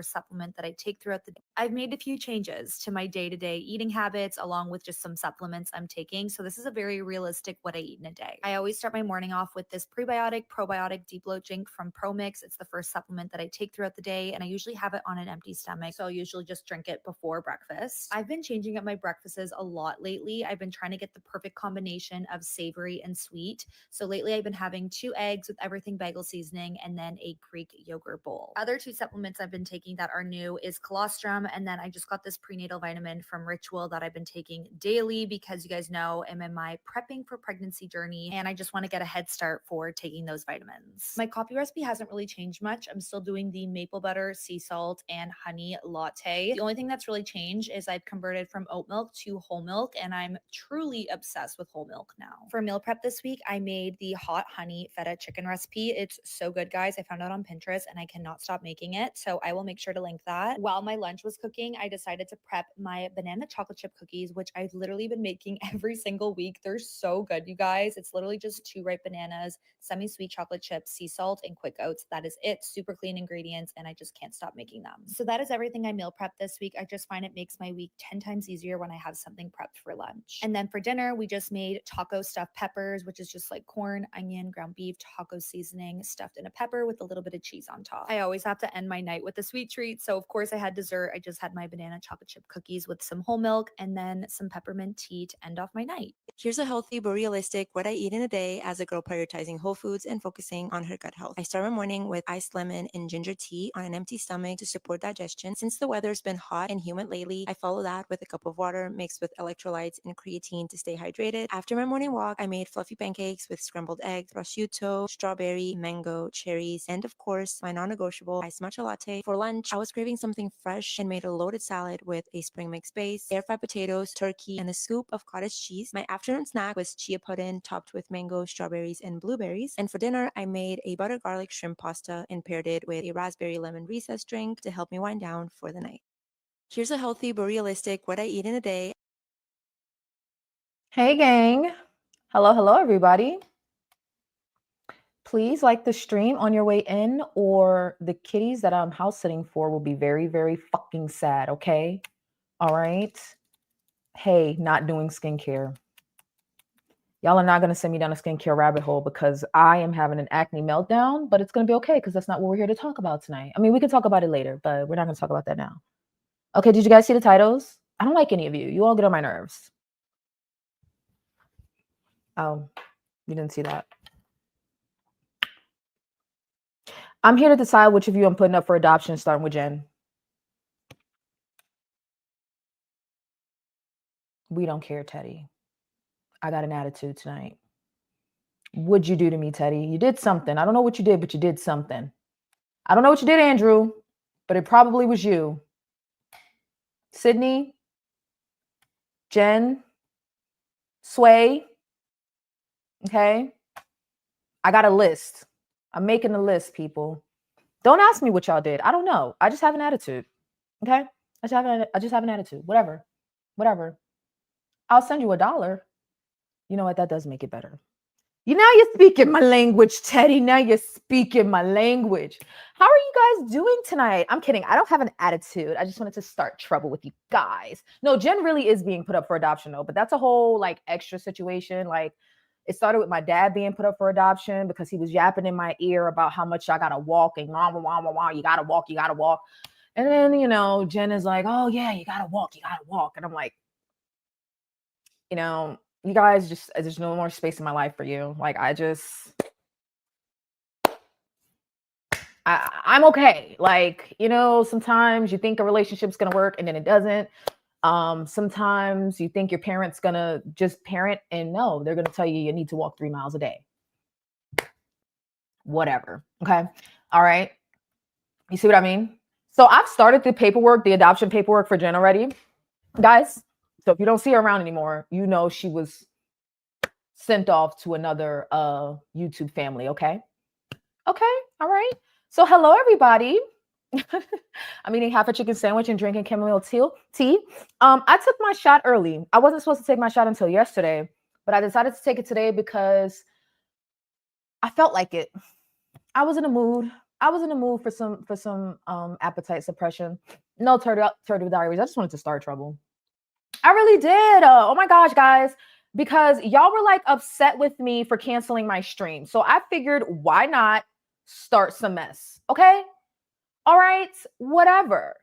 supplement that I take throughout the day. I've made a few changes to my day-to-day eating habits along with just some supplements I'm taking. So this is a very realistic what I eat in a day. I always start my morning off with this prebiotic, probiotic deep bloat drink from ProMix. It's the first supplement that I take throughout the day, and I usually have it on an empty stomach. So I'll usually just drink it before breakfast. I've been changing up my breakfasts a lot lately. I've been trying to get the perfect combination of savory and sweet. So lately I've been having 2 eggs with everything bagel seasoning and then a Greek yogurt bowl. Other 2 supplements I've been taking that are new is colostrum, and then I just got this prenatal vitamin from Ritual that I've been taking daily because you guys know I'm in my prepping for pregnancy journey and I just want to get a head start for taking those vitamins. My coffee recipe hasn't really changed much. I'm still doing the maple butter, sea salt, and honey latte. The only thing that's really changed is I've converted from oat milk to whole milk, and I'm truly obsessed with whole milk now. For meal prep this week, I made the hot honey feta chicken recipe. It's so good, guys. I found it on Pinterest and I cannot stop making it, so I will make sure to link that. While my lunch was cooking, I decided to prep my banana chocolate chip cookies, which I've literally been making every single week. They're so good, you guys. It's literally just 2 ripe bananas, semi-sweet chocolate chips, sea salt, and quick oats. That is it. Super clean ingredients, and I just can't stop making them. So that is everything I meal prep this week. I just find it makes my week 10 times easier when I have something prepped for lunch. And then for dinner, we just made taco stuffed peppers, which is just like corn, onion, ground beef, taco seasoning stuffed in a pepper with a little bit of cheese on top. I always have to end my night with a sweet treat. So of course I had dessert. I just had my banana chocolate chip cookies with some whole milk and then some peppermint tea to end off my night. Here's a healthy but realistic what I eat in a day as a girl prioritizing whole foods and focusing on her gut health. I start my morning with iced lemon and ginger tea on an empty stomach to support digestion. Since the weather's been hot and humid lately, I follow that with a cup of water mixed with electrolytes and creatine to stay hydrated. After my morning walk, I made fluffy pancakes with scrambled eggs, prosciutto, strawberry, mango, cherries, and of course, my non-negotiable iced matcha latte. For lunch, I was craving something fresh and made a loaded salad with a spring mix base, air-fried potatoes, turkey, and a scoop of cottage cheese. My afternoon snack was chia pudding topped with mango, strawberries, and blueberries. And for dinner, I made a butter garlic shrimp pasta and paired it with a raspberry lemon recess drink to help me wind down for the night. Here's a healthy but realistic what I eat in a day. Hey, gang. Hello, everybody. Please like the stream on your way in, or the kitties that I'm house sitting for will be very, very fucking sad, okay? All right? Hey, not doing skincare. Y'all are not going to send me down a skincare rabbit hole because I am having an acne meltdown, but it's going to be okay because that's not what we're here to talk about tonight. I mean, we can talk about it later, but we're not going to talk about that now. Okay, did you guys see the titles? I don't like any of you. You all get on my nerves. Oh, you didn't see that. I'm here to decide which of you I'm putting up for adoption, starting with Jen. We don't care, Teddy. I got an attitude tonight. What'd you do to me, Teddy? You did something. I don't know what you did, but you did something. I don't know what you did, Andrew, but it probably was you. Sydney, Jen, Sway. Okay? I got a list. I'm making a list, people. Don't ask me what y'all did. I don't know. I just have an attitude. Okay? I just have an attitude. Whatever. I'll send you $1. You know what? That does make it better. Now you're speaking my language, Teddy. Now you're speaking my language. How are you guys doing tonight? I'm kidding. I don't have an attitude. I just wanted to start trouble with you guys. No, Jen really is being put up for adoption, though. But that's a whole like extra situation. Like, it started with my dad being put up for adoption because he was yapping in my ear about how much I gotta walk and you gotta walk. And then, Jen is like, oh yeah, you gotta walk. And I'm like, you guys there's no more space in my life for you. Like, I'm okay. Like, sometimes you think a relationship's gonna work and then it doesn't. Sometimes you think your parent's gonna just parent, and no, they're gonna tell you need to walk 3 miles a day. Whatever. Okay. All right. You see what I mean? So I've started the adoption paperwork for Jen already, guys. So if you don't see her around anymore, she was sent off to another YouTube family. Okay. All right. So hello, everybody. I'm eating half a chicken sandwich and drinking chamomile tea. I took my shot early. I wasn't supposed to take my shot until yesterday, but I decided to take it today because I felt like it. I was in a mood. I was in the mood for some appetite suppression. No turtle diaries. I just wanted to start trouble. I really did. Oh my gosh, guys. Because y'all were like upset with me for canceling my stream. So I figured why not start some mess? Okay? All right, whatever.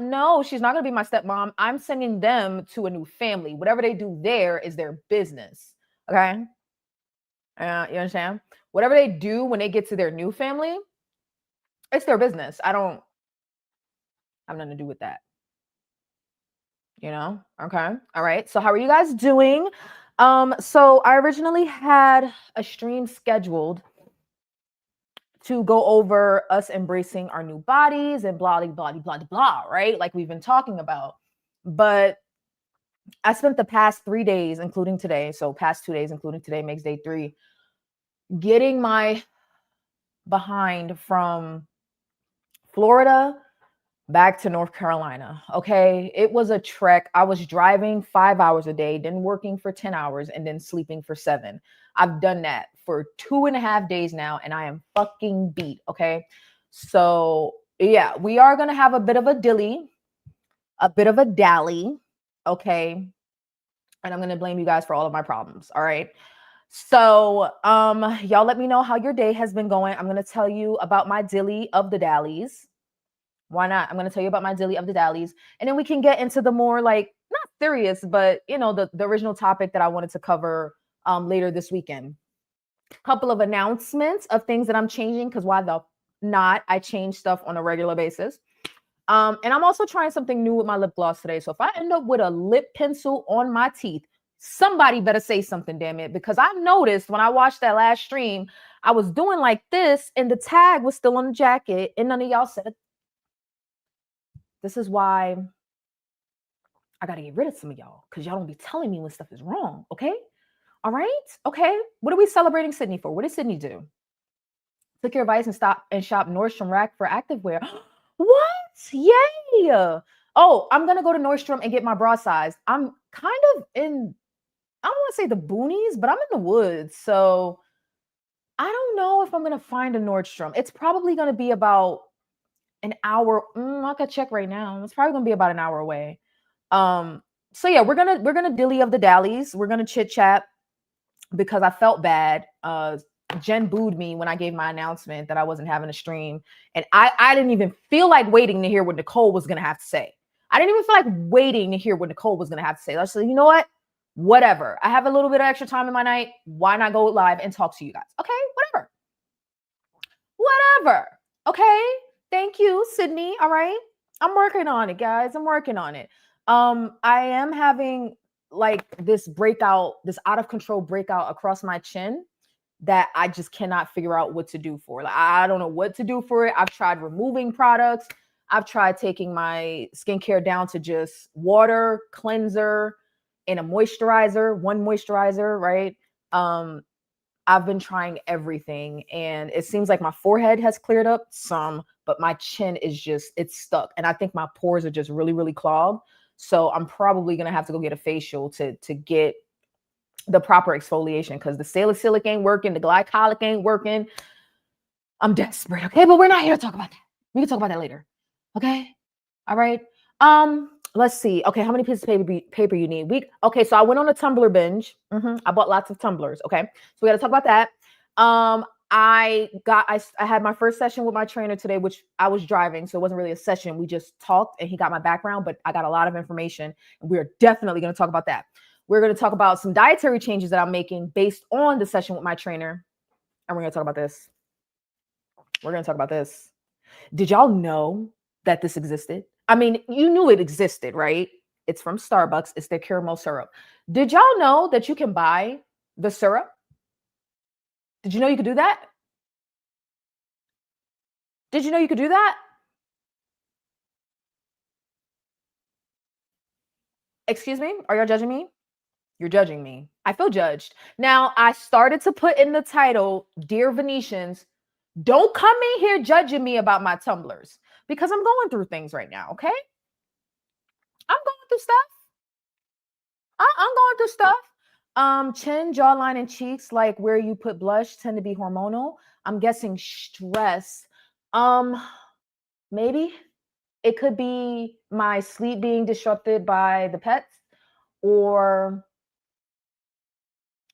No, she's not gonna be my stepmom. I'm sending them to a new family. Whatever they do there is their business. Okay. You understand? Whatever they do when they get to their new family, it's their business. I don't have nothing to do with that. You know? Okay. All right. So how are you guys doing? So I originally had a stream scheduled to go over us embracing our new bodies and blah, blah, blah, blah, blah, right? Like we've been talking about. But I spent the past 3 days, including today, so past 2 days, including today makes day 3, getting my behind from Florida back to North Carolina. Okay. It was a trek. I was driving 5 hours a day, then working for 10 hours, and then sleeping for 7. I've done that for 2.5 days now, and I am fucking beat. Okay. So, yeah, we are going to have a bit of a dilly, a bit of a dally. Okay. And I'm going to blame you guys for all of my problems. All right. So, y'all let me know how your day has been going. I'm going to tell you about my dilly of the dallies. Why not? I'm going to tell you about my dilly of the dallies, and then we can get into the more like not serious, but you know, the original topic that I wanted to cover later this weekend. Couple of announcements of things that I'm changing, because why the not? I change stuff on a regular basis. And I'm also trying something new with my lip gloss today. So if I end up with a lip pencil on my teeth, somebody better say something, damn it, because I noticed when I watched that last stream, I was doing like this, and the tag was still on the jacket, and none of y'all said it. This is why I got to get rid of some of y'all, because y'all don't be telling me when stuff is wrong. Okay. All right. Okay. What are we celebrating Sydney for? What did Sydney do? Took your advice and stop and shop Nordstrom Rack for activewear. What? Yay. Oh, I'm going to go to Nordstrom and get my bra size. I'm kind of in, I don't want to say the boonies, but I'm in the woods. So I don't know if I'm going to find a Nordstrom. It's probably going to be about an hour. I could check right now. It's probably going to be about an hour away. So yeah, we're gonna dilly of the dallies. We're gonna chit chat because I felt bad. Jen booed me when I gave my announcement that I wasn't having a stream, and I didn't even feel like waiting to hear what Nicole was gonna have to say. I didn't even feel like waiting to hear what Nicole was gonna have to say. I said, you know what? Whatever. I have a little bit of extra time in my night. Why not go live and talk to you guys? Okay, whatever. Whatever. Okay. Thank you, Sydney. All right. I'm working on it, guys. I'm working on it. I am having like this breakout, this out of control breakout across my chin that I just cannot figure out what to do for. Like, I don't know what to do for it. I've tried removing products. I've tried taking my skincare down to just water, cleanser, and a moisturizer, one moisturizer, right? I've been trying everything, and it seems like my forehead has cleared up some, but my chin is just, it's stuck. And I think my pores are just really, really clogged. So I'm probably going to have to go get a facial to get the proper exfoliation, because the salicylic ain't working. The glycolic ain't working. I'm desperate. Okay. But we're not here to talk about that. We can talk about that later. Okay. All right. Let's see. Okay. How many pieces of paper you need? Okay. So I went on a tumbler binge. I bought lots of tumblers. Okay. So we got to talk about that. I had my first session with my trainer today, which I was driving, so it wasn't really a session. We just talked and he got my background, but I got a lot of information, and we're definitely going to talk about that. We're going to talk about some dietary changes that I'm making based on the session with my trainer. And we're going to talk about this. We're going to talk about this. Did y'all know that this existed? I mean, you knew it existed, right? It's from Starbucks. It's their caramel syrup. Did y'all know that you can buy the syrup? Did you know you could do that? Did you know you could do that? Excuse me? Are y'all judging me? You're judging me. I feel judged. Now, I started to put in the title, Dear Venetians, don't come in here judging me about my tumblers, because I'm going through things right now, okay? I'm going through stuff. I'm going through stuff. Chin, jawline, and cheeks, like where you put blush, tend to be hormonal. I'm guessing stress Maybe it could be my sleep being disrupted by the pets, or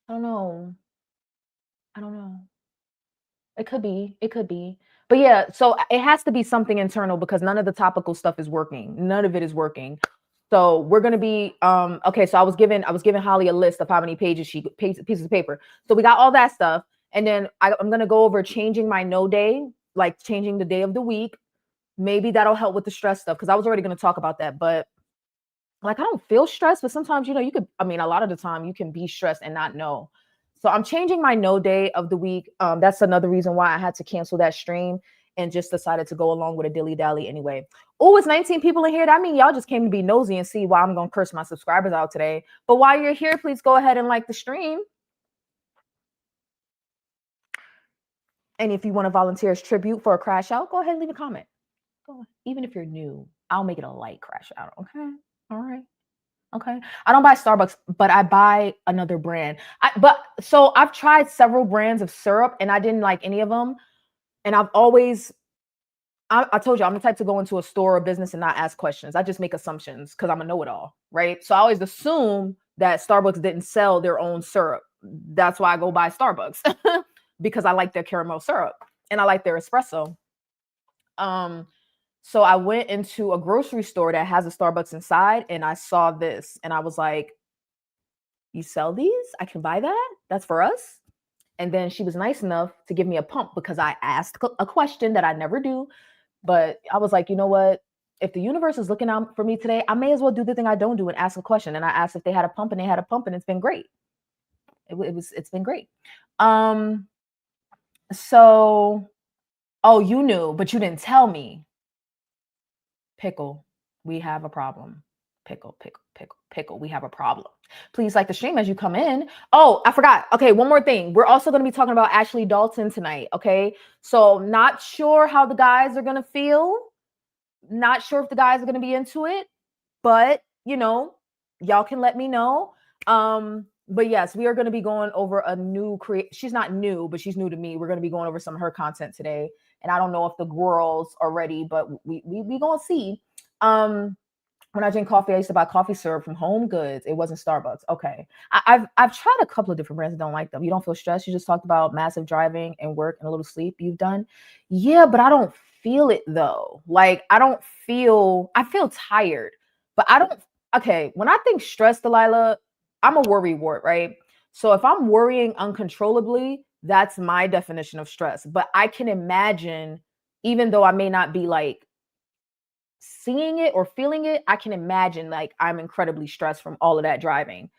I don't know. I don't know. It could be. It could be. But yeah, so it has to be something internal because none of the topical stuff is working. None of it is working. So we're gonna be okay. So I was giving Holly a list of how many pages pieces of paper. So we got all that stuff, and then I'm gonna go over changing my no day, like changing the day of the week. Maybe that'll help with the stress stuff because I was already gonna talk about that, but like I don't feel stressed, but sometimes you could, I mean, a lot of the time you can be stressed and not know. So I'm changing my no day of the week. That's another reason why I had to cancel that stream and just decided to go along with a dilly dally anyway. Oh, it's 19 people in here. That means y'all just came to be nosy and see why I'm gonna curse my subscribers out today. But while you're here, please go ahead and like the stream. And if you want to volunteer as tribute for a crash out, go ahead and leave a comment. Go on. Even if you're new, I'll make it a light crash out. Okay. All right. Okay. I don't buy Starbucks, but I buy another brand. So I've tried several brands of syrup and I didn't like any of them. And I told you, I'm the type to go into a store or business and not ask questions. I just make assumptions because I'm a know-it-all, right? So I always assume that Starbucks didn't sell their own syrup. That's why I go buy Starbucks because I like their caramel syrup and I like their espresso. So I went into a grocery store that has a Starbucks inside and I saw this and I was like, you sell these? I can buy that? That's for us? And then she was nice enough to give me a pump because I asked a question that I never do. But I was like, you know what? If the universe is looking out for me today, I may as well do the thing I don't do and ask a question. And I asked if they had a pump and they had a pump and it's been great. It's been great. So, oh, you knew, but you didn't tell me. Pickle, we have a problem. Pickle, we have a problem. Please like the stream as you come in. Oh, I forgot. Okay, one more thing. We're also going to be talking about Ashley Dalton tonight. Okay, so not sure how the guys are going to feel. Not sure if the guys are going to be into it, but y'all can let me know. But yes, we are going to be going over a new she's not new, but she's new to me. We're going to be going over some of her content today. And I don't know if the girls are ready, but we gonna see. When I drink coffee, I used to buy coffee syrup from Home Goods. It wasn't Starbucks. Okay. I've tried a couple of different brands and don't like them. You don't feel stressed. You just talked about massive driving and work and a little sleep you've done. Yeah, but I don't feel it though. Like I feel tired, but I don't. Okay. When I think stress, Delilah, I'm a worry wart, right? So if I'm worrying uncontrollably, that's my definition of stress. But I can imagine, even though I may not be like seeing it or feeling it, I can imagine like I'm incredibly stressed from all of that driving.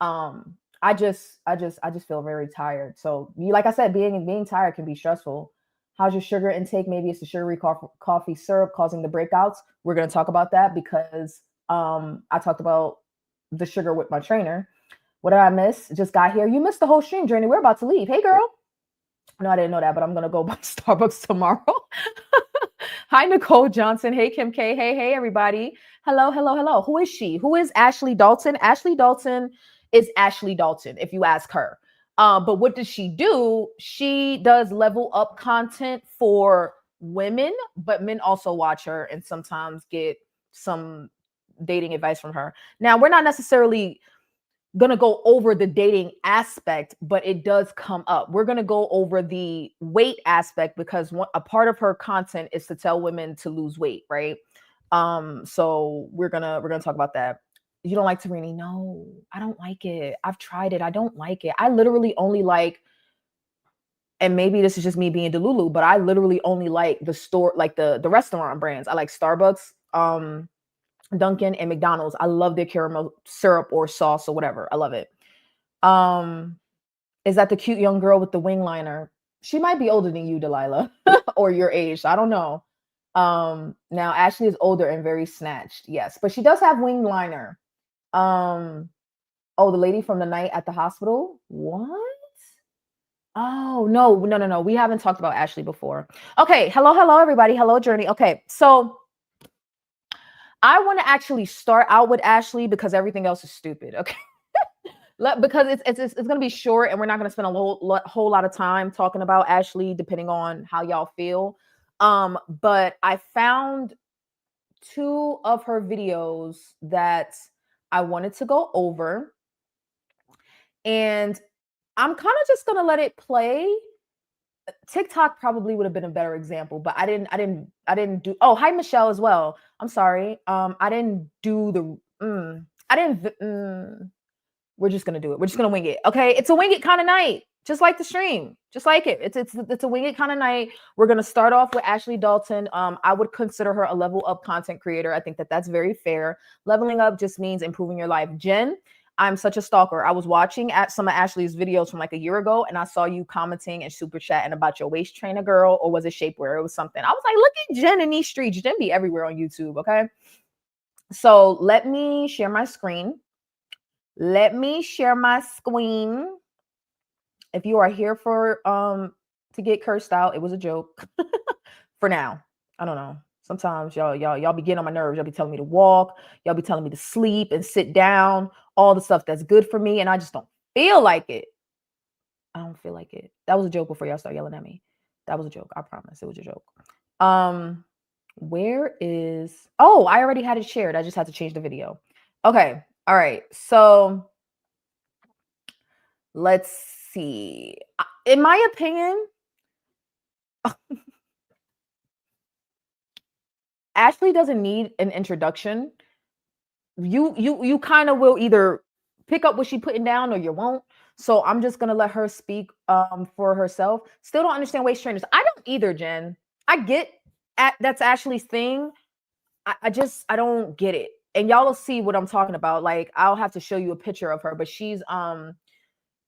I just feel very tired. So like I said, being tired can be stressful. How's your sugar intake? Maybe it's the sugary coffee syrup causing the breakouts. We're going to talk about that because I talked about the sugar with my trainer. What did I miss? Just got here. You missed the whole stream, Journey. We're about to leave. Hey, girl. No, I didn't know that, but I'm going to go buy Starbucks tomorrow. Hi, Nicole Johnson. Hey, Kim K. Hey, everybody. Hello. Who is she? Who is Ashley Dalton? Ashley Dalton is Ashley Dalton, if you ask her. But what does she do? She does level up content for women, but men also watch her and sometimes get some dating advice from her. Now, we're not necessarily going to go over the dating aspect, but it does come up. We're going to go over the weight aspect because a part of her content is to tell women to lose weight, right? So we're going to talk about that. You don't like Tarini? No, I don't like it. I've tried it. I don't like it. I literally only like, and maybe this is just me being Delulu, but I literally only like the store, like the restaurant brands. I like Starbucks, Dunkin' and McDonald's. I love their caramel syrup or sauce or whatever. I love it. Is that the cute young girl with the wing liner? She might be older than you, Delilah, or your age. I don't know. Now Ashley is older and very snatched. Yes, but she does have wing liner. Oh, the lady from the night at the hospital. What? Oh, no. We haven't talked about Ashley before. Okay. Hello, everybody. Hello, Journey. Okay. So I want to actually start out with Ashley because everything else is stupid. Okay. Because it's going to be short and we're not going to spend a whole lot of time talking about Ashley, depending on how y'all feel. But I found 2 of her videos that I wanted to go over, and I'm kind of just gonna let it play. TikTok probably would have been a better example, but I didn't do. Oh, hi Michelle as well. I'm sorry. I didn't do the. I didn't. We're just gonna do it. We're just gonna wing it. Okay, it's a wing it kind of night, just like the stream, just like it. It's a wing it kind of night. We're gonna start off with Ashley Dalton. I would consider her a level up content creator. I think that that's very fair. Leveling up just means improving your life. Jen, I'm such a stalker. I was watching at some of Ashley's videos from like a year ago, and I saw you commenting and super chatting about your waist trainer girl, or was it shapewear? It was something. I was like, look at Jen in these streets. Jen be everywhere on YouTube. Okay, so let me share my screen. Let me share my screen. If you are here for to get cursed out, it was a joke. For now. I don't know. Sometimes y'all be getting on my nerves. Y'all be telling me to walk, y'all be telling me to sleep and sit down, all the stuff that's good for me, and I just don't feel like it. I don't feel like it. That was a joke before y'all start yelling at me. That was a joke. I promise it was a joke. Where is Oh, I already had it shared. I just had to change the video. Okay. All right. So let's see. In my opinion, Ashley doesn't need an introduction. You kind of will either pick up what she's putting down or you won't. So I'm just gonna let her speak for herself. Still don't understand waist trainers. I don't either, Jen. I get that's Ashley's thing. I don't get it. And y'all will see what I'm talking about. Like I'll have to show you a picture of her, but she's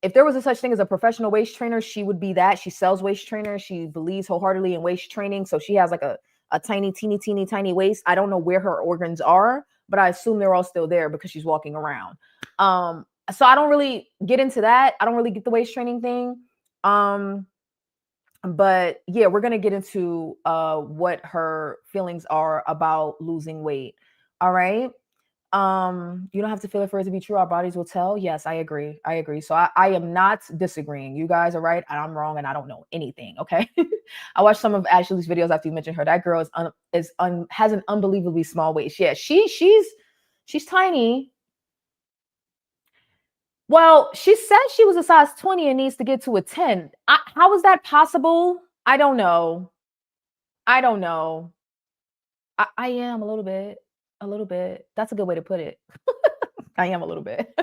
if there was a such thing as a professional waist trainer, she would be that. She sells waist trainers. She believes wholeheartedly in waist training. So she has like a tiny, teeny, tiny waist. I don't know where her organs are, but I assume they're all still there because she's walking around. So I don't really get into that. I don't really get the waist training thing. But yeah, we're gonna get into what her feelings are about losing weight. All right. You don't have to feel it for it to be true. Our bodies will tell. Yes, I agree. I agree. So I am not disagreeing. You guys are right and I'm wrong and I don't know anything. Okay. I watched some of Ashley's videos after you mentioned her. That girl has an unbelievably small waist. Yeah, she's tiny. Well, she said she was a size 20 and needs to get to a 10. How is that possible? I don't know. I don't know. I am a little bit. A little bit. That's a good way to put it. I am a little bit.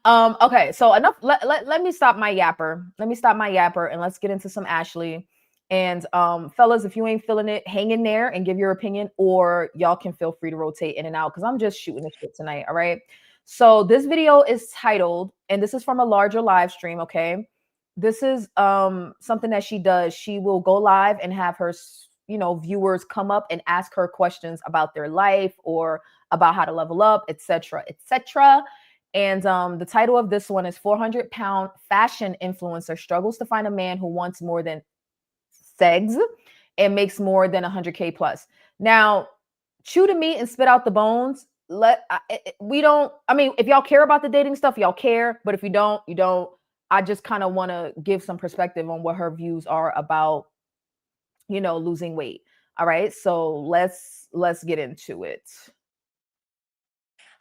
Okay, so enough. Let me stop my yapper. Let me stop my yapper and let's get into some Ashley. And fellas, if you ain't feeling it, hang in there and give your opinion, or y'all can feel free to rotate in and out because I'm just shooting the shit tonight. All right. So this video is titled, and this is from a larger live stream. Okay. This is something that she does. She will go live and have her viewers come up and ask her questions about their life or about how to level up, etc., etc. And the title of this one is 400-pound fashion influencer struggles to find a man who wants more than segs and makes more than 100K plus. Now, chew the meat and spit out the bones. We don't. I mean, if y'all care about the dating stuff, y'all care. But if you don't, you don't. I just kind of want to give some perspective on what her views are about, losing weight. All right, so let's get into it.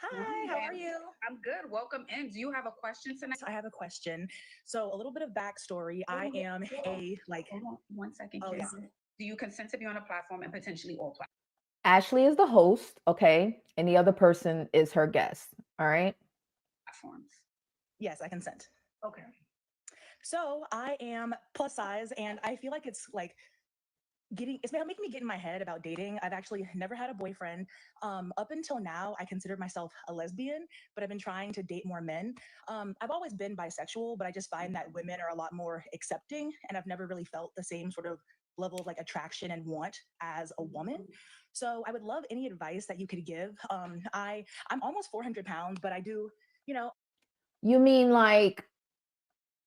Hi, how are you? I'm good. Welcome in. Do you have a question tonight? I have a question. So a little bit of backstory. I am a like. Hold on 1 second. Oh, yeah. Do you consent to be on a platform and potentially all Ashley is the host, okay, and the other person is her guest. All right. platforms? Yes, I consent. Okay. So I am plus size, and I feel like it's like it's making me get in my head about dating. I've actually never had a boyfriend. Up until now, I considered myself a lesbian, but I've been trying to date more men. I've always been bisexual, but I just find that women are a lot more accepting, and I've never really felt the same sort of level of like attraction and want as a woman. So I would love any advice that you could give. I'm almost 400 pounds, but I do, You mean like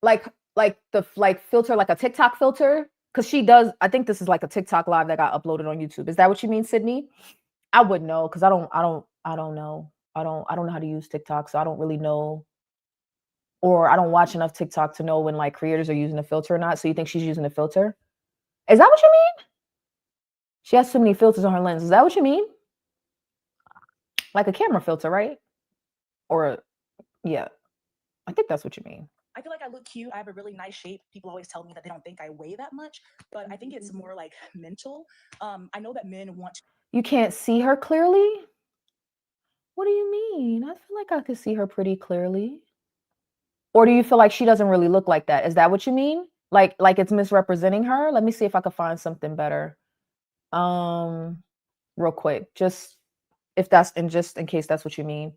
the filter, like a TikTok filter? Because she does. I think this is like a TikTok live that got uploaded on YouTube. Is that what you mean, Sydney? I would know because I don't know. I don't know how to use TikTok, so I don't really know, or I don't watch enough TikTok to know when like creators are using a filter or not. So you think she's using a filter? Is that what you mean? She has too many filters on her lens. Is that what you mean? Like a camera filter, right? Or, yeah, I think that's what you mean. I feel like I look cute. I have a really nice shape. People always tell me that they don't think I weigh that much, but I think it's more like mental. I know that men want You can't see her clearly? What do you mean? I feel like I could see her pretty clearly. Or do you feel like she doesn't really look like that? Is that what you mean? Like it's misrepresenting her? Let me see if I can find something better. Real quick, just just in case that's what you mean.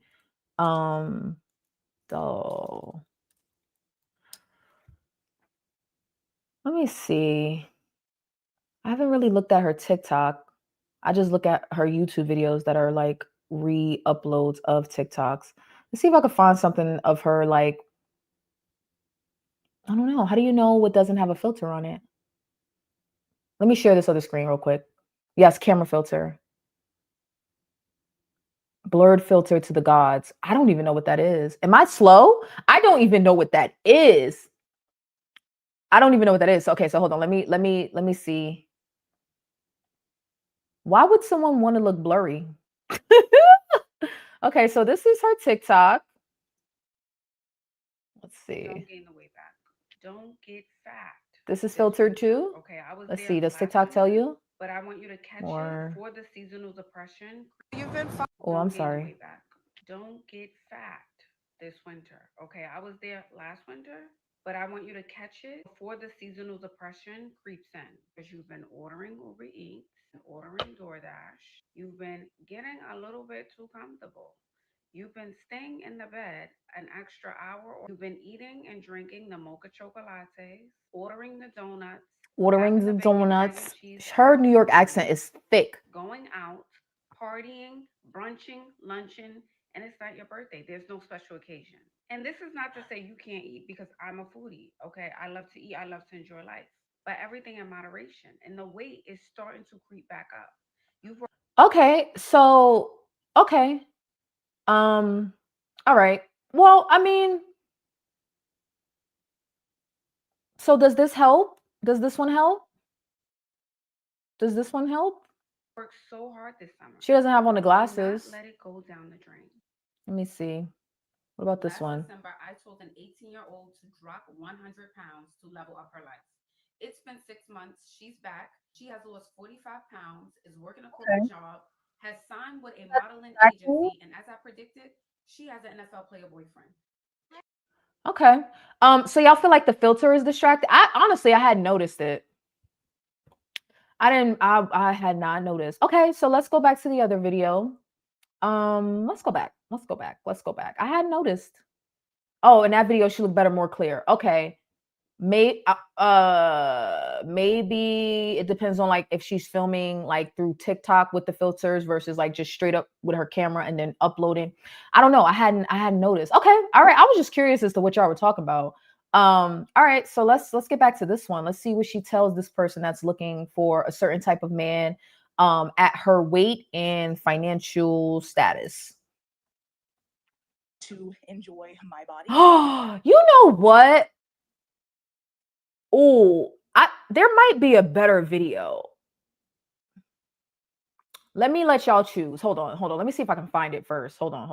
So let me see. I haven't really looked at her TikTok. I just look at her YouTube videos that are like re-uploads of TikToks. Let's see if I can find something of her, like, I don't know. How do you know what doesn't have a filter on it? Let me share this other screen real quick. Yes, camera filter. Blurred filter to the gods. I don't even know what that is. Am I slow? I don't even know what that is. I don't even know what that is. Okay, so hold on. Let me see. Why would someone want to look blurry? Okay, so this is her TikTok. Let's see. Don't gain the weight back. Don't get fat. This is This filtered winter. too. Okay, I was Let's there see. Does last TikTok tell winter, you? but I want you to catch Or it for the seasonal depression. oh, I'm Don't gain the sorry. weight back. Don't get fat this winter. Okay, I was there last winter, but I want you to catch it before the seasonal depression creeps in, because you've been ordering Uber Eats, ordering DoorDash. You've been getting a little bit too comfortable. You've been staying in the bed an extra hour, or you've been eating and drinking the mocha chocolates, ordering the donuts, Ordering having the the bacon, egg, and donuts. cheese Her New York fries, accent is thick. going out, partying, brunching, lunching, and it's not your birthday. There's no special occasion. And this is not to say you can't eat, because I'm a foodie. Okay. I love to eat, I love to enjoy life, but everything in moderation. And the weight is starting to creep back up. You've Okay, so okay. Um, all right. Well, I mean, so does this help? Does this one help? Does this one help? worked so hard this summer. She doesn't have on the Do not glasses. let it go down the drain. Let me see. What about this Last one? December, I told an 18-year-old to drop 100 pounds to level up her life. It's been 6 months. She's back. She has lost 45 pounds, is working a corporate Okay. job, has signed with a modeling Actually, agency, and as I predicted, she has an NFL player boyfriend. okay. So y'all feel like the filter is distracted? I honestly I hadn't noticed it. I had not noticed. Okay, so let's go back to the other video. Let's go back. Let's go back. Let's go back. I hadn't noticed. Oh, in that video she looked better, more clear. Okay. Maybe it depends on like if she's filming like through TikTok with the filters versus like just straight up with her camera and then uploading. I don't know. I hadn't noticed. Okay. All right. I was just curious as to what y'all were talking about. All right, so let's get back to this one. Let's see what she tells this person that's looking for a certain type of man at her weight and financial status. to enjoy my body. You know what? Oh, there might be a better video. Let me let y'all choose. Hold on. Let me see if I can find it first. Hold on.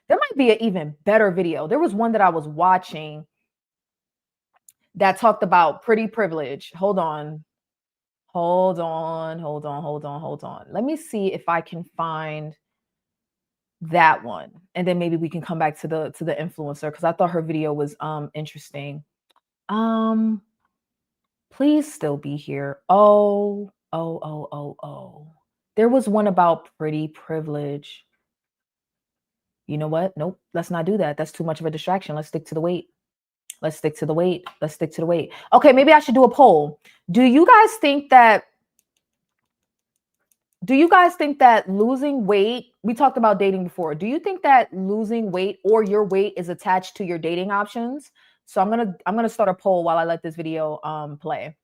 There might be an even better video. There was one that I was watching that talked about pretty privilege. Hold on. Let me see if I can find that one. And then maybe we can come back to the influencer, because I thought her video was interesting. Please still be here. Oh. There was one about pretty privilege. You know what? Nope. Let's not do that. That's too much of a distraction. Let's stick to the weight. Okay, maybe I should do a poll. Do you guys think that losing weight, we talked about dating before. Do you think that losing weight or your weight is attached to your dating options? So I'm going to start a poll while I let this video play.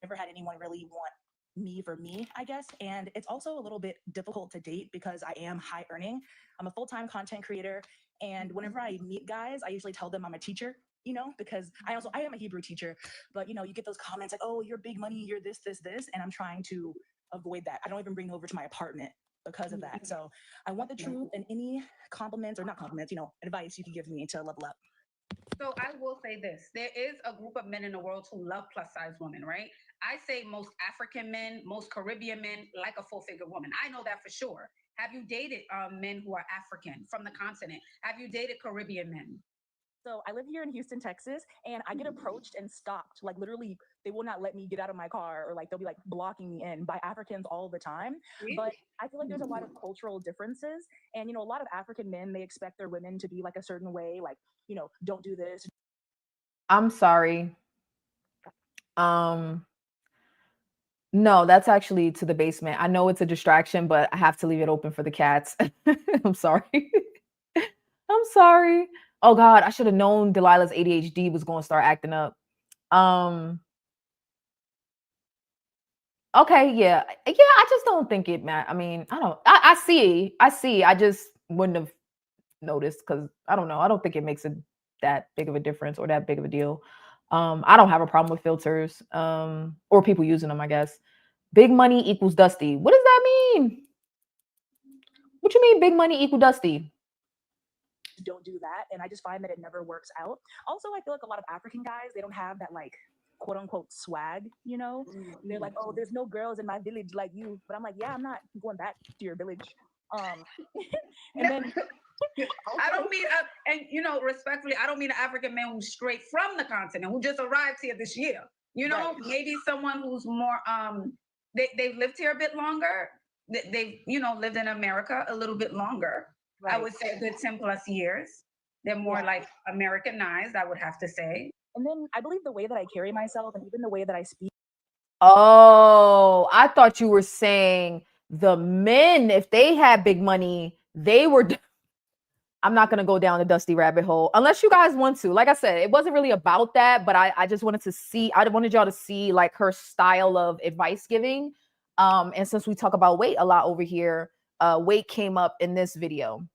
Never had anyone really want me for me, I guess. And it's also a little bit difficult to date because I am high earning. I'm a full-time content creator. And whenever I meet guys, I usually tell them I'm a teacher. you know, because I am a Hebrew teacher, but you know, you get those comments like, oh, you're big money, you're this, and I'm trying to avoid that. I don't even bring it over to my apartment because of that. So I want the truth, and any compliments, or not compliments, you know, advice you can give me to level up. So I will say this. There is a group of men in the world who love plus size women, right? I say most African men, most Caribbean men like a full figure woman. I know that for sure. Have you dated men who are African from the continent? Have you dated Caribbean men? So I live here in Houston, Texas, and I get approached and stopped. Like literally, they will not let me get out of my car, or like they'll be like blocking me in by Africans all the time. But I feel like there's a lot of cultural differences. And you know, a lot of African men, they expect their women to be like a certain way, like, you know, don't do this. I'm sorry. No, that's actually to the basement. I know it's a distraction, but I have to leave it open for the cats. I'm sorry. I'm sorry. Oh God, I should have known Delilah's ADHD was going to start acting up. Okay, yeah. Yeah, I just don't think it matters. I mean, I see. I just wouldn't have noticed because I don't know. I don't think it makes that big of a difference or that big of a deal. I don't have a problem with filters, or people using them, I guess. Big money equals dusty. What does that mean? What you mean big money equal dusty? Don't do that. And I just find that it never works out. Also, I feel like a lot of African guys, they don't have that like quote unquote swag, you know? They're like, oh, there's no girls in my village like you. But I'm like, yeah, I'm not going back to your village. And then I don't mean, and you know, respectfully, I don't mean an African man who's straight from the continent, who just arrived here this year. You know, right. Maybe someone who's more, they've lived here a bit longer. They've, you know, lived in America a little bit longer. Right. I would say a good 10 plus years. They're more like Americanized, I would have to say. And then I believe the way that I carry myself and even the way that I speak. Oh, I thought you were saying the men, if they had big money, they were. I'm not going to go down the dusty rabbit hole unless you guys want to. Like I said, it wasn't really about that, but I just wanted to see, I wanted y'all to see like her style of advice giving. And since we talk about weight a lot over here, weight came up in this video.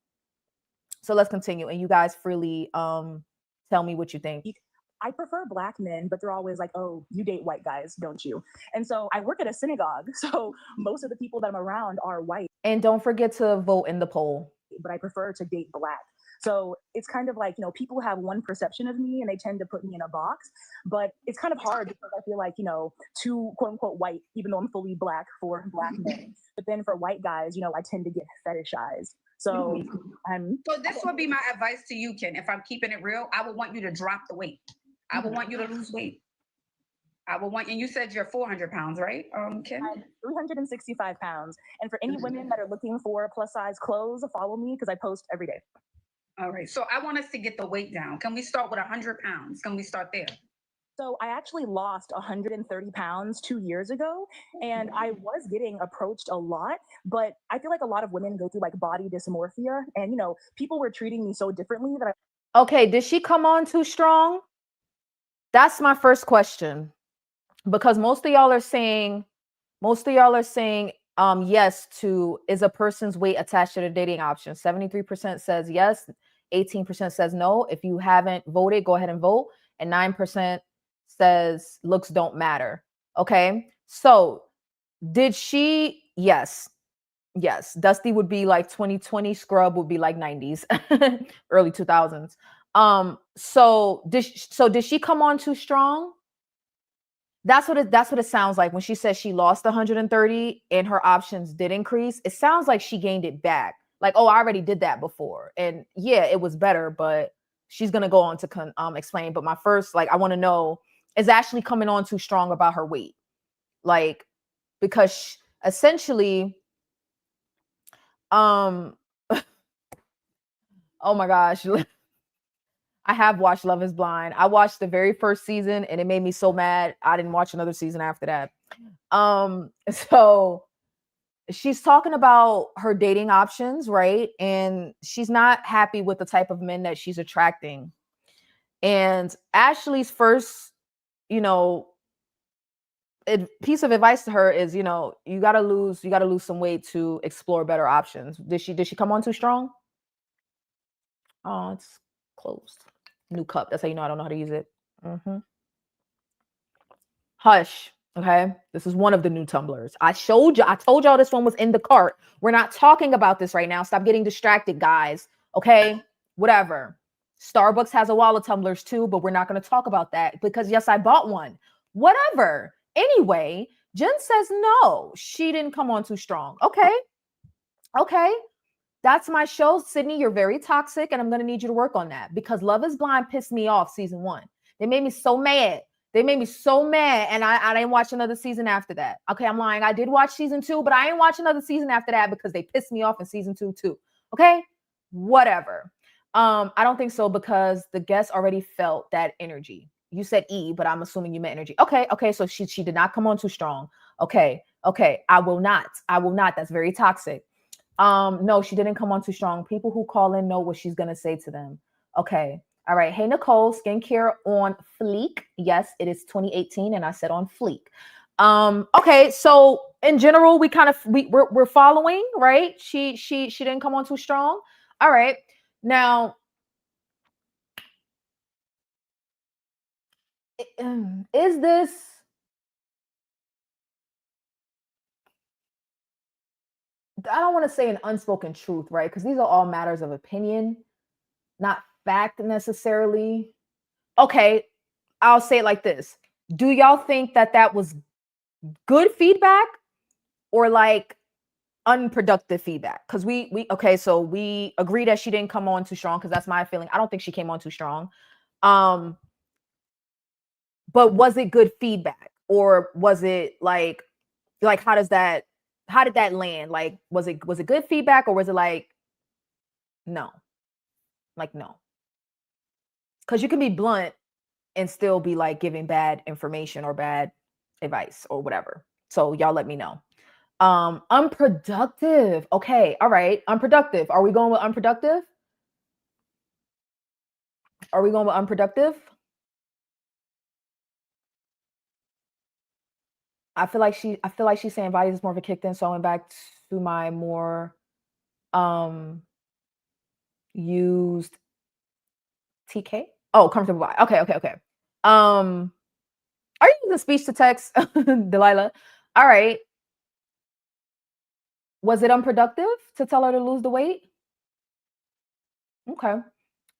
So let's continue. And you guys freely tell me what you think. I prefer Black men, but they're always like, oh, you date white guys, don't you? And so I work at a synagogue. So most of the people that I'm around are white. And don't forget to vote in the poll. But I prefer to date Black. So it's kind of like, you know, people have one perception of me and they tend to put me in a box. But it's kind of hard because I feel like, you know, too quote unquote white, even though I'm fully Black for Black men. But then for white guys, you know, I tend to get fetishized. So so this would be my advice to you, Ken. If I'm keeping it real, I would want you to drop the weight. I would want you to lose weight. I would want, and you said you're 400 pounds, right, Ken? I'm 365 pounds. And for any women that are looking for plus size clothes, follow me because I post every day. All right. So I want us to get the weight down. Can we start with 100 pounds? Can we start there? So I actually lost 130 pounds 2 years ago, and I was getting approached a lot, but I feel like a lot of women go through like body dysmorphia, and you know, people were treating me so differently that Okay, did she come on too strong? That's my first question. Because most of y'all are saying yes to, is a person's weight attached to their dating options? 73% says yes, 18% says no. If you haven't voted, go ahead and vote. And 9% says looks don't matter. Okay. So did she? Yes. Dusty would be like 2020, scrub would be like 90s, early 2000s. So did she come on too strong? That's what it sounds like when she says she lost 130 and her options did increase. It sounds like she gained it back. Like, oh, I already did that before. And yeah, it was better, but she's going to go on to explain. But my first, like, I want to know, is Ashley coming on too strong about her weight? Like, because essentially, oh my gosh. I have watched Love is Blind. I watched the very first season and it made me so mad. I didn't watch another season after that. So she's talking about her dating options, right? And she's not happy with the type of men that she's attracting. And Ashley's first, you know, piece of advice to her is, you know, you got to lose some weight to explore better options. Did she come on too strong? Oh, it's closed. New cup. That's how you know I don't know how to use it. Hush. Okay. This is one of the new tumblers. I told y'all this one was in the cart. We're not talking about this right now. Stop getting distracted, guys. Okay. Whatever. Starbucks has a wall of tumblers too, but we're not going to talk about that because yes, I bought one. Whatever. Anyway, Jen says no, she didn't come on too strong. Okay. That's my show, Sydney. You're very toxic, and I'm going to need you to work on that because Love is Blind pissed me off season 1. They made me so mad. And I didn't watch another season after that. Okay, I'm lying. I did watch season 2, but I ain't watch another season after that because they pissed me off in season 2 too. Okay, whatever. I don't think so because the guests already felt that energy. You said E, but I'm assuming you meant energy. Okay. So she did not come on too strong. Okay. I will not. That's very toxic. No, she didn't come on too strong. People who call in know what she's gonna say to them. Okay. All right. Hey, Nicole, skincare on fleek. Yes, it is 2018, and I said on fleek. Okay, so in general, we're following, right? She didn't come on too strong. All right. Now, is this I don't want to say an unspoken truth, right? Because these are all matters of opinion, not fact necessarily. Okay, I'll say it like this. Do y'all think that was good feedback or like unproductive feedback? Because so we agree that she didn't come on too strong because that's my feeling. I don't think she came on too strong. But was it good feedback or was it like how did that land? Like, was it good feedback or was it like, no, like, no? Because you can be blunt and still be like giving bad information or bad advice or whatever. So y'all let me know. Unproductive. Okay. All right. Unproductive. Are we going with unproductive? I feel like she's saying bodies is more of a kicked in. So I went back to my more used TK. Oh, comfortable body. Okay. Are you using speech to text, Delilah? All right. Was it unproductive to tell her to lose the weight? Okay.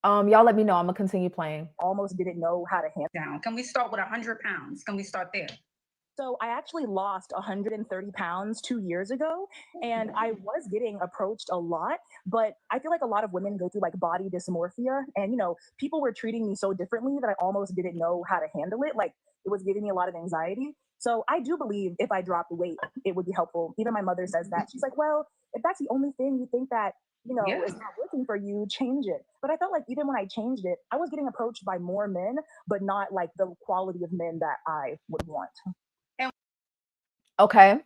Y'all let me know. I'm gonna continue playing. Almost didn't know how to handle. Down. Can we start with 100 pounds? Can we start there? So I actually lost 130 pounds 2 years ago, and I was getting approached a lot, but I feel like a lot of women go through like body dysmorphia, and people were treating me so differently that I almost didn't know how to handle it. Like it was giving me a lot of anxiety. So I do believe if I dropped the weight, it would be helpful. Even my mother says that. She's like, well, if that's the only thing you think that is not working for you, change it. But I felt like even when I changed it, I was getting approached by more men, but not like the quality of men that I would want. Okay.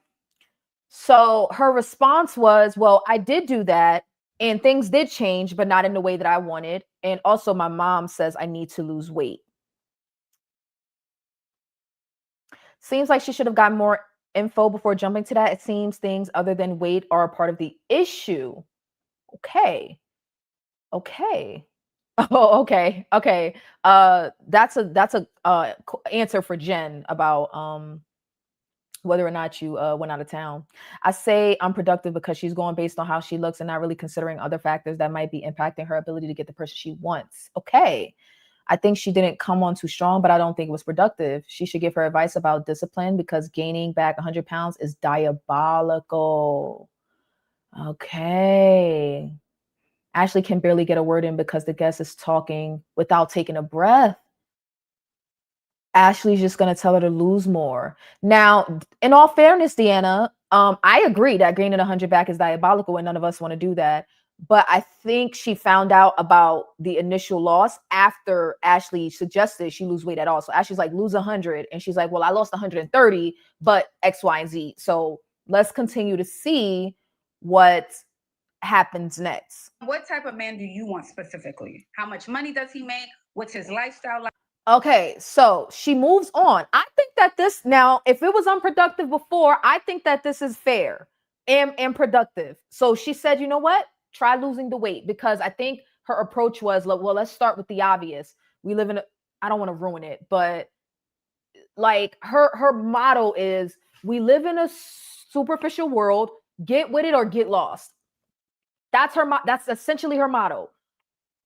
So her response was, well, I did do that and things did change, but not in the way that I wanted. And also my mom says I need to lose weight. Seems like she should have gotten more info before jumping to that. It seems things other than weight are a part of the issue. Okay. Oh, okay. That's a answer for Jen about whether or not you went out of town. I say unproductive because she's going based on how she looks and not really considering other factors that might be impacting her ability to get the person she wants. Okay. I think she didn't come on too strong, but I don't think it was productive. She should give her advice about discipline because gaining back 100 pounds is diabolical. Okay. Ashley can barely get a word in because the guest is talking without taking a breath. Ashley's just going to tell her to lose more. Now, in all fairness, Deanna, I agree that gaining 100 back is diabolical and none of us want to do that. But I think she found out about the initial loss after Ashley suggested she lose weight at all. So Ashley's like, lose 100. And she's like, well, I lost 130, but X, Y, and Z. So let's continue to see what happens next. What type of man do you want specifically? How much money does he make? What's his lifestyle like? Okay, so she moves on. I think that this now, if it was unproductive before, I think that this is fair and productive. So she said, you know what? Try losing the weight because I think her approach was, well, let's start with the obvious. we live in a, I don't want to ruin it, but like her motto is, we live in a superficial world, get with it or get lost. That's that's essentially her motto.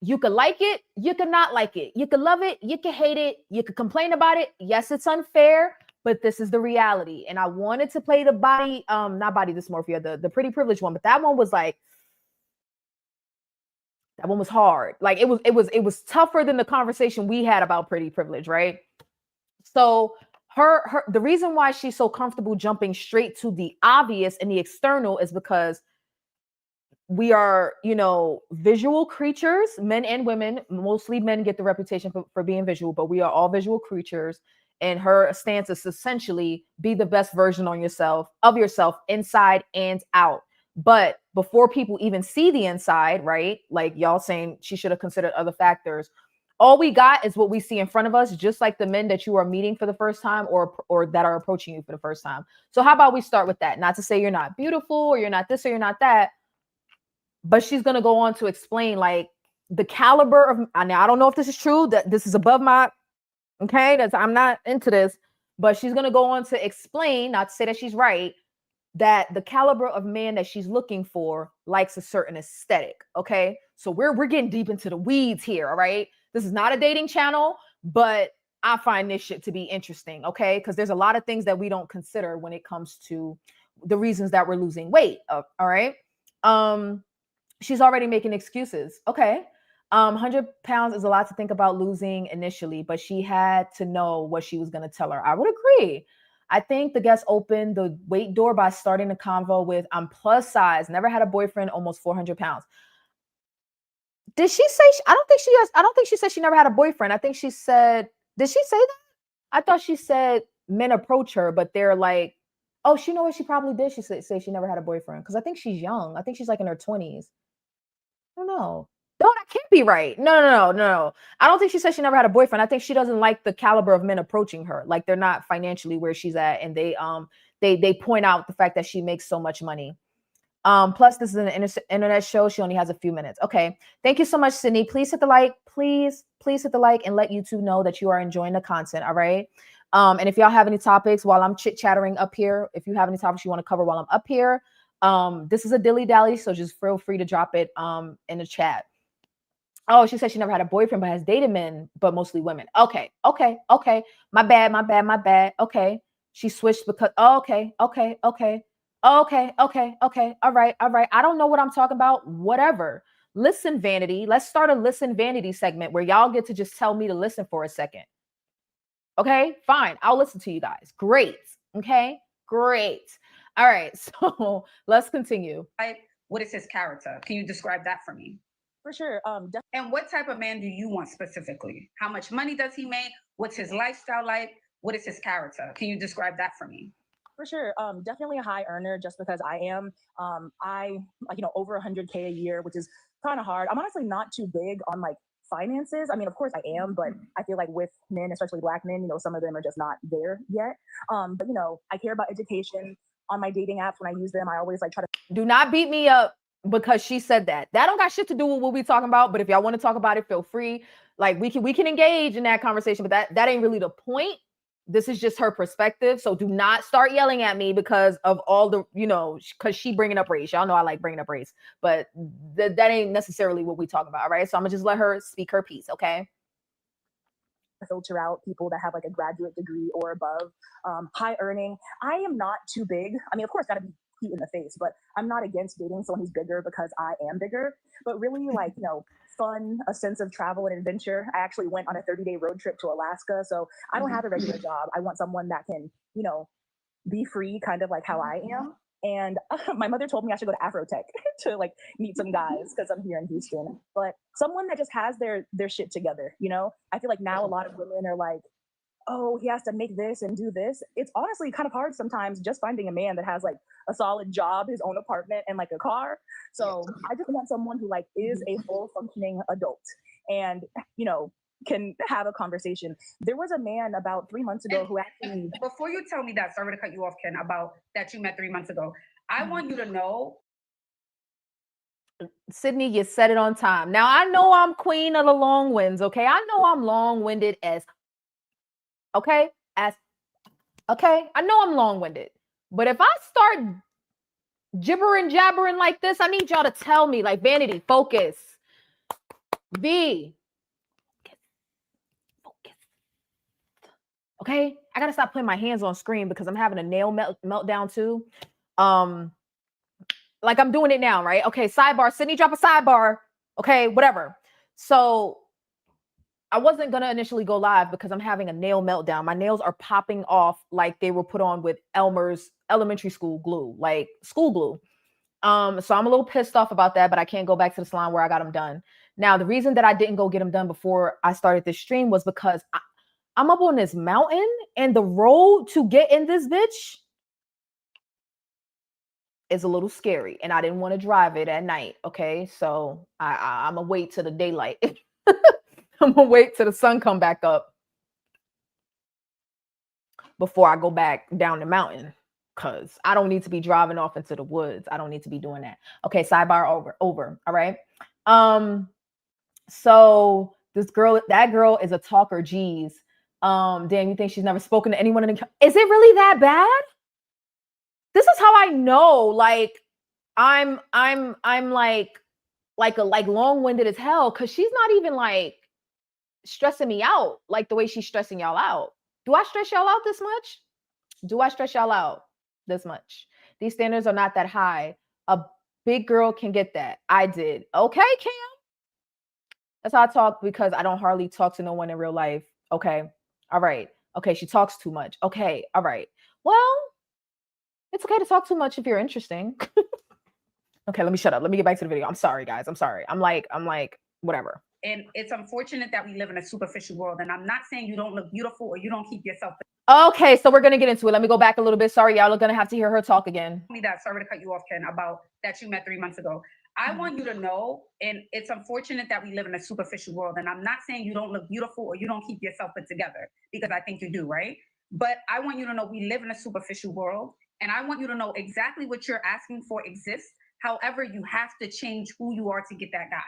You could like it, you could not like it. You could love it, you could hate it, you could complain about it. Yes, it's unfair, but this is the reality. And I wanted to play the body, not body dysmorphia, the pretty privileged one, but that one was like, that one was hard. Like it was tougher than the conversation we had about pretty privilege, right? So the reason why she's so comfortable jumping straight to the obvious and the external is because we are, visual creatures, men and women. Mostly men get the reputation for being visual, but we are all visual creatures. And her stance is essentially be the best version of yourself inside and out. But before people even see the inside, right? Like y'all saying she should have considered other factors. All we got is what we see in front of us, just like the men that you are meeting for the first time or that are approaching you for the first time. So how about we start with that? Not to say you're not beautiful or you're not this or you're not that, but she's going to go on to explain like the caliber of, now I don't know if this is true, that this is above my, okay, I'm not into this, but she's going to go on to explain, not to say that she's right, that the caliber of man that she's looking for likes a certain aesthetic. Okay. So we're getting deep into the weeds here. All right. This is not a dating channel, but I find this shit to be interesting. Okay. Because there's a lot of things that we don't consider when it comes to the reasons that we're losing weight. All right. She's already making excuses. Okay. 100 pounds is a lot to think about losing initially, but she had to know what she was going to tell her. I would agree. I think the guest opened the weight door by starting the convo with, I'm plus size, never had a boyfriend, almost 400 pounds. Did she say, I don't think she said she never had a boyfriend. I think she said, did she say that? I thought she said men approach her, but they're like, oh, she know what she probably did. She said, say she never had a boyfriend. Cause I think she's young. I think she's like in her 20s. I don't know. No, that can't be right. No. I don't think she said she never had a boyfriend. I think she doesn't like the caliber of men approaching her. Like they're not financially where she's at, and they point out the fact that she makes so much money. Plus, this is an internet show. She only has a few minutes. Okay. Thank you so much, Sydney. Please hit the like. Please hit the like and let YouTube know that you are enjoying the content. All right. And if y'all have any topics while I'm chit-chattering up here, if you have any topics you want to cover while I'm up here, this is a dilly dally, so just feel free to drop it in the chat. Oh, she said she never had a boyfriend, but has dated men, but mostly women. Okay. My bad. Okay. She switched because, okay. All right. I don't know what I'm talking about. Whatever. Listen, vanity. Let's start a listen vanity segment where y'all get to just tell me to listen for a second. Okay, fine. I'll listen to you guys. Great. Okay, great. All right. So let's continue. What is his character? Can you describe that for me? For sure. And what type of man do you want specifically? How much money does he make? What's his lifestyle like? What is his character? Can you describe that for me? For sure. Definitely a high earner just because I am. I like, over 100K a year, which is kind of hard. I'm honestly not too big on like finances. I mean, of course I am, but I feel like with men, especially Black men, some of them are just not there yet. But I care about education on my dating apps. When I use them, I always like try to do not beat me up because she said that. That don't got shit to do with what we talking about. But if y'all want to talk about it, feel free. Like we can engage in that conversation, but that ain't really the point. This is just her perspective. So do not start yelling at me because of all the, because she bringing up race. Y'all know I like bringing up race, but that ain't necessarily what we talk about. All right. So I'm gonna just let her speak her piece. Okay. Filter out people that have like a graduate degree or above, high earning. I am not too big. I mean, of course, gotta be heat in the face, but I'm not against dating someone who's bigger because I am bigger, but really like, fun, a sense of travel and adventure. I actually went on a 30-day road trip to Alaska. So I don't have a regular job. I want someone that can, be free, kind of like how I am. And my mother told me I should go to Afrotech to like meet some guys because I'm here in Houston. But someone that just has their shit together, I feel like now a lot of women are like, oh, he has to make this and do this. It's honestly kind of hard sometimes just finding a man that has like a solid job, his own apartment, and like a car. So I just want someone who like is a full functioning adult and, can have a conversation. There was a man about 3 months ago who actually... Before you tell me that, sorry to cut you off, Ken, about that you met 3 months ago, I want you to know. Sydney, you said it on time. Now I know I'm queen of the long winds, okay? I know I'm long-winded as okay, as okay. I know I'm long-winded. But if I start gibbering jabbering like this, I need y'all to tell me, like, Vanity, focus. V. Focus. Okay? I gotta stop putting my hands on screen because I'm having a nail meltdown too. Like I'm doing it now, right? Okay, sidebar. Sydney, drop a sidebar. Okay, whatever. So I wasn't gonna initially go live because I'm having a nail meltdown. My nails are popping off like they were put on with Elmer's elementary school glue, like school glue. So I'm a little pissed off about that, but I can't go back to the salon where I got them done. Now, the reason that I didn't go get them done before I started this stream was because I'm up on this mountain and the road to get in this bitch is a little scary and I didn't want to drive it at night. Okay. So I'm gonna wait till the daylight. I'm gonna wait till the sun come back up before I go back down the mountain. Cause I don't need to be driving off into the woods. I don't need to be doing that. Okay. Sidebar over. All right. So that girl is a talker. Geez. Damn, you think she's never spoken to anyone in the, is it really that bad? This is how I know, like, I'm like long-winded as hell because she's not even like stressing me out like the way she's stressing y'all out. Do I stress y'all out this much? Do I stress y'all out this much? These standards are not that high. A big girl can get that. I did. Okay, Cam. That's how I talk because I don't hardly talk to no one in real life. Okay. All right. Okay, she talks too much. Okay. All right. Well, it's okay to talk too much if you're interesting. Okay, let me shut up. Let me get back to the video. I'm sorry, guys. I'm sorry. I'm like, whatever. And it's unfortunate that we live in a superficial world. And I'm not saying you don't look beautiful or you don't keep yourself. Okay, so we're gonna get into it. Let me go back a little bit. Sorry, y'all are gonna have to hear her talk again. Sorry to cut you off, Ken, about that you met 3 months ago. I want you to know, and it's unfortunate that we live in a superficial world. And I'm not saying you don't look beautiful or you don't keep yourself put together, because I think you do, right? But I want you to know we live in a superficial world. And I want you to know exactly what you're asking for exists. However, you have to change who you are to get that guy.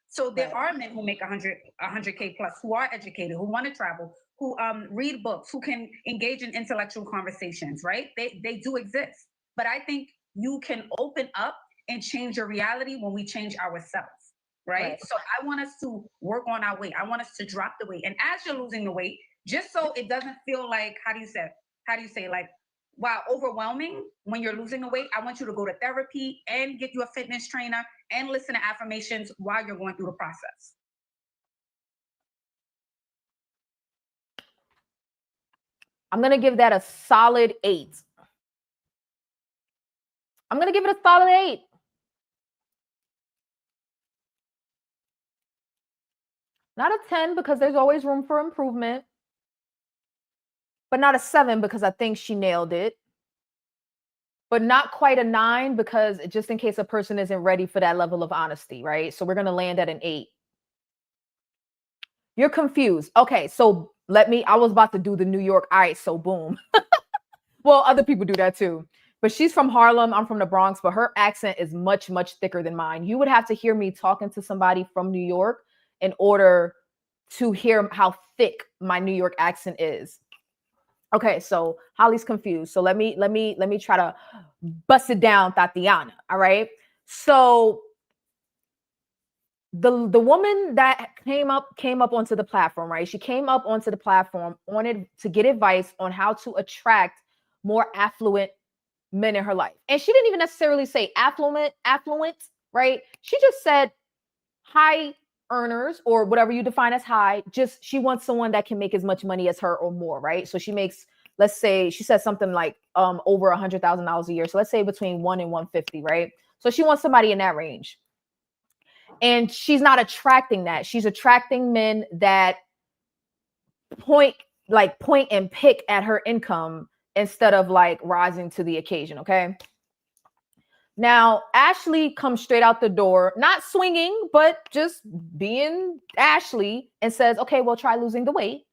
So there are men who make 100K plus, who are educated, who want to travel, who read books, who can engage in intellectual conversations, right? They do exist. But I think you can open up and change your reality when we change ourselves, right? So I want us to work on our weight. I want us to drop the weight. And as you're losing the weight, just so it doesn't feel like, how do you say, like, wow, overwhelming when you're losing the weight, I want you to go to therapy and get you a fitness trainer and listen to affirmations while you're going through the process. I'm going to give that a solid 8. I'm going to give it a solid 8. Not a 10 because there's always room for improvement. But not a 7 because I think she nailed it. But not quite a 9 because just in case a person isn't ready for that level of honesty, right? So we're going to land at an 8. You're confused. Okay, so I was about to do the New York. All right, so boom. Well, other people do that too. But she's from Harlem. I'm from the Bronx, but her accent is much, much thicker than mine. You would have to hear me talking to somebody from New York in order to hear how thick my New York accent is. Okay, so Holly's confused. So let me try to bust it down, Tatiana. All right. So the woman that came up onto the platform, right? She came up onto the platform, wanted to get advice on how to attract more affluent men in her life. And she didn't even necessarily say affluent, right? She just said high earners or whatever you define as high. Just she wants someone that can make as much money as her or more, right? So she makes, let's say, she said something like over $100,000 a year. So let's say between 1 and 150, right? So she wants somebody in that range. And she's not attracting that. She's attracting men that point and pick at her income instead of like rising to the occasion, okay? Now, Ashley comes straight out the door, not swinging, but just being Ashley, and says, okay, well, try losing the weight.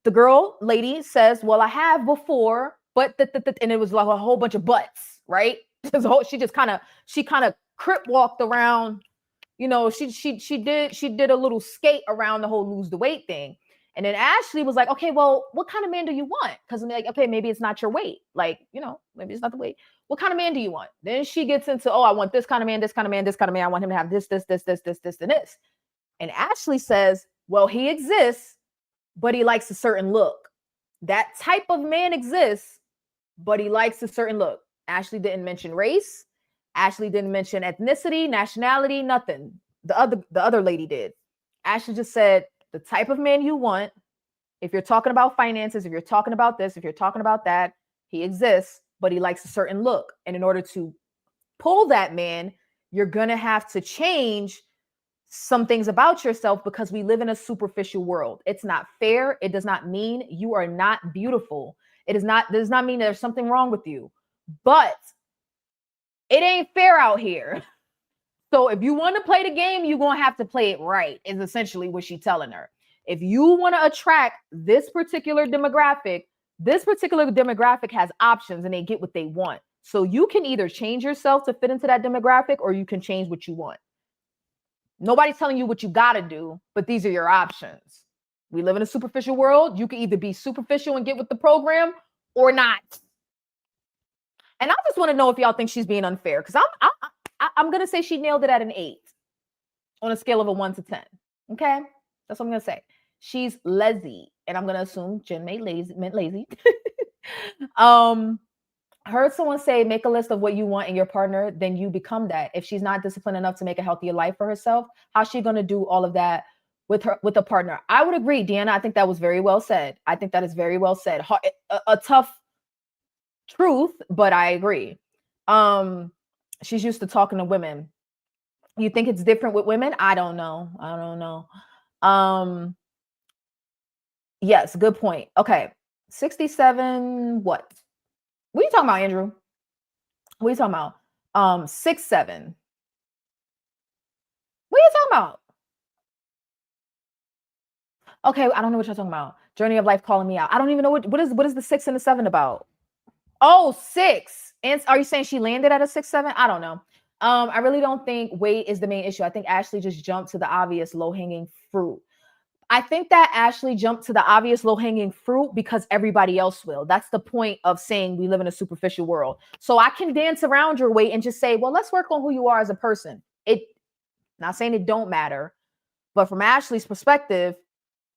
The lady says, well, I have before, but, and it was like a whole bunch of buts, right? She kind of crip walked around, you know, she did a little skate around the whole lose the weight thing. And then Ashley was like, okay, well, what kind of man do you want? Because I'm like, okay, maybe it's not your weight. Like, you know, maybe it's not the weight. What kind of man do you want? Then she gets into, oh, I want this kind of man, this kind of man, this kind of man. I want him to have this, and this. And Ashley says, well, he exists, but he likes a certain look. That type of man exists, but he likes a certain look. Ashley didn't mention race. Ashley didn't mention ethnicity, nationality, nothing. The other lady did. Ashley just said, the type of man you want, if you're talking about finances, if you're talking about this, if you're talking about that, he exists, but he likes a certain look. And in order to pull that man, you're going to have to change some things about yourself because we live in a superficial world. It's not fair. It does not mean you are not beautiful. It does not mean there's something wrong with you, but it ain't fair out here. So if you want to play the game, you're going to have to play it right, is essentially what she's telling her. If you want to attract this particular demographic has options and they get what they want. So you can either change yourself to fit into that demographic or you can change what you want. Nobody's telling you what you got to do, but these are your options. We live in a superficial world. You can either be superficial and get with the program or not. And I just want to know if y'all think she's being unfair, because I'm going to say she nailed it at an 8 on a scale of a 1 to 10. Okay? That's what I'm going to say. She's lazy. And I'm going to assume Jen meant lazy. Heard someone say, make a list of what you want in your partner, then you become that. If she's not disciplined enough to make a healthier life for herself, how's she going to do all of that with a partner? I would agree, Deanna. I think that was very well said. I think that is very well said. A tough truth, but I agree. She's used to talking to women. You think it's different with women? I don't know. Yes, good point. Okay. 67, what? What are you talking about, Andrew? What are you talking about? 6'7". What are you talking about? Okay, I don't know what you're talking about. Journey of life calling me out. I don't even know what is the 6 and the 7 about. Oh, 6. And are you saying she landed at a 6'7"? I don't know. I really don't think weight is the main issue. I think Ashley just jumped to the obvious low-hanging fruit. I think that Ashley jumped to the obvious low-hanging fruit because everybody else will. That's the point of saying we live in a superficial world. So I can dance around your weight and just say, well, let's work on who you are as a person. Not saying it don't matter, but from Ashley's perspective,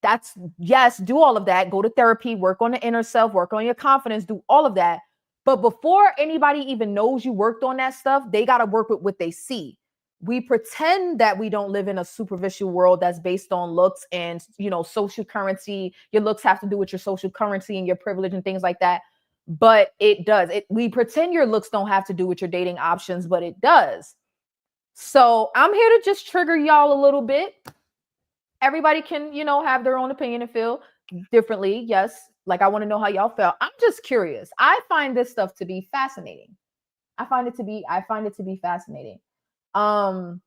that's, yes, do all of that. Go to therapy, work on the inner self, work on your confidence, do all of that. But before anybody even knows you worked on that stuff, they got to work with what they see. We pretend that we don't live in a superficial world that's based on looks and, you know, social currency. Your looks have to do with your social currency and your privilege and things like that. But it does. We pretend your looks don't have to do with your dating options, but it does. So I'm here to just trigger y'all a little bit. Everybody can, you know, have their own opinion and feel differently. Yes. Like, I want to know how y'all felt. I'm just curious. I find this stuff to be fascinating. I find it to be fascinating. I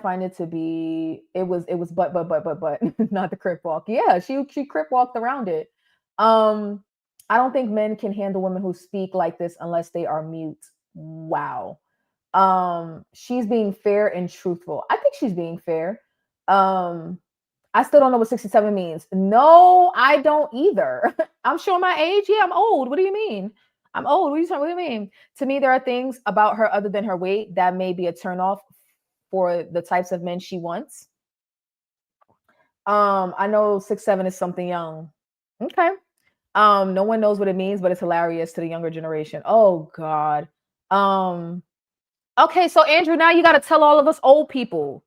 find it to be, it was, but, not the crip walk. Yeah, she crip walked around it. I don't think men can handle women who speak like this unless they are mute. Wow. She's being fair and truthful. I think she's being fair. I still don't know what 67 means. No, I don't either. I'm showing my age. Yeah, I'm old. What do you mean? I'm old. What do you mean? To me, there are things about her other than her weight that may be a turnoff for the types of men she wants. I know 6'7" is something young. Okay. No one knows what it means, but it's hilarious to the younger generation. Oh God. Okay, so Andrew, now you gotta tell all of us old people.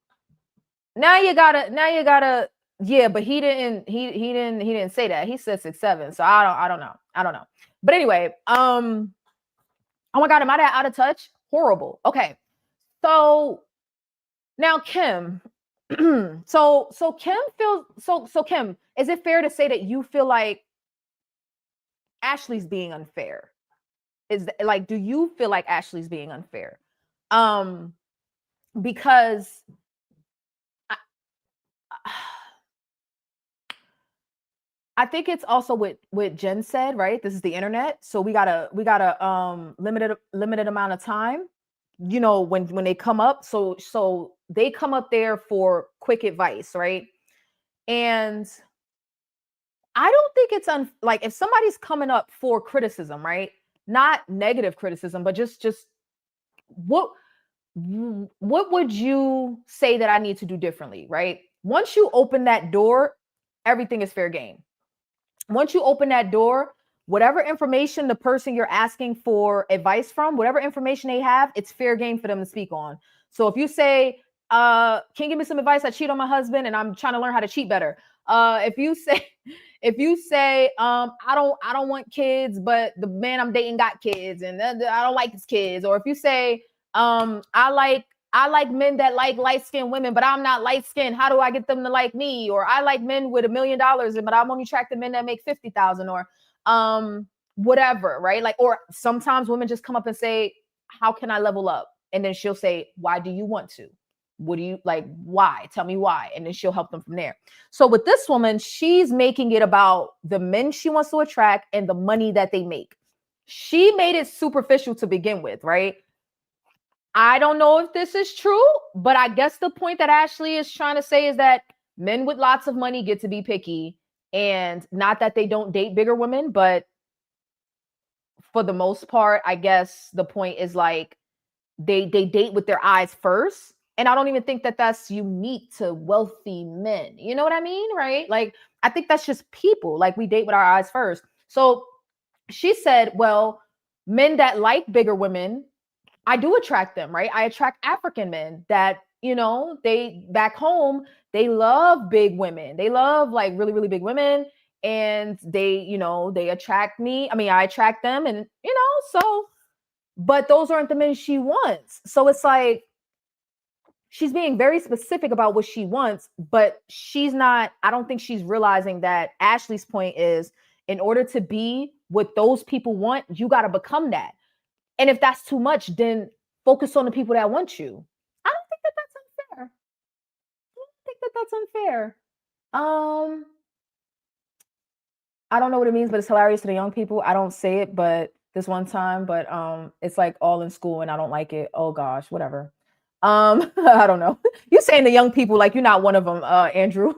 Now you gotta, yeah, but he didn't say that. He said 6'7". So I don't know. But anyway, oh my God, am I that out of touch? Horrible. Okay. So now Kim, so Kim feels, so Kim, is it fair to say that you feel like Ashley's being unfair? Do you feel like Ashley's being unfair? Because I think it's also what Jen said, right? This is the internet. So we got a limited amount of time. you know, when they come up, so they come up there for quick advice, right? And I don't think it's like if somebody's coming up for criticism, right? Not negative criticism, but just what what would you say that I need to do differently, right? Once you open that door, everything is fair game. Once you open that door, whatever information the person you're asking for advice from, whatever information they have, it's fair game for them to speak on. So if you say, can you give me some advice? I cheat on my husband and I'm trying to learn how to cheat better. If you say, I don't want kids, but the man I'm dating got kids and I don't like his kids. Or if you say, I like men that like light-skinned women, but I'm not light-skinned. How do I get them to like me? Or I like men with $1 million, but I'm only attracted to men that make 50,000 or whatever, right? Like, or sometimes women just come up and say, how can I level up? And then she'll say, why do you want to? What do you like? Why? Tell me why. And then she'll help them from there. So with this woman, she's making it about the men she wants to attract and the money that they make. She made it superficial to begin with, right? I don't know if this is true, but I guess the point that Ashley is trying to say is that men with lots of money get to be picky, and not that they don't date bigger women, but for the most part, I guess the point is like they date with their eyes first. And I don't even think that that's unique to wealthy men. You know what I mean? Right? Like, I think that's just people. Like, we date with our eyes first. So she said, well, men that like bigger women, I do attract them, right? I attract African men that, you know, they back home, they love big women. They love like really, really big women. And they, you know, they attract me. I mean, I attract them and, you know, so, but those aren't the men she wants. So it's like, she's being very specific about what she wants, but she's not, I don't think she's realizing that Ashley's point is in order to be what those people want, you got to become that. And if that's too much, then focus on the people that want you. I don't think that that's unfair. I don't think that that's unfair. I don't know what it means, but it's hilarious to the young people. I don't say it, but this one time, but it's like all in school and I don't like it. Oh gosh, whatever. I don't know. You're saying the young people like you're not one of them, Andrew.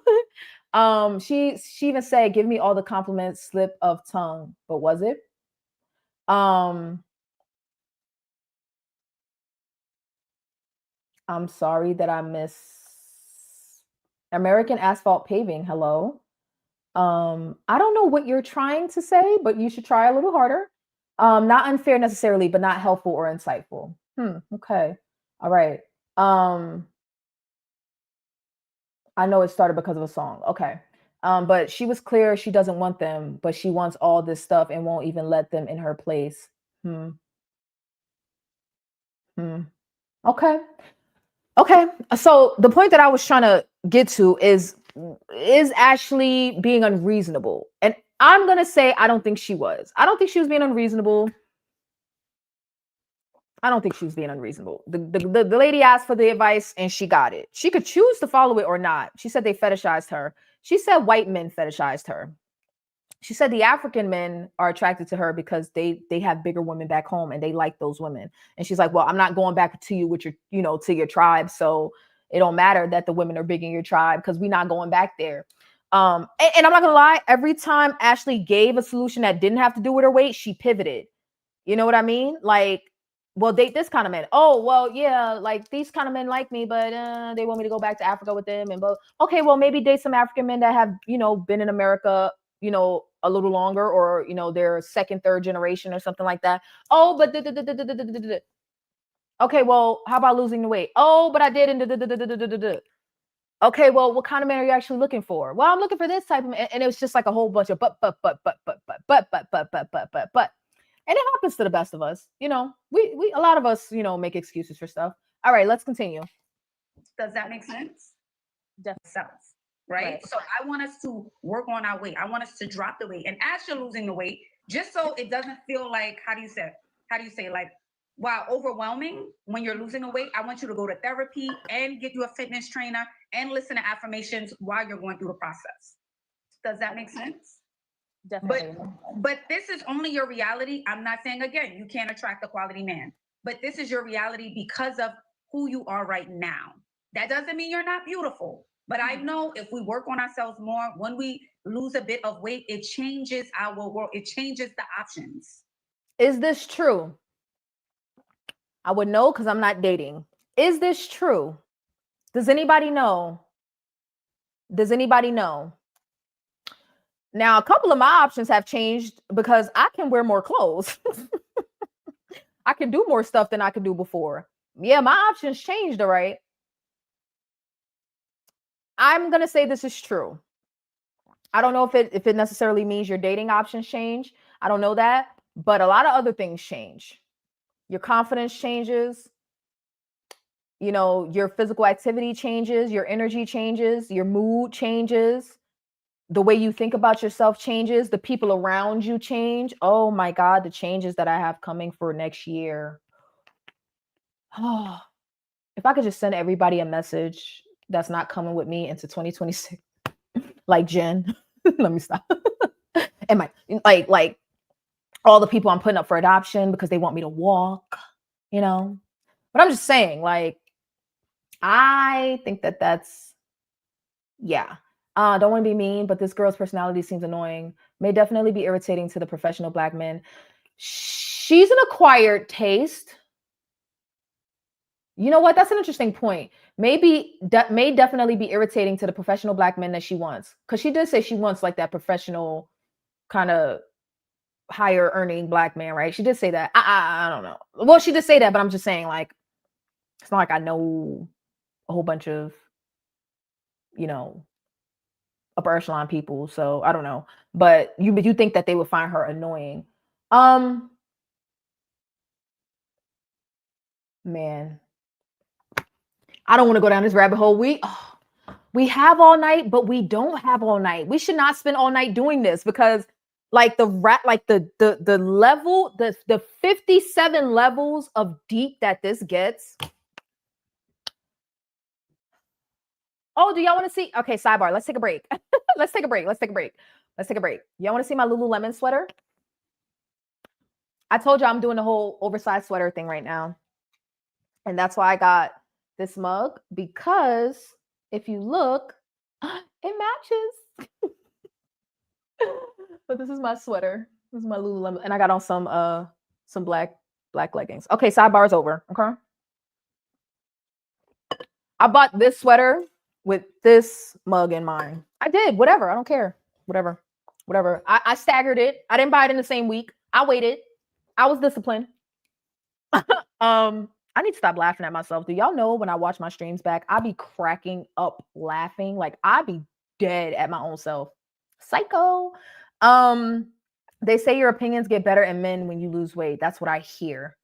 She even said, "Give me all the compliments, slip of tongue." But was it? I'm sorry that I miss American asphalt paving. Hello. I don't know what you're trying to say, but you should try a little harder. Not unfair necessarily, but not helpful or insightful. Okay. All right. I know it started because of a song. Okay. But she was clear she doesn't want them, but she wants all this stuff and won't even let them in her place. Okay. Okay. So the point that I was trying to get to is Ashley being unreasonable? And I'm going to say I don't think she was. I don't think she was being unreasonable. I don't think she was being unreasonable. The lady asked for the advice and she got it. She could choose to follow it or not. She said they fetishized her. She said white men fetishized her. She said the African men are attracted to her because they have bigger women back home and they like those women. And she's like, well, I'm not going back to you with your, you know, to your tribe. So it don't matter that the women are big in your tribe because we're not going back there. And I'm not gonna lie, every time Ashley gave a solution that didn't have to do with her weight, she pivoted. You know what I mean? Like, well, date this kind of man. Oh, well, yeah, like these kind of men like me, but they want me to go back to Africa with them. And but okay, well, maybe date some African men that have, you know, been in America, you know, a little longer, or you know, they're second, third generation or something like that. Oh, but okay, well, how about losing the weight? Oh, but I did. Okay, well, what kind of man are you actually looking for? Well, I'm looking for this type of man. And it was just like a whole bunch of but. And it happens to the best of us. You know, we a lot of us, you know, make excuses for stuff. All right, let's continue. Does that make sense? Definitely. Right? So I want us to work on our weight. I want us to drop the weight. And as you're losing the weight, just so it doesn't feel like, how do you say, like, wow, overwhelming when you're losing the weight, I want you to go to therapy and get you a fitness trainer and listen to affirmations while you're going through the process. Does that make sense? Definitely. But this is only your reality. I'm not saying, again, you can't attract a quality man. but this is your reality because of who you are right now. That doesn't mean you're not beautiful. But I know if we work on ourselves more, when we lose a bit of weight, it changes our world. It changes the options. Is this true? I would know because I'm not dating. Is this true? Does anybody know? Does anybody know? Now, a couple of my options have changed because I can wear more clothes. I can do more stuff than I could do before. Yeah, my options changed, all right? I'm going to say this is true. I don't know if it necessarily means your dating options change. I don't know that, but a lot of other things change. Your confidence changes. You know, your physical activity changes, your energy changes, your mood changes, the way you think about yourself changes, the people around you change. Oh my God, the changes that I have coming for next year. Oh, if I could just send everybody a message that's not coming with me into 2026, like Jen, let me stop. And like all the people I'm putting up for adoption because they want me to walk, you know. But I'm just saying, like, I think that's, yeah. Don't want to be mean, but this girl's personality seems annoying. May definitely be irritating to the professional Black men. She's an acquired taste. You know what? That's an interesting point. Maybe may definitely be irritating to the professional Black men that she wants. Because she did say she wants like that professional kind of higher earning Black man, right? She did say that. I don't know. Well, she did say that, but I'm just saying, like, it's not like I know a whole bunch of, you know, upper echelon people. So I don't know. But you think that they would find her annoying. Man. I don't want to go down this rabbit hole. We have all night, but we don't have all night. We should not spend all night doing this because like the level, the 57 levels of deep that this gets. Oh, do y'all want to see? Okay, sidebar. Let's take a break. Let's take a break. Y'all want to see my Lululemon sweater? I told you I'm doing the whole oversized sweater thing right now. And that's why I got this mug, because if you look, it matches. But this is my sweater. This is my Lululemon. And I got on some black leggings. Okay, sidebar's over. Okay. I bought this sweater with this mug in mind. I did. Whatever. I don't care. Whatever. I staggered it. I didn't buy it in the same week. I waited. I was disciplined. I need to stop laughing at myself. Do y'all know when I watch my streams back, I be cracking up laughing? Like I be dead at my own self. Psycho. They say your opinions get better in men when you lose weight. That's what I hear.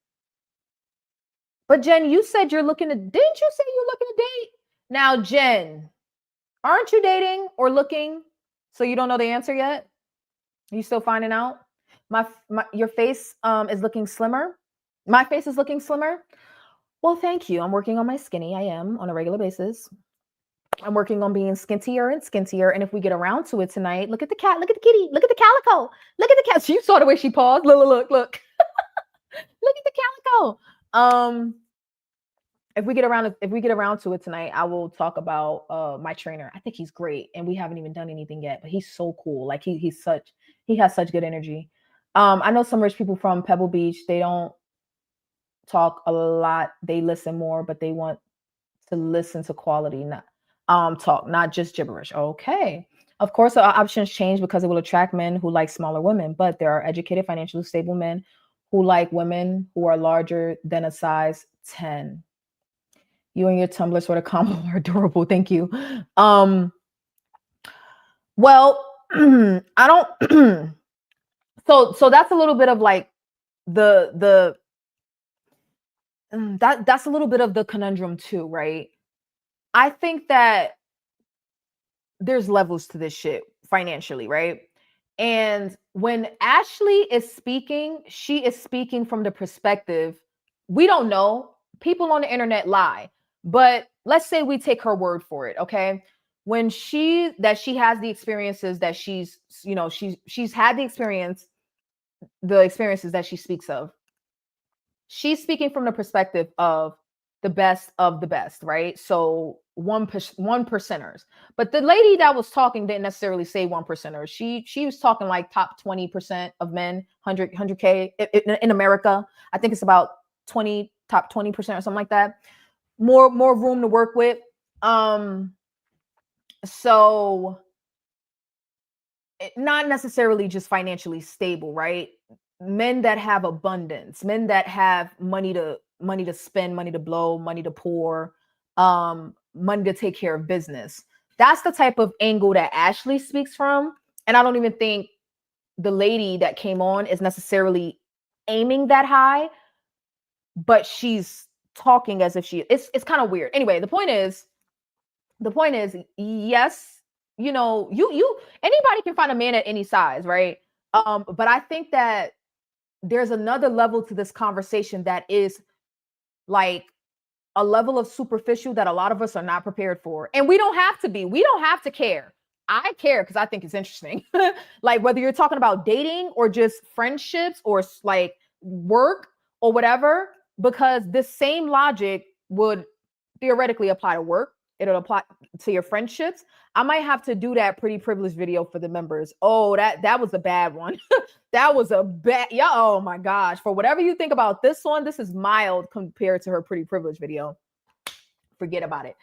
But Jen, you said you're looking to, didn't you say you're looking to date? Now, Jen, aren't you dating or looking? So you don't know the answer yet? Are you still finding out? Your face is looking slimmer. My face is looking slimmer. Well, thank you. I'm working on my skinny. I am on a regular basis. I'm working on being skintier and skintier. And if we get around to it tonight, look at the cat, look at the kitty, look at the calico, look at the cat. You saw the way she paused. Look. Look at the calico. If we get around to it tonight, I will talk about my trainer. I think he's great, and we haven't even done anything yet, but he's so cool. Like he has such good energy. I know some rich people from Pebble Beach. They don't talk a lot. They listen more, but they want to listen to quality, not talk, not just gibberish. Okay. Of course, our options change because it will attract men who like smaller women, but there are educated, financially stable men who like women who are larger than a size 10. You and your Tumblr sort of combo are adorable. Thank you. Well, I don't. So that's a little bit of like that's a little bit of the conundrum too, right? I think that there's levels to this shit financially, right? And when Ashley is speaking, she is speaking from the perspective, we don't know. People on the internet lie. But let's say we take her word for it, okay? When she has the experiences that she's had the experiences that she speaks of. she's speaking from the perspective of the best of the best, right? So one percenters. But the lady that was talking didn't necessarily say one percenters. She was talking like top 20% of men, 100K in America. I think it's about top 20% or something like that. More room to work with. So not necessarily just financially stable, right? Men that have abundance, men that have money to spend, money to blow, money to pour, money to take care of business. That's the type of angle that Ashley speaks from. And I don't even think the lady that came on is necessarily aiming that high, but she's talking as if it's kind of weird. Anyway, the point is, yes, you know, you anybody can find a man at any size, right? But I think that there's another level to this conversation that is like a level of superficial that a lot of us are not prepared for. And we don't have to be. We don't have to care. I care because I think it's interesting. Like whether you're talking about dating or just friendships or like work or whatever, because this same logic would theoretically apply to work. It'll apply to your friendships. I might have to do that pretty privileged video for the members. Oh, that was a bad one. That was a bad, yeah. Oh my gosh. For whatever you think about this one, this is mild compared to her pretty privileged video. Forget about it.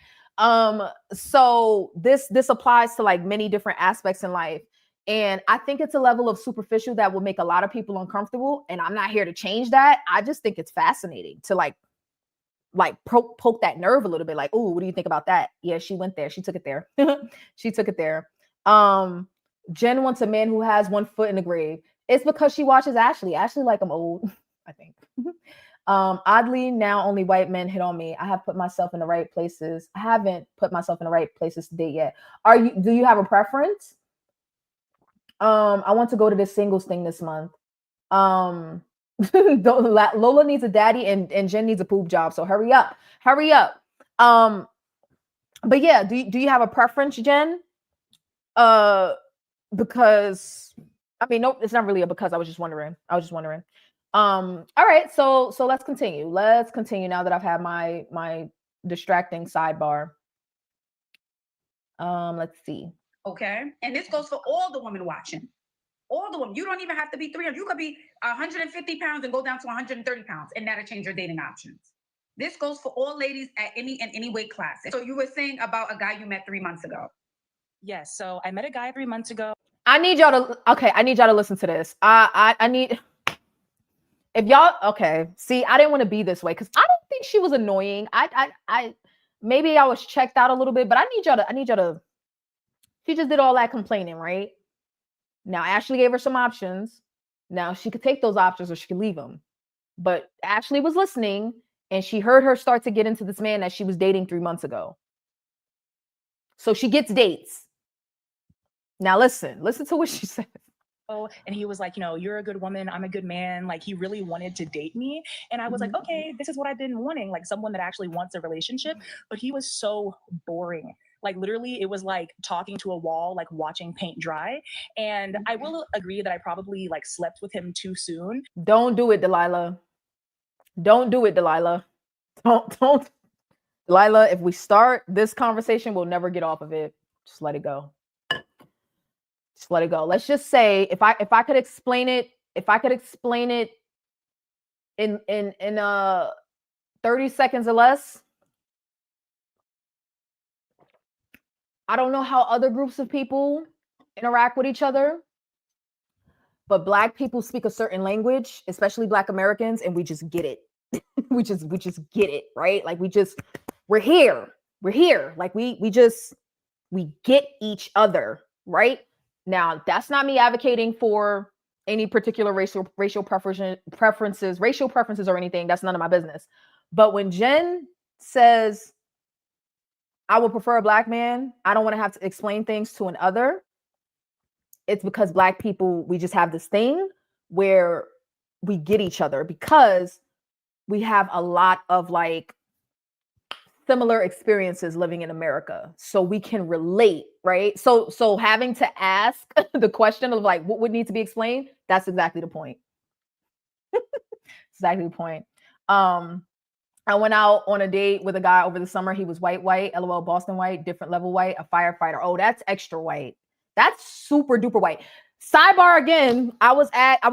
So this applies to like many different aspects in life. And I think it's a level of superficial that will make a lot of people uncomfortable. And I'm not here to change that. I just think it's fascinating to like poke that nerve a little bit. Like, oh, what do you think about that? Yeah, she went there. She took it there. She took it there. Jen wants a man who has one foot in the grave. It's because she watches Ashley. Ashley, like, I'm old, I think. Oddly, now only white men hit on me. I have put myself in the right places. I haven't put myself in the right places to date yet. Do you have a preference? I want to go to this singles thing this month. Lola needs a daddy and Jen needs a poop job. So hurry up. But yeah, do you have a preference, Jen? Because I mean, no, it's not really a because. I was just wondering. All right, so let's continue. Now that I've had my distracting sidebar. Let's see. Okay, and this goes for all the women watching. All the women. You don't even have to be 300. You could be 150 pounds and go down to 130 pounds, and that'll change your dating options. This goes for all ladies at any weight class. So you were saying about a guy you met 3 months ago. Yes. So I met a guy 3 months ago. I need y'all to listen to this. I need, if y'all, okay. See, I didn't want to be this way because I don't think she was annoying. I maybe I was checked out a little bit, but I need y'all to, she just did all that complaining, right? Now, Ashley gave her some options. Now, she could take those options or she could leave them. But Ashley was listening, and she heard her start to get into this man that she was dating 3 months ago. So she gets dates. Now, listen to what she said. And he was like, you know, you're a good woman. I'm a good man. Like, he really wanted to date me. And I was like, okay, this is what I've been wanting, like someone that actually wants a relationship. But he was so boring. Like literally, it was like talking to a wall, like watching paint dry. And I will agree that I probably like slept with him too soon. Don't do it, Delilah. Don't do it, Delilah. Don't. Delilah, if we start this conversation, we'll never get off of it. Just let it go. Just let it go. Let's just say if I could explain it, in 30 seconds or less. I don't know how other groups of people interact with each other, but Black people speak a certain language, especially Black Americans, and we just get it. we just get it, right? Like we're here. Like we get each other, right? Now, that's not me advocating for any particular racial preferences or anything. That's none of my business. But when Jen says, I would prefer a Black man, I don't want to have to explain things to an other, it's because Black people, we just have this thing where we get each other because we have a lot of like similar experiences living in America. So we can relate, right? So having to ask the question of like, what would need to be explained? That's exactly the point. Exactly the point. I went out on a date with a guy over the summer. He was white, LOL, Boston white, different level white, a firefighter. Oh, that's extra white. That's super duper white. Sidebar again, I was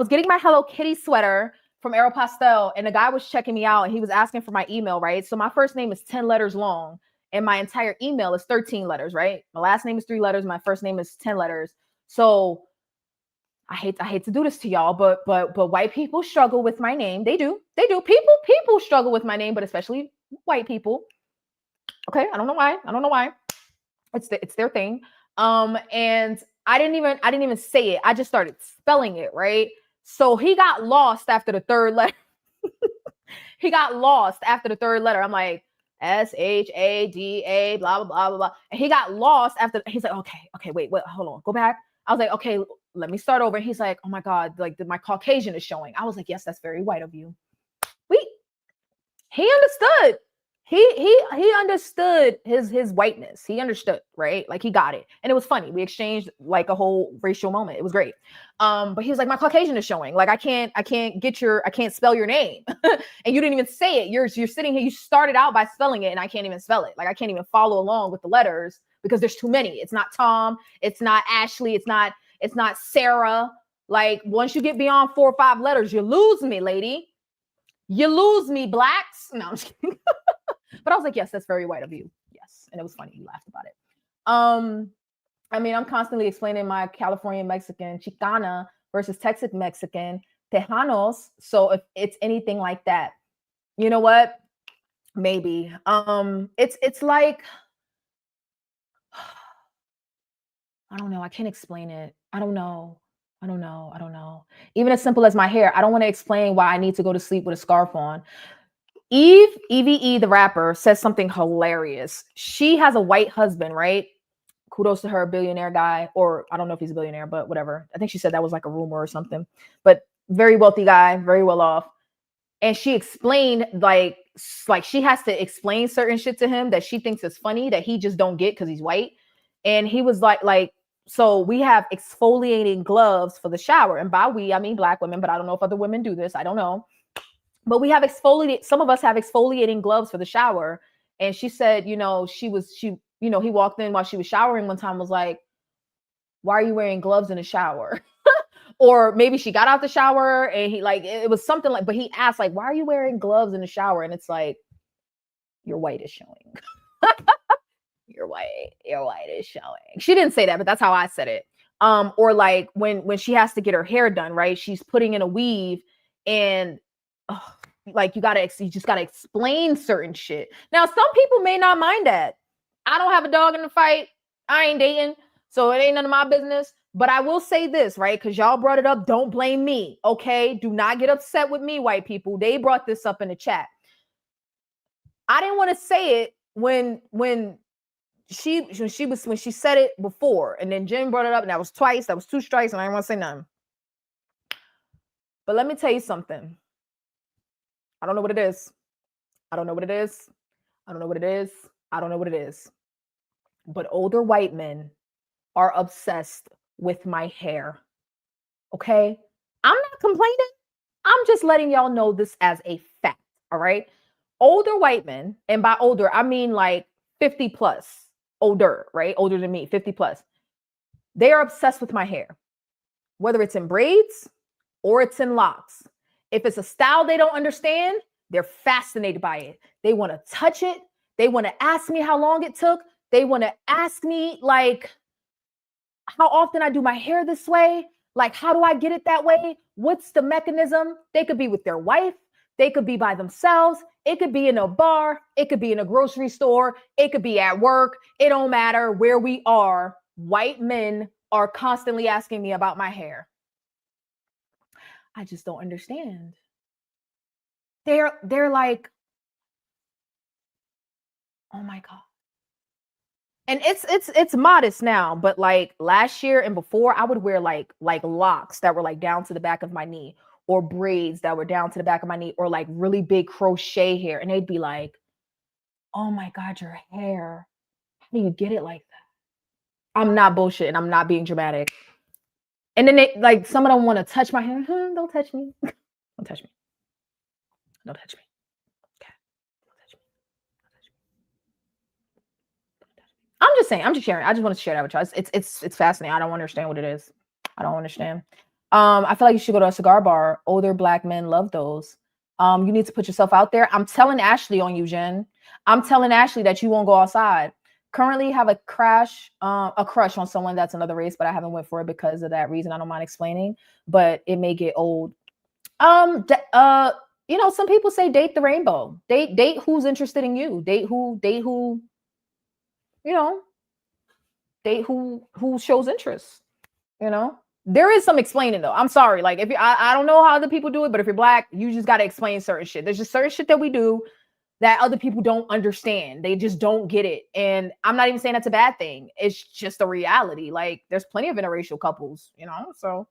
getting my Hello Kitty sweater from Aeropostale, and the guy was checking me out, and he was asking for my email, right? So my first name is 10 letters long, and my entire email is 13 letters, right? My last name is 3 letters, my first name is 10 letters. So I hate to do this to y'all, but white people struggle with my name. They do. People struggle with my name, but especially white people. Okay, I don't know why. It's their thing. And I didn't even say it. I just started spelling it, right? So he got lost after the third letter. He got lost after the third letter. I'm like, SHADA, blah, blah, blah, blah, blah. And he got lost after. He's like, okay, wait, hold on, go back. I was like, okay, let me start over. He's like, oh my God, like my Caucasian is showing. I was like, yes, that's very white of you. He understood. He understood his whiteness. He understood, right? Like he got it. And it was funny. We exchanged like a whole racial moment. It was great. But he was like, my Caucasian is showing. Like I can't spell your name. And you didn't even say it. You're sitting here, you started out by spelling it, and I can't even spell it. Like I can't even follow along with the letters because there's too many. It's not Tom, it's not Ashley, it's not Sarah. Like once you get beyond 4 or 5 letters, you lose me, lady. You lose me, blacks. No, I'm just kidding. But I was like, yes, that's very white of you. Yes. And it was funny. You laughed about it. I mean, I'm constantly explaining my California Mexican, Chicana versus Texas Mexican, Tejanos. So if it's anything like that, you know what? Maybe. It's like, I don't know. I can't explain it. I don't know. Even as simple as my hair. I don't want to explain why I need to go to sleep with a scarf on. Eve, the rapper, says something hilarious. She has a white husband, right? Kudos to her, a billionaire guy, or I don't know if he's a billionaire, but whatever. I think she said that was like a rumor or something, but very wealthy guy, very well off. And she explained like she has to explain certain shit to him that she thinks is funny that he just don't get because he's white. And he was like, so we have exfoliating gloves for the shower. And by we, I mean black women, but I don't know if other women do this. I don't know. But we have some of us have exfoliating gloves for the shower. And she said, he walked in while she was showering one time, was like, why are you wearing gloves in the shower? Or maybe she got out the shower and it was something like, but he asked like, why are you wearing gloves in the shower? And it's like, your white is showing. Your white is showing. She didn't say that, but that's how I said it. Or like when she has to get her hair done, right? She's putting in a weave and like you just gotta explain certain shit. Now, some people may not mind that. I don't have a dog in the fight. I ain't dating, so it ain't none of my business. But I will say this, right? Because y'all brought it up. Don't blame me, okay? Do not get upset with me, white people. They brought this up in the chat. I didn't want to say it when she said it before, and then Jen brought it up, and that was twice. That was 2 strikes, and I didn't want to say nothing. But let me tell you something. I don't know what it is. But older white men are obsessed with my hair. Okay? I'm not complaining. I'm just letting y'all know this as a fact. All right? Older white men, and by older, I mean like 50 plus. Older, right? Older than me, 50 plus. They are obsessed with my hair. Whether it's in braids or it's in locks. If it's a style they don't understand, they're fascinated by it. They want to touch it. They want to ask me how long it took. They want to ask me like how often I do my hair this way. Like, how do I get it that way? What's the mechanism? They could be with their wife. They could be by themselves. It could be in a bar. It could be in a grocery store. It could be at work. It don't matter where we are. White men are constantly asking me about my hair. I just don't understand. They're like, oh my God. And it's modest now, but like last year and before, I would wear like locks that were like down to the back of my knee, or braids that were down to the back of my knee, or like really big crochet hair. And they'd be like, oh my God, your hair. How do you get it like that? I'm not bullshitting. I'm not being dramatic. And then they like, some of them want to touch my hair. Don't touch me. Don't touch me. Don't touch me. just saying. I'm just sharing. I just want to share that with you. It's fascinating. I don't understand what it is. I don't understand. I feel like you should go to a cigar bar. Older Black men love those. You need to put yourself out there. I'm telling Ashley on you, Jen. I'm telling Ashley that you won't go outside. Currently have a crush on someone that's another race, but I haven't went for it because of that reason. I don't mind explaining, but it may get old. You know, some people say date the rainbow. Date who's interested in you. Date who, you know, date who shows interest, you know. There is some explaining though. I'm sorry. Like if you, I don't know how other people do it, but if you're Black, you just got to explain certain shit. There's just certain shit that we do that other people don't understand. They just don't get it. And I'm not even saying that's a bad thing. It's just a reality. Like there's plenty of interracial couples, you know? So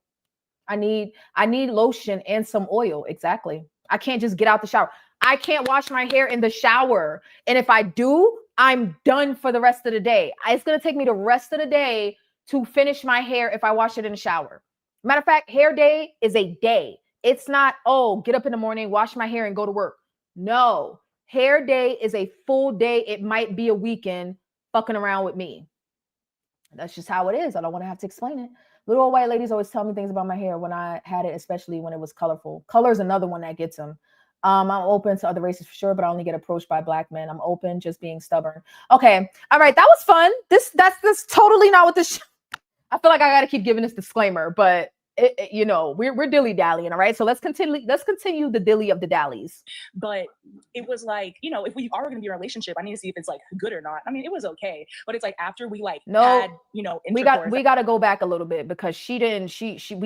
I need lotion and some oil. Exactly. I can't just get out the shower. I can't wash my hair in the shower. And if I do, I'm done for the rest of the day. It's going to take me the rest of the day to finish my hair if I wash it in the shower. Matter of fact, hair day is a day. It's not, oh, get up in the morning, wash my hair and go to work. No, hair day is a full day. It might be a weekend fucking around with me. That's just how it is. I don't want to have to explain it. Little old white ladies always tell me things about my hair when I had it, especially when it was colorful. Color is another one that gets them. I'm open to other races for sure, but I only get approached by Black men. I'm open, just being stubborn. Okay. All right. That was fun. That's totally not what this I feel like I got to keep giving this disclaimer, but you know, we're dilly-dallying, all right? So let's continue the dilly of the dallies. But it was like, you know, if we are going to be in a relationship, I need to see if it's like good or not. I mean, it was okay, but it's like after we like had, you know, we got to go back a little bit because we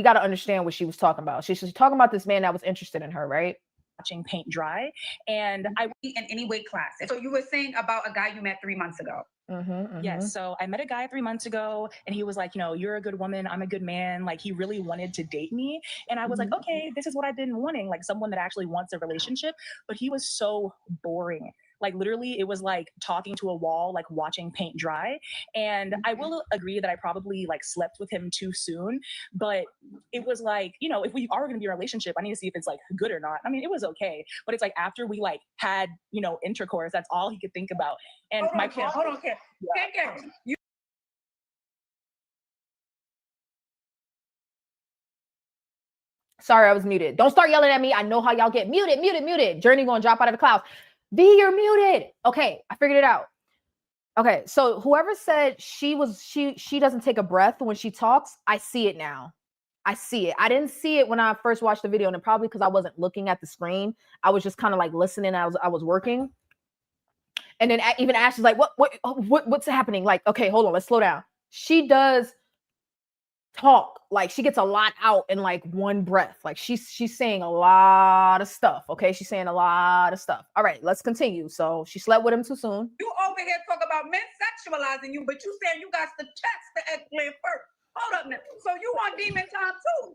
got to understand what she was talking about. She's talking about this man that was interested in her, right? Watching paint dry, and I in any weight class. So you were saying about a guy you met 3 months ago. Yes. So I met a guy 3 months ago and he was like, you know, you're a good woman. I'm a good man. Like he really wanted to date me. And I was like, okay, this is what I've been wanting, like someone that actually wants a relationship. But he was so boring. Like literally it was like talking to a wall, like watching paint dry. And I will agree that I probably like slept with him too soon, but it was like, you know, if we are going to be in a relationship, I need to see if it's like good or not. I mean, it was okay, but it's like after we like had, you know, intercourse, that's all he could think about. And hold on, Karen. You Sorry, I was muted. Don't start yelling at me. I know how y'all get muted. Journey gonna drop out of the clouds. V, you're muted. Okay, I figured it out. Okay, so whoever said she doesn't take a breath when she talks, I see it now. I see it. I didn't see it when I first watched the video, and probably because I wasn't looking at the screen. I was just kind of like listening. I was working, and then even Ash is like, "What's happening?" Like, okay, hold on, let's slow down. She does talk like she gets a lot out in like one breath. Like she's saying a lot of stuff. Okay, she's saying a lot of stuff. All right, let's continue. So she slept with him too soon. You over here talk about men sexualizing you, but you saying you got to test the eggplant first. Hold up now. So you want demon time too?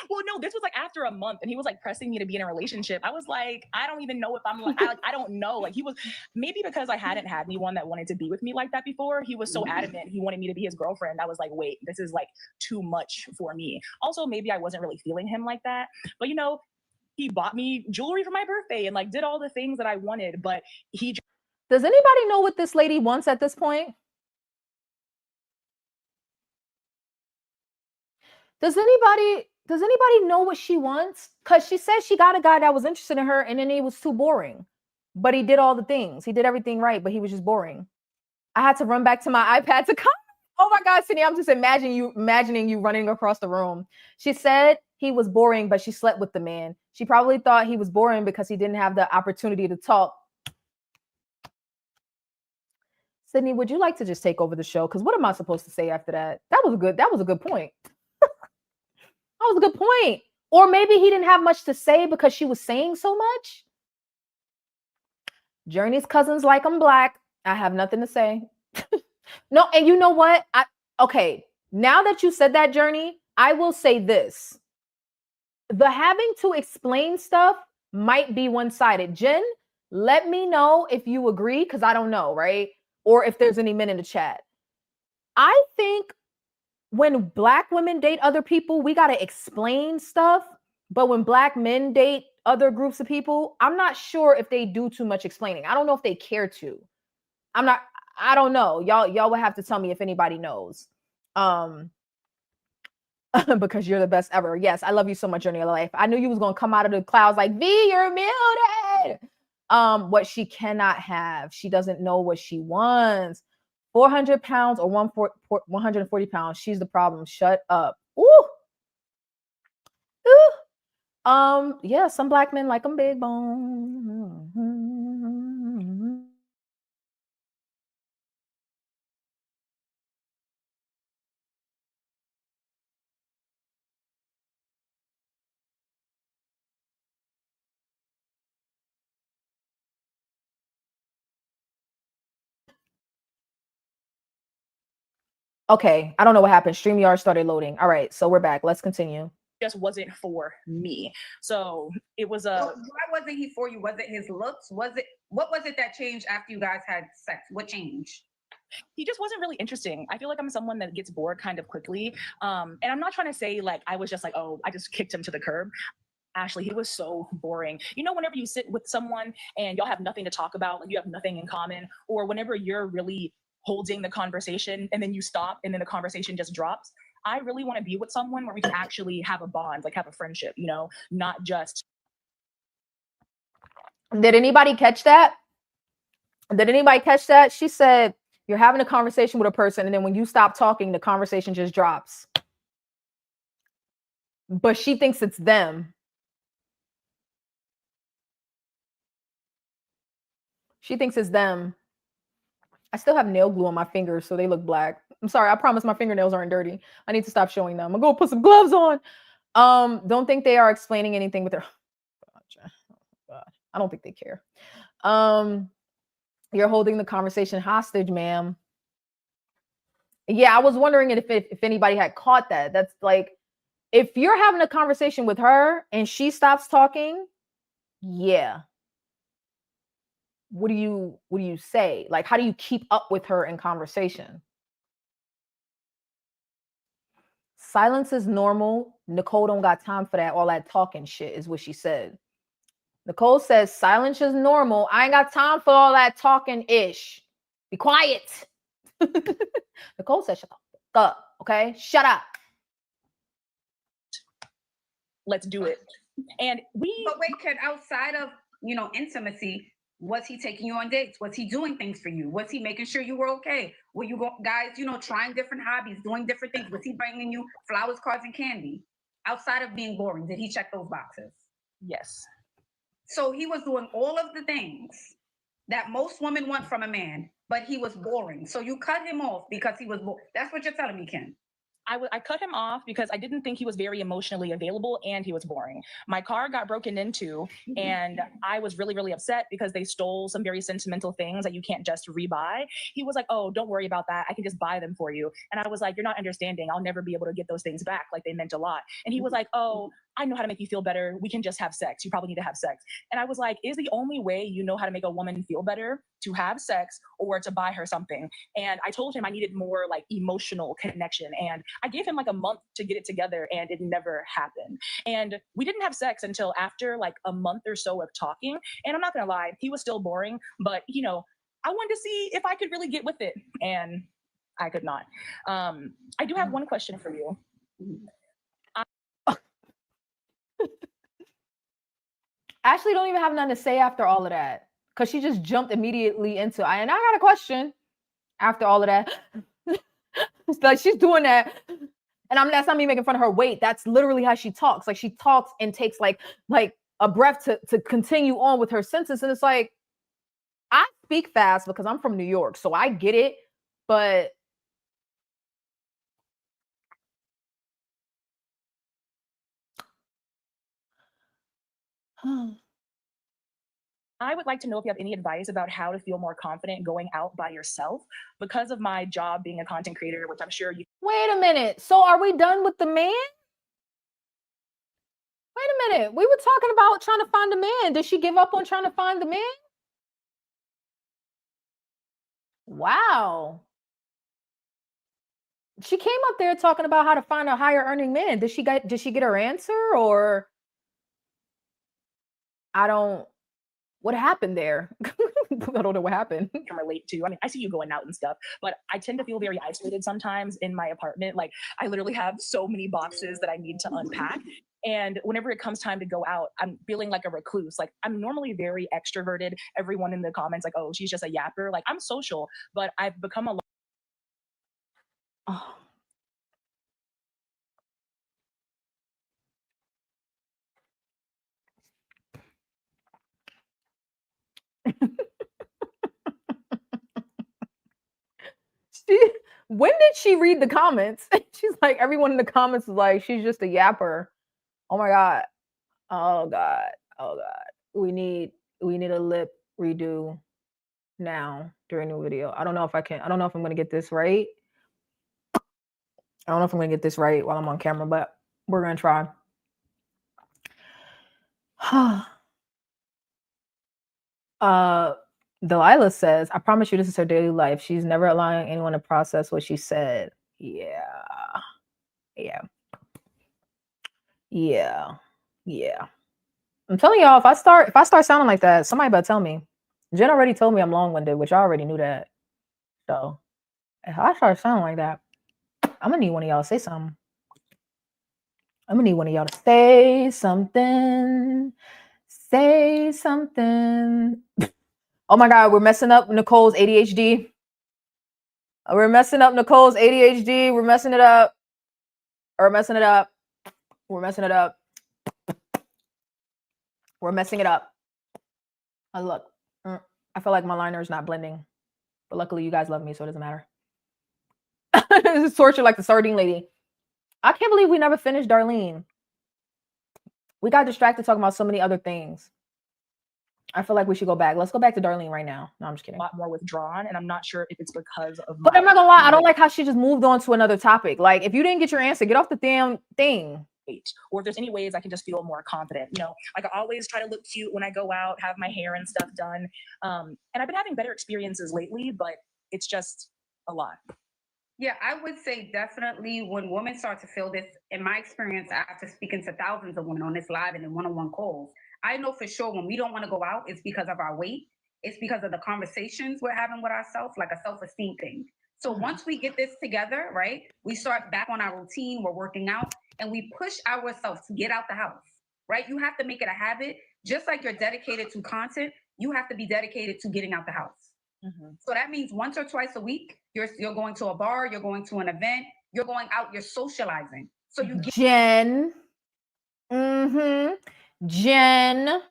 Well, no, this was like after a month and he was like pressing me to be in a relationship. I was like, I don't even know if I'm like, I don't know. Like he was, maybe because I hadn't had anyone that wanted to be with me like that before. He was so adamant. He wanted me to be his girlfriend. I was like, wait, this is like too much for me. Also, maybe I wasn't really feeling him like that, but you know, he bought me jewelry for my birthday and like did all the things that I wanted, but he. Does anybody know what this lady wants at this point? Does anybody know what she wants? Because she said she got a guy that was interested in her and then he was too boring. But he did all the things. He did everything right, but he was just boring. I had to run back to my iPad to come. Oh my God, Sydney, I'm just imagining you running across the room. She said he was boring, but she slept with the man. She probably thought he was boring because he didn't have the opportunity to talk. Sydney, would you like to just take over the show? Because what am I supposed to say after that? That was a good point. That was a good point. Or maybe he didn't have much to say because she was saying so much. Journey's cousins like I'm Black. I have nothing to say. No, and you know what? Okay, now that you said that, Journey, I will say this. The having to explain stuff might be one-sided. Jen, let me know if you agree, because I don't know, right? Or if there's any men in the chat. I think when Black women date other people, we got to explain stuff. But when Black men date other groups of people, I'm not sure if they do too much explaining. I don't know if they care to. I don't know. Y'all would have to tell me if anybody knows. Because you're the best ever. Yes, I love you so much, Journey of Life. I knew you was gonna come out of the clouds like V, you're muted. What she cannot have. She doesn't know what she wants. 400 pounds or 140 pounds. She's the problem. Shut up. Ooh. Ooh. Yeah, some black men like them big bone. Okay, I don't know what happened. StreamYard started loading. All right, so we're back. Let's continue. Just wasn't for me. So it was why wasn't he for you? Was it his looks? What was it that changed after you guys had sex? What changed? He just wasn't really interesting. I feel like I'm someone that gets bored kind of quickly. And I'm not trying to say like I was just like, oh, I just kicked him to the curb. Ashley, he was so boring. You know, whenever you sit with someone and y'all have nothing to talk about, like you have nothing in common, or whenever you're really holding the conversation and then you stop and then the conversation just drops. I really want to be with someone where we can actually have a bond, like have a friendship, you know, not just. Did anybody catch that? Did anybody catch that? She said, you're having a conversation with a person, and then when you stop talking, the conversation just drops. But she thinks it's them. She thinks it's them. I still have nail glue on my fingers, so they look black. I'm sorry. I promise my fingernails aren't dirty. I need to stop showing them. I'm gonna go put some gloves on. Don't think they are explaining anything with their. God. I don't think they care. You're holding the conversation hostage, ma'am. Yeah, I was wondering if anybody had caught that. That's like, if you're having a conversation with her and she stops talking, yeah. What do you say? Like, how do you keep up with her in conversation? Silence is normal. Nicole don't got time for that. All that talking shit is what she said. Nicole says silence is normal. I ain't got time for all that talking ish. Be quiet. Nicole says shut the fuck up. Okay, shut up. Let's do it. And But wait, kid, outside of intimacy, was he taking you on dates? Was he doing things for you? Was he making sure you were okay? Were you guys, trying different hobbies, doing different things? Was he bringing you flowers, cards, and candy? Outside of being boring, did he check those boxes? Yes. So he was doing all of the things that most women want from a man, but he was boring. So you cut him off because he was boring. That's what you're telling me, Ken. I cut him off because I didn't think he was very emotionally available and he was boring. My car got broken into and I was really, really upset because they stole some very sentimental things that you can't just rebuy. He was like, oh, don't worry about that. I can just buy them for you. And I was like, you're not understanding. I'll never be able to get those things back. Like they meant a lot. And he was like, oh, I know how to make you feel better. We can just have sex. You probably need to have sex. And I was like, is the only way you know how to make a woman feel better to have sex or to buy her something? And I told him I needed more like emotional connection. And I gave him like a month to get it together and it never happened. And we didn't have sex until after like a month or so of talking. And I'm not gonna lie, he was still boring, but I wanted to see if I could really get with it. And I could not. I do have one question for you. Ashley don't even have nothing to say after all of that because she just jumped immediately into and I got a question after all of that. It's like she's doing that, and that's not me making fun of her. Wait, that's literally how she talks. Like she talks and takes like a breath to continue on with her sentence, and it's like I speak fast because I'm from New York, so I get it, but. I would like to know if you have any advice about how to feel more confident going out by yourself because of my job being a content creator, which I'm sure you. Wait a minute. So are we done with the man? Wait a minute. We were talking about trying to find the man. Did she give up on trying to find the man? Wow. She came up there talking about how to find a higher earning man. Did she get her answer, or what happened there? I don't know what happened. Can relate to. I mean, I see you going out and stuff, but I tend to feel very isolated sometimes in my apartment. Like, I literally have so many boxes that I need to unpack. And whenever it comes time to go out, I'm feeling like a recluse. Like, I'm normally very extroverted. Everyone in the comments, like, oh, she's just a yapper. Like, I'm social, but I've become a Oh. When did she read the comments? She's like, everyone in the comments is like, she's just a yapper. Oh my God. Oh God. Oh God. We need a lip redo now during the video. I don't know if I'm gonna get this right. I don't know if I'm gonna get this right while I'm on camera, but we're gonna try. Delilah says, I promise you this is her daily life. She's never allowing anyone to process what she said. Yeah. I'm telling y'all, if I start sounding like that, somebody better tell me. Jen already told me I'm long-winded, which I already knew that. So if I start sounding like that, I'm gonna need one of y'all to say something. I'm gonna need one of y'all to say something. Say something. Oh my God, we're messing up Nicole's ADHD. We're messing up Nicole's ADHD. We're messing it up. We're messing it up. We're messing it up. We're messing it up. Oh, look. I feel like my liner is not blending. But luckily you guys love me, so it doesn't matter. This is torture like the sardine lady. I can't believe we never finished Darlene. We got distracted talking about so many other things. I feel like we should go back. Let's go back to Darlene right now. No, I'm just kidding. lot more withdrawn, and I'm not sure if it's because of But I'm not gonna lie, I don't like how she just moved on to another topic. Like, if you didn't get your answer, get off the damn thing. Or if there's any ways I can just feel more confident. You know, like I always try to look cute when I go out, have my hair and stuff done. And I've been having better experiences lately, but it's just a lot. Yeah, I would say definitely when women start to feel this, in my experience, after speaking to thousands of women on this live and in one-on-one calls, I know for sure when we don't want to go out, it's because of our weight. It's because of the conversations we're having with ourselves, like a self-esteem thing. So once we get this together, right, we start back on our routine, we're working out, and we push ourselves to get out the house, right? You have to make it a habit. Just like you're dedicated to content, you have to be dedicated to getting out the house. So that means once or twice a week, you're going to a bar, you're going to an event, you're going out, you're socializing. So you get Jen. Jen.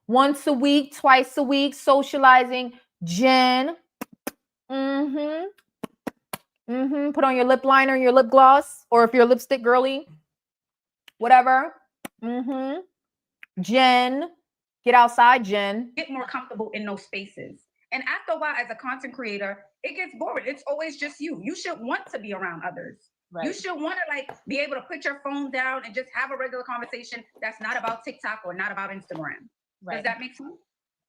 Once a week, twice a week, socializing. Jen. Put on your lip liner and your lip gloss, or if you're a lipstick girly, whatever. Jen. Get outside, Jen. Get more comfortable in those spaces. And after a while, as a content creator, it gets boring. It's always just you. You should want to be around others. Right. You should want to be able to put your phone down and just have a regular conversation that's not about TikTok or not about Instagram. Right. Does that make sense?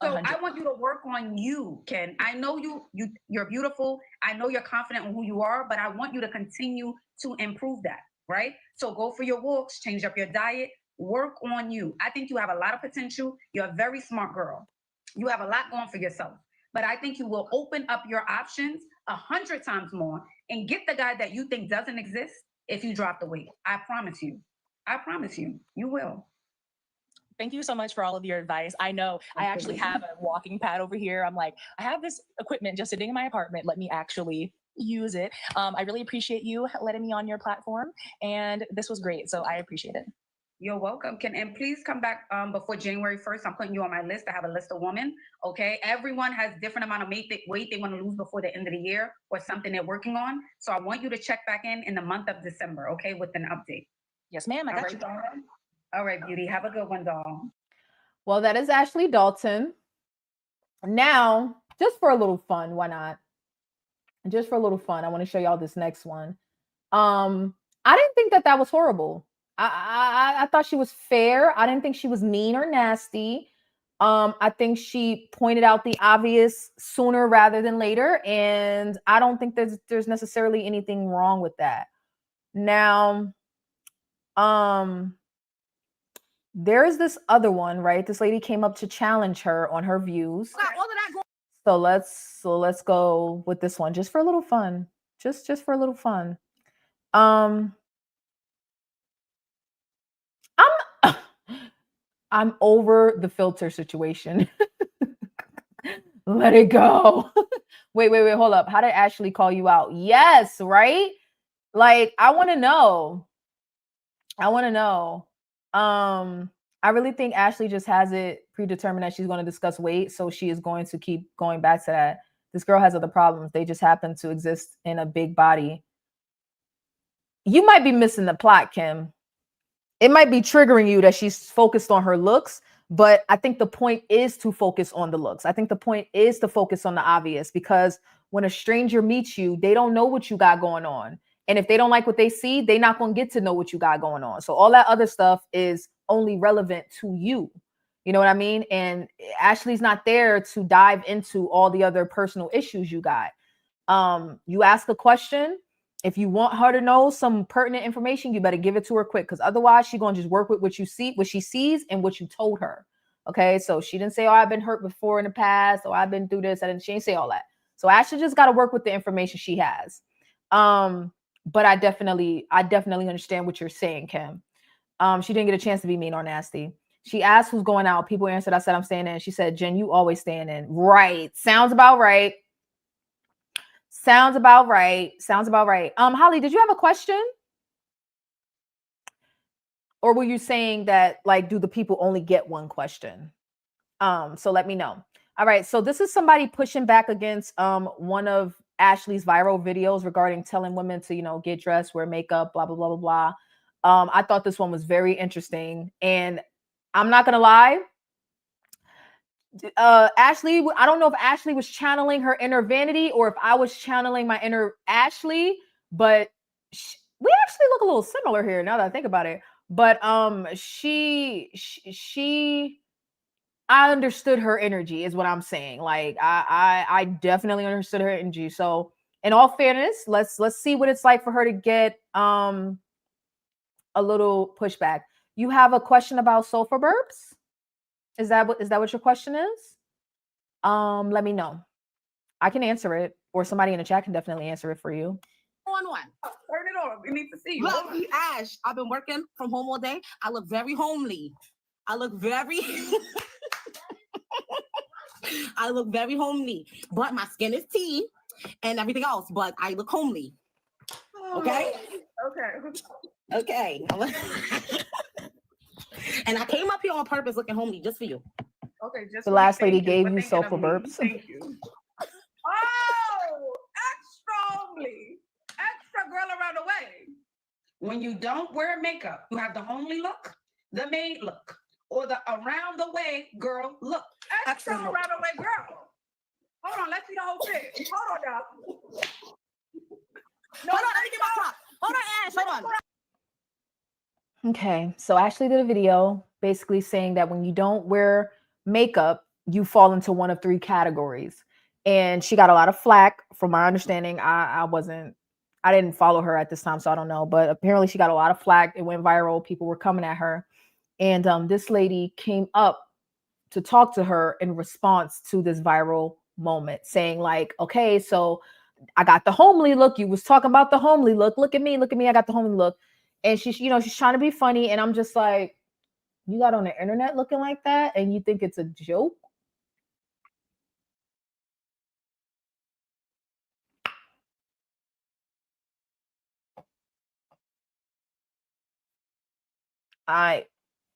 So 100%. I want you to work on you, Ken. I know you're beautiful. I know you're confident in who you are, but I want you to continue to improve that, right? So go for your walks, change up your diet, work on you. I think you have a lot of potential. You're a very smart girl. You have a lot going for yourself, but I think you will open up your options 100 times more and get the guy that you think doesn't exist if you drop the weight. I promise you. I promise you, you will. Thank you so much for all of your advice. I know I actually have a walking pad over here. I'm like, I have this equipment just sitting in my apartment. Let me actually use it. I really appreciate you letting me on your platform, and this was great. So I appreciate it. You're welcome. And please come back before January 1st. I'm putting you on my list. I have a list of women. Okay. Everyone has different amount of weight they want to lose before the end of the year or something they're working on. So I want you to check back in the month of December. Okay. With an update. Yes, ma'am. I got you. All right, beauty. Have a good one, doll. Well, that is Ashley Dalton. Now, just for a little fun, why not? Just for a little fun, I want to show y'all this next one. I didn't think that was horrible. I thought she was fair. I didn't think she was mean or nasty. I think she pointed out the obvious sooner rather than later, and I don't think there's necessarily anything wrong with that. Now, there is this other one, right? This lady came up to challenge her on her views. So let's go with this one just for a little fun. Just for a little fun. I'm I'm over the filter situation. Let it go. Wait, hold up. How did Ashley call you out? Yes, right? Like, I want to know. I really think Ashley just has it predetermined that she's going to discuss weight, so she is going to keep going back to that. This girl has other problems. They just happen to exist in a big body. You might be missing the plot, Kim. It might be triggering you that she's focused on her looks, but I think the point is to focus on the looks. I think the point is to focus on the obvious, because when a stranger meets you, they don't know what you got going on. And if they don't like what they see, they're not going to get to know what you got going on. So all that other stuff is only relevant to you. You know what I mean? And Ashley's not there to dive into all the other personal issues you got. You ask a question. If you want her to know some pertinent information, you better give it to her quick, because otherwise she's going to just work with what you see, what she sees, and what you told her. Okay, so she didn't say, oh, I've been hurt before in the past, or I've been through this. She didn't say all that. So Ashley just got to work with the information she has. But I definitely understand what you're saying, Kim. She didn't get a chance to be mean or nasty. She asked who's going out. People answered. I said, I'm staying in. She said, Jen, you always staying in. Right. Sounds about right. Sounds about right. Holly, did you have a question? Or were you saying that, like, do the people only get one question? So let me know. All right. So this is somebody pushing back against one of Ashley's viral videos regarding telling women to, get dressed, wear makeup, blah, blah, blah, blah, blah. I thought this one was very interesting. And I'm not gonna lie. Ashley, I don't know if Ashley was channeling her inner Vanity or if I was channeling my inner Ashley, but we actually look a little similar here now that I think about it. But she I understood her energy is what I'm saying. Like I definitely understood her energy. So in all fairness, let's see what it's like for her to get a little pushback. You have a question about sulfur burps? Is that what your question is? Let me know. I can answer it, or somebody in the chat can definitely answer it for you. On. Turn it on. We need to see you. Look, Ash, I've been working from home all day. I look very homely. I look very homely, but my skin is tea and everything else, but I look homely. Okay? Okay. And I came up here on purpose looking homely just for you. Okay, just the last lady gave you sulfur burps. Thank you. Oh, extra homely. Extra girl around the way. When you don't wear makeup, you have the homely look, the maid look, or the around the way girl look. Extra around the way girl. Hold on, let's see the whole thing. Hold on, y'all. No, hold on, let me get my top. Hold on, Ash, hold on. Okay, so Ashley did a video basically saying that when you don't wear makeup, you fall into one of three categories. And she got a lot of flack from my understanding. I didn't follow her at this time, so I don't know. But apparently she got a lot of flack. It went viral. People were coming at her. And this lady came up to talk to her in response to this viral moment, saying like, okay, so I got the homely look. You was talking about the homely look. Look at me. I got the homely look. And she's trying to be funny. And I'm just like, you got on the internet looking like that and you think it's a joke?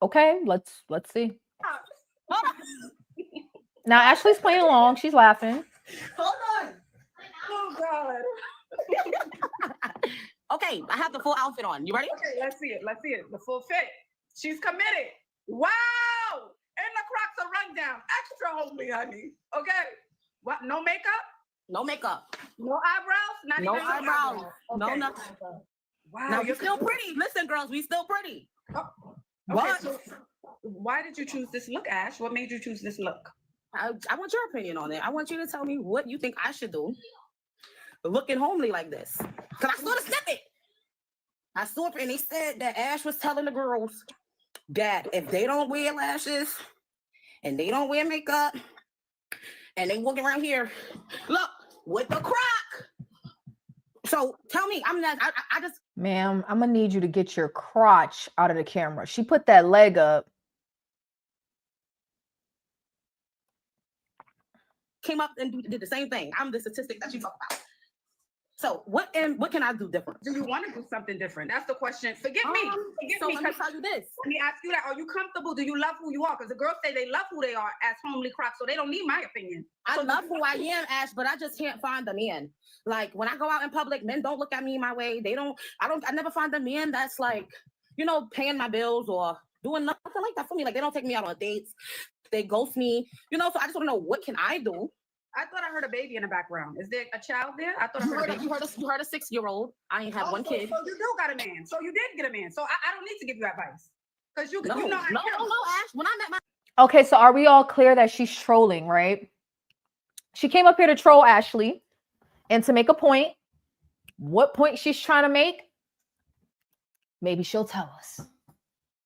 Okay, let's see. Now Ashley's playing along. She's laughing. Hold on. Oh God. Okay, I have the full outfit on. You ready? Okay, let's see it. The full fit. She's committed. Wow. And the Crocs are run down. Extra homely, honey. Okay. What? No makeup? No makeup. No eyebrows? Not No even eyebrows. Okay. No nothing. Wow. Now, you're still pretty. Listen, girls, we still pretty. Okay, What? so why did you choose this look, Ash? What made you choose this look? I want your opinion on it. I want you to tell me what you think I should do looking homely like this. Because I saw the snippet. I saw it, and they said that Ash was telling the girls that if they don't wear lashes and they don't wear makeup and they walking around here, look, with the crock. So tell me, I just. Ma'am, I'm gonna need you to get your crotch out of the camera. She put that leg up. Came up and did the same thing. I'm the statistic that you talk about. So what can I do different? Do you want to do something different? That's the question. Forget me. Forget So me. let me tell you this. Let me ask you that. Are you comfortable? Do you love who you are? Because the girls say they love who they are as homely crops, so they don't need my opinion. I love who I am, Ash, but I just can't find the man. Like when I go out in public, men don't look at me my way. I never find the man that's like, paying my bills or doing nothing like that for me. Like they don't take me out on dates. They ghost me, so I just want to know, what can I do? I thought I heard a baby in the background. Is there a child there? I thought I heard a baby. You heard a 6-year-old. I ain't had one kid. So you do got a man. So you did get a man. So I don't need to give you advice. Because you know No, Ash. When I met my Okay, so are we all clear that she's trolling, right? She came up here to troll Ashley and to make a point. What point she's trying to make? Maybe she'll tell us.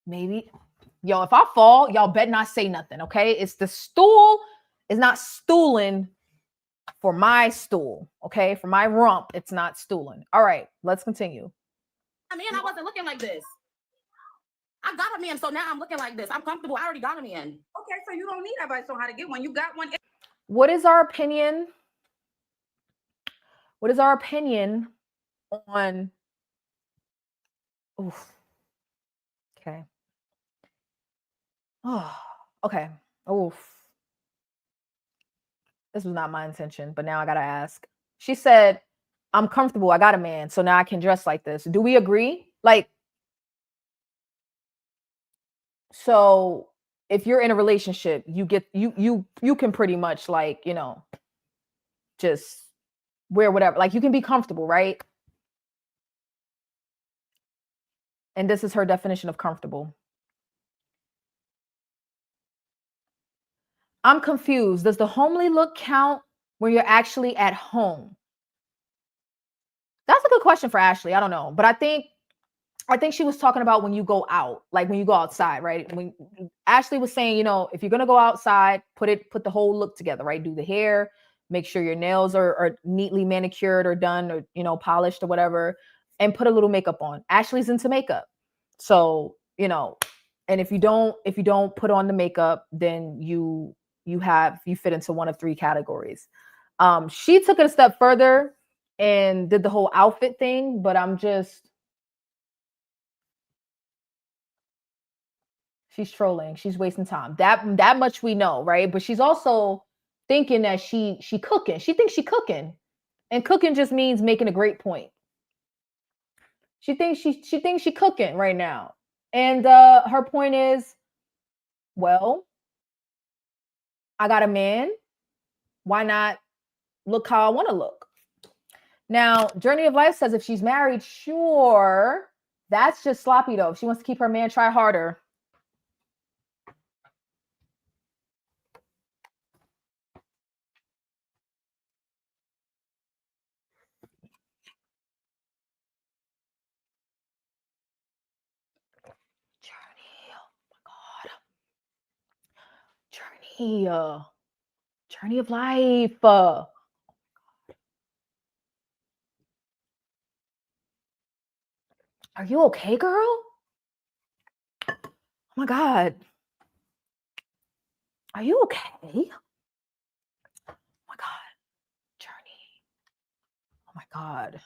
Maybe. Yo, if I fall, y'all better not say nothing, okay? It's the stool is not stooling for my stool, okay? For my rump, it's not stooling. All right, let's continue. I wasn't looking like this. I got a man, so now I'm looking like this. I'm comfortable. I already got a man. Okay, so you don't need advice on how to get one. You got one. What is our opinion? What is our opinion on... Oof. Okay. Oh, okay. Oof. This was not my intention, but now I gotta ask. She said, I'm comfortable. I got a man, so now I can dress like this. Do we agree? Like, so if you're in a relationship, you can pretty much like, just wear whatever. Like you can be comfortable, right? And this is her definition of comfortable. I'm confused. Does the homely look count when you're actually at home? That's a good question for Ashley. I don't know. But I think she was talking about when you go out, like when you go outside, right? When Ashley was saying, if you're going to go outside, put the whole look together, right? Do the hair, make sure your nails are neatly manicured or done or, polished or whatever, and put a little makeup on. Ashley's into makeup. So, and if you don't put on the makeup, then you fit into one of three categories. She took it a step further and did the whole outfit thing, but she's trolling. She's wasting time. That much we know, right? But she's also thinking that she cooking. She thinks she cooking. And cooking just means making a great point. She thinks she cooking right now. And her point is, well, I got a man. Why not look how I want to look? Now, Journey of Life says if she's married, sure. That's just sloppy though. If she wants to keep her man, try harder. Journey of Life. Are you okay, girl? Oh my God. Are you okay? Oh my God. Journey. Oh my God.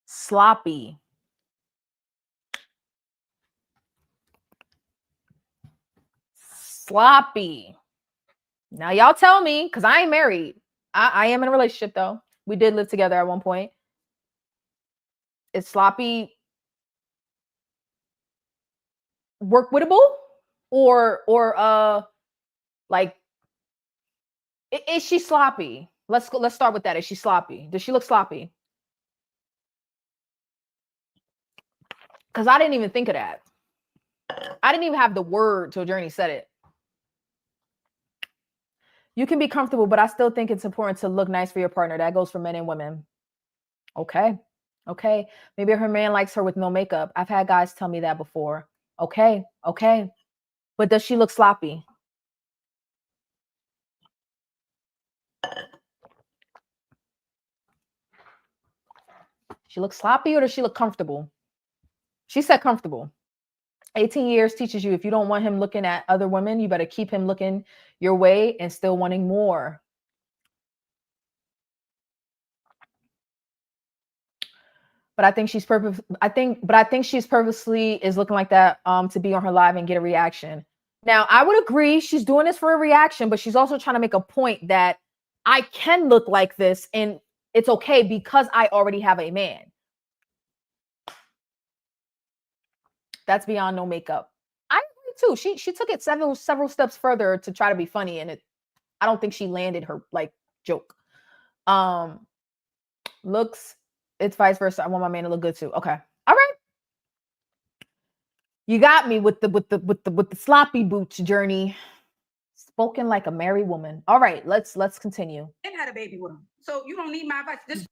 Sloppy. Sloppy. Now y'all tell me, because I ain't married. I am in a relationship though. We did live together at one point. Is sloppy work wittable? Or like is she sloppy? Let's start with that. Is she sloppy? Does she look sloppy? Because I didn't even think of that. I didn't even have the word till Journey said it. You can be comfortable, but I still think it's important to look nice for your partner. That goes for men and women. Okay. Okay. Maybe her man likes her with no makeup. I've had guys tell me that before. Okay. Okay. But does she look sloppy? She looks sloppy or does she look comfortable? She said comfortable. 18 years teaches you if you don't want him looking at other women, you better keep him looking your way and still wanting more. But I think she's she's purposely is looking like that to be on her live and get a reaction. Now, I would agree she's doing this for a reaction, but she's also trying to make a point that I can look like this and it's okay because I already have a man. That's beyond no makeup. I agree too. She took it several steps further to try to be funny, and I don't think she landed her like joke. Looks, it's vice versa. I want my man to look good too. Okay. All right. You got me with the sloppy boots journey. Spoken like a married woman. All right, let's continue. And had a baby with him. So you don't need my advice.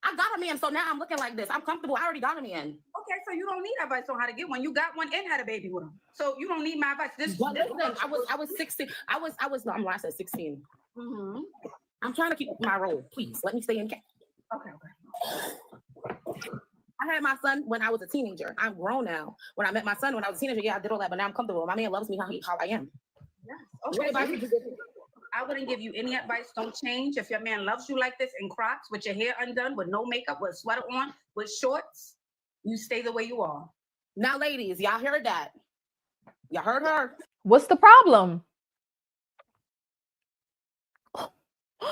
I got a man, so now I'm looking like this. I'm comfortable. I already got a man. Okay, so you don't need advice on how to get one. You got one and had a baby with him. So you don't need my advice. Listen, I was 16. No, I said 16. Mm-hmm. I'm trying to keep my role. Please let me stay in. Okay. I had my son when I was a teenager. I'm grown now. When I met my son when I was a teenager, yeah, I did all that, but now I'm comfortable. My man loves me how I am. Yeah. Okay. I wouldn't give you any advice. Don't change. If your man loves you like this in Crocs, with your hair undone, with no makeup, with a sweater on, with shorts, you stay the way you are. Now, ladies, y'all heard that? Y'all heard her? What's the problem? Oh my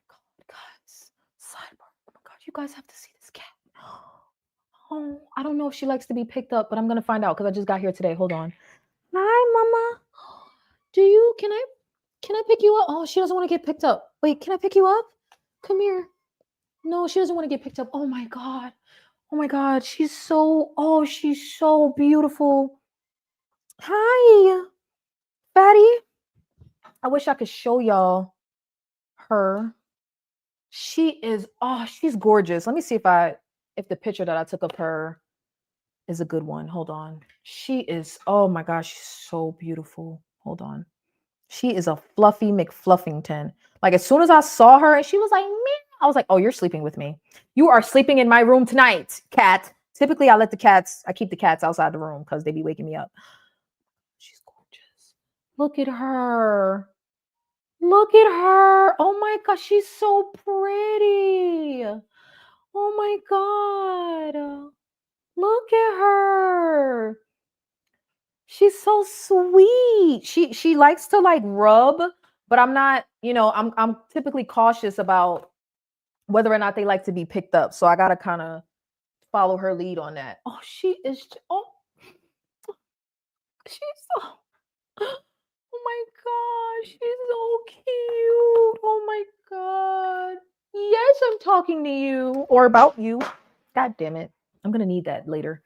God, guys. Sidebar. Oh my God, you guys have to see this cat. Oh, I don't know if she likes to be picked up, but I'm gonna find out because I just got here today. Hold on. Hi, Mama. Can I pick you up? Oh, she doesn't want to get picked up. Wait, can I pick you up? Come here. No, she doesn't want to get picked up. Oh my God. Oh my God. She's so beautiful. Hi, Fatty. I wish I could show y'all her. She's gorgeous. Let me see if the picture that I took of her is a good one. Hold on. Oh my gosh, she's so beautiful. Hold on. She is a fluffy McFluffington. Like as soon as I saw her and she was like, me, I was like, oh, you're sleeping with me. You are sleeping in my room tonight, cat. Typically, I keep the cats outside the room because they be waking me up. She's gorgeous. Look at her. Look at her. Oh my gosh, she's so pretty. Oh my God. Look at her. She's so sweet. She likes to like rub, but I'm not, I'm typically cautious about whether or not they like to be picked up. So I gotta kind of follow her lead on that. Oh, she's so oh my gosh, she's so cute. Oh my God. Yes, I'm talking to you or about you. God damn it. I'm gonna need that later.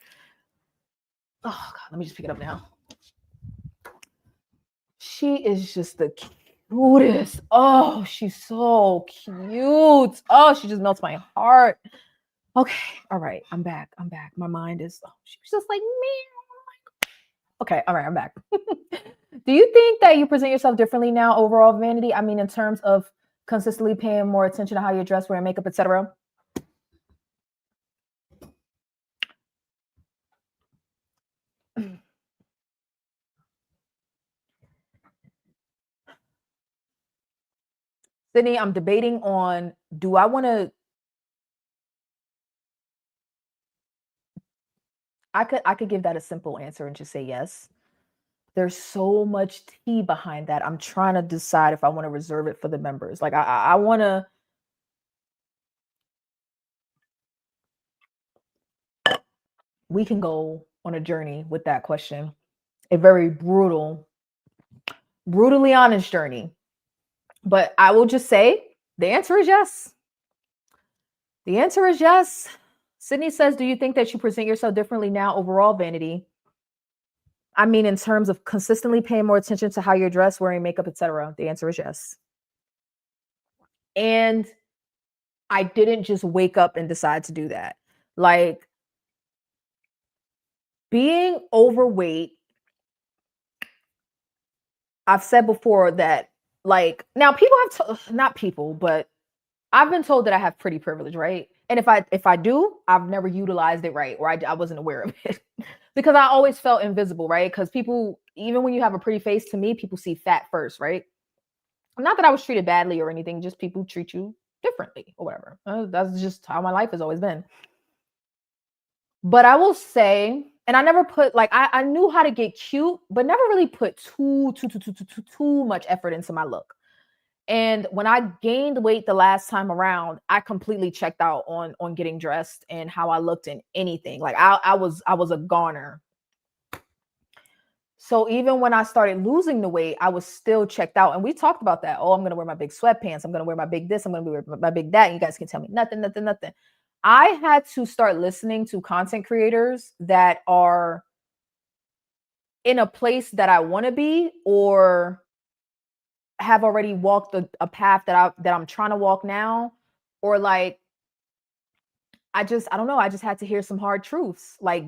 Oh God, let me just pick it up now. She is just the cutest. Oh, she's so cute. Oh, she just melts my heart. Okay, all right, I'm back. My mind is, she was just like me. Okay, all right, I'm back. Do you think that you present yourself differently now, overall, Vanity? I mean, in terms of consistently paying more attention to how you dress, wear makeup, etc. Sydney, I'm debating on, do I want to, I could give that a simple answer and just say yes. There's so much tea behind that. I'm trying to decide if I want to reserve it for the members. Like I want to. We can go on a journey with that question. A very brutally honest journey. But I will just say the answer is yes. The answer is yes. Sydney says, do you think that you present yourself differently now overall, Vanity? I mean, in terms of consistently paying more attention to how you're dressed, wearing makeup, etc. The answer is yes. And I didn't just wake up and decide to do that. Like, being overweight, I've said before that, like, now people have not people, but I've been told that I have pretty privilege, right? And if I do, I've never utilized it right, or I wasn't aware of it because I always felt invisible, right? Because people, even when you have a pretty face, to me, people see fat first, right? Not that I was treated badly or anything, just people treat you differently or whatever. That's just how my life has always been. But I will say, and I never put like I knew how to get cute, but never really put too much effort into my look. And when I gained weight the last time around, I completely checked out on getting dressed and how I looked in anything. Like I was a goner. So even when I started losing the weight, I was still checked out. And we talked about that. Oh, I'm gonna wear my big sweatpants. I'm gonna wear my big this. I'm gonna wear my big that. And you guys can tell me nothing. I had to start listening to content creators that are in a place that I want to be, or have already walked a path that I'm trying to walk now, or like I don't know, I just had to hear some hard truths, like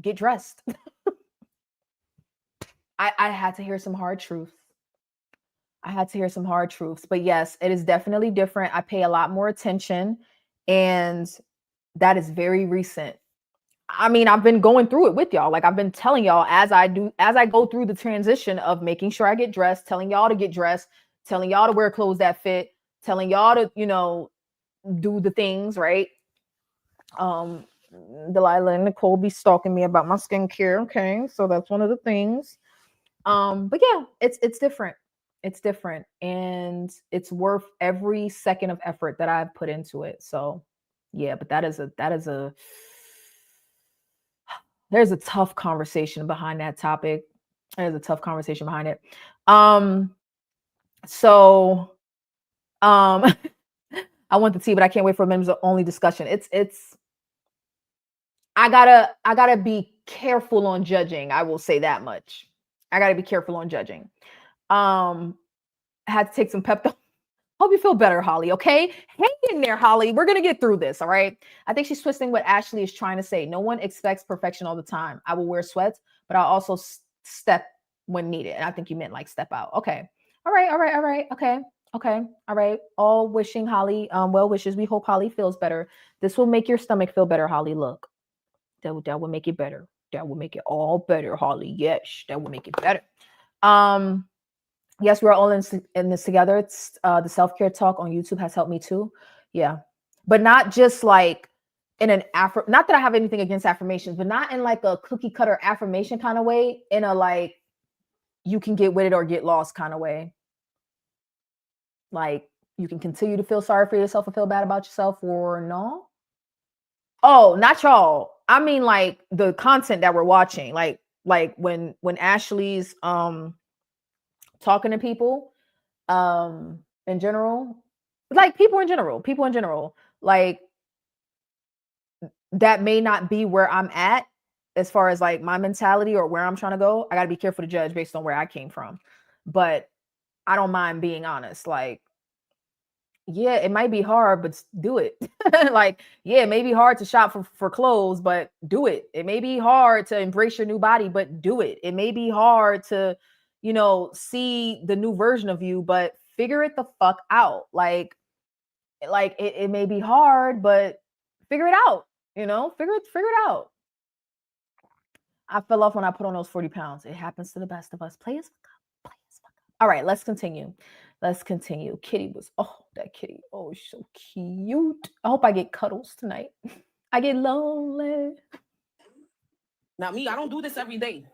get dressed. I had to hear some hard truths. But yes, it is definitely different. I pay a lot more attention, and that is very recent. I mean, I've been going through it with y'all. Like I've been telling y'all as I go through the transition of making sure I get dressed, telling y'all to get dressed, telling y'all to wear clothes that fit, telling y'all to, do the things, right? Delilah and Nicole be stalking me about my skincare. Okay. So that's one of the things. But yeah, it's different. It's different. And it's worth every second of effort that I've put into it. So yeah, but there's a tough conversation behind that topic. There's a tough conversation behind it. So I want the tea, but I can't wait for a members only discussion. I gotta be careful on judging. I will say that much. I gotta be careful on judging. I had to take some pep talk. Hope you feel better, Holly. Okay, hang in there, Holly. We're gonna get through this. All right. I think she's twisting what Ashley is trying to say. No one expects perfection all the time. I will wear sweats, but I'll also step when needed. And I think you meant like step out. Okay. All right. Okay. All right. All wishing Holly well wishes. We hope Holly feels better. This will make your stomach feel better, Holly. Look, that will make it better. That will make it all better, Holly. Yes, that will make it better. Yes, we're all in this together. It's the self-care talk on YouTube has helped me too. Yeah. But not just like in an not that I have anything against affirmations, but not in like a cookie cutter affirmation kind of way, in a like you can get with it or get lost kind of way. Like you can continue to feel sorry for yourself or feel bad about yourself, or no. Oh, not y'all. I mean like the content that we're watching. Like when Ashley's talking to people in general, like people in general, like that may not be where I'm at as far as like my mentality or where I'm trying to go. I got to be careful to judge based on where I came from, but I don't mind being honest. Like, yeah, it might be hard, but do it. Like, yeah, it may be hard to shop for clothes, but do it. It may be hard to embrace your new body, but do it. It may be hard to, see the new version of you, but figure it the fuck out. Like it may be hard, but figure it out. Figure it out. I fell off when I put on those 40 pounds. It happens to the best of us. Play as fuck up. All right, let's continue. Kitty was, that kitty. Oh, she's so cute. I hope I get cuddles tonight. I get lonely. Now, me, I don't do this every day.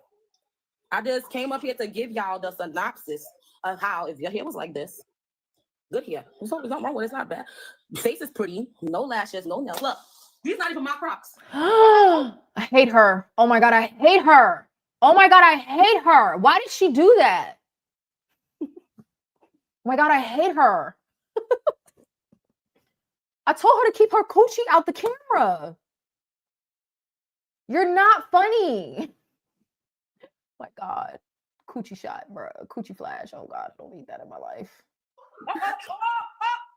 I just came up here to give y'all the synopsis of how, if your hair was like this, good hair. There's nothing wrong with it. It's not bad. Face is pretty. No lashes, no nails. Look, these not even my Crocs. I hate her. Oh my God, I hate her. Oh my God, I hate her. Why did she do that? Oh my God, I hate her. I told her to keep her coochie out the camera. You're not funny. Oh my God. Coochie shot, bro. Coochie flash. Oh God, I don't need that in my life.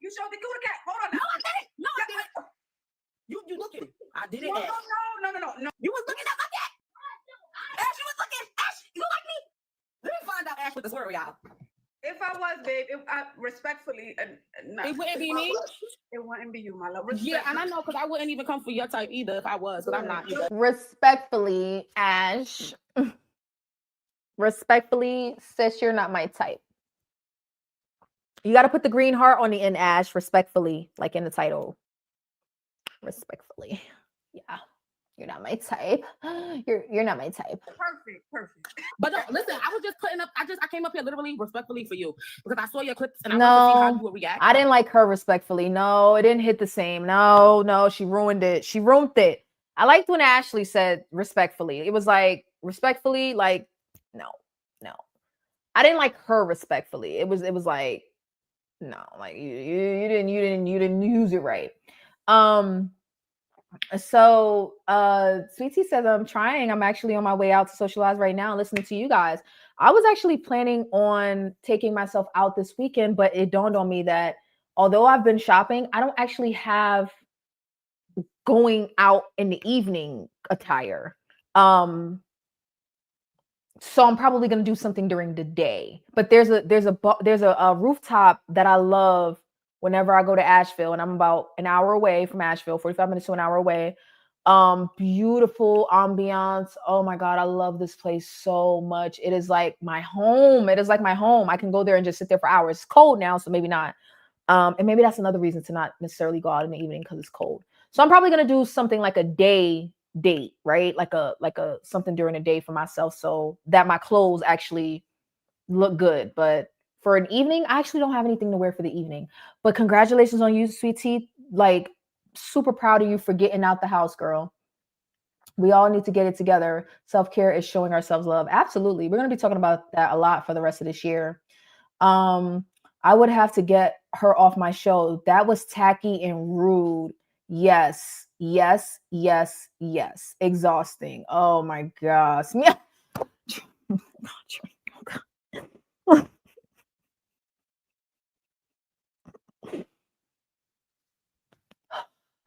You showed the cootie cat. Hold on. did it. No. You was looking at my dick. Ash, you was looking. Ash, you like me? Let me find out Ash with the swear, y'all. If I was, babe, respectfully, no. It wouldn't be me. It wouldn't be you, my love. Yeah, and I know because I wouldn't even come for your type either if I was, because I'm not either. Respectfully, Ash. Respectfully, sis, you're not my type. You got to put the green heart on the end, Ash. Respectfully, like in the title. Respectfully, yeah. You're not my type. You're not my type. Perfect. But no, listen, I was just putting up. I came up here literally respectfully for you because I saw your clips and I wanted to see how you would react. I didn't like her respectfully. No, it didn't hit the same. No, she ruined it. She ruined it. I liked when Ashley said respectfully. It was like respectfully, like no. I didn't like her respectfully. It was like no, like you didn't use it right. So Sweet Tea says I'm trying. I'm actually on my way out to socialize right now, listening to you guys. I was actually planning on taking myself out this weekend, but it dawned on me that although I've been shopping, I don't actually have going out in the evening attire. So I'm probably going to do something during the day. But there's a rooftop that I love whenever I go to Asheville, and I'm about an hour away from Asheville, 45 minutes to an hour away. Beautiful ambiance. Oh my God, I love this place so much. It is like my home. I can go there and just sit there for hours. It's cold now, so maybe not. And maybe that's another reason to not necessarily go out in the evening because it's cold. So I'm probably going to do something like a day date, right? Like a something during the day for myself so that my clothes actually look good. But for an evening, I actually don't have anything to wear for the evening. But congratulations on you, Sweet Tea. Like, super proud of you for getting out the house, girl. We all need to get it together. Self-care is showing ourselves love. Absolutely. We're going to be talking about that a lot for the rest of this year. I would have to get her off my show. That was tacky and rude. Yes. Exhausting. Oh my gosh.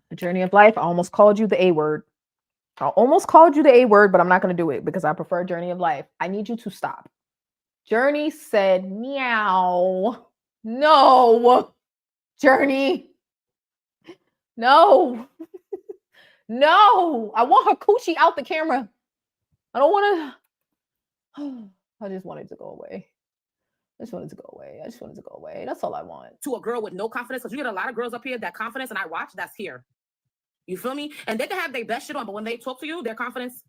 The journey of life. I almost called you the A word. But I'm not going to do it because I prefer journey of life. I need you to stop. Journey said meow. No. Journey. No. No. I want her coochie out the camera. I don't want to. I just want it to go away. I just want it to go away. That's all I want. To a girl with no confidence, because you get a lot of girls up here that confidence, and I watch, that's here. You feel me? And they can have their best shit on, but when they talk to you, their confidence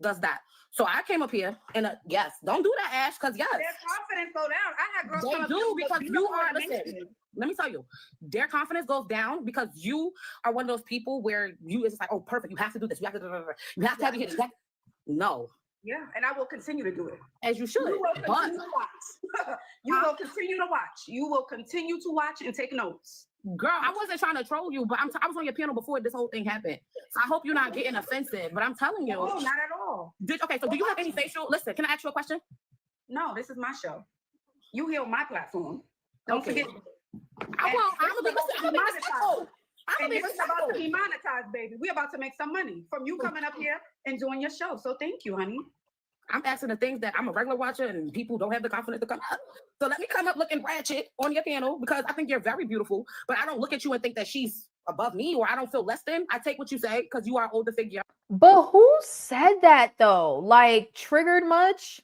does that. So I came up here and yes, don't do that, Ash, because yes. Their confidence go down. I had girls they do because you are, listen, let me tell you, their confidence goes down because you are one of those people where you is like, oh, perfect, you have to do this, you have to have your hit. No. Yeah, and I will continue to do it. As you should. You will continue to watch. You will continue to watch. You will continue to watch and take notes. Girl, I wasn't trying to troll you, but I was on your panel before this whole thing happened. So I hope you're not getting offensive, but I'm telling you. No, not at all. Okay, so do you have any facial? Listen, can I ask you a question? No, this is my show. You here on my platform. Don't forget. I'm gonna be respectful. And this is about to be monetized, baby. We're about to make some money from you coming up here and doing your show. So thank you, honey. I'm asking the things that I'm a regular watcher and people don't have the confidence to come up. So let me come up looking ratchet on your panel because I think you're very beautiful, but I don't look at you and think that she's above me or I don't feel less than. I take what you say because you are an older figure. But who said that though? Like, triggered much?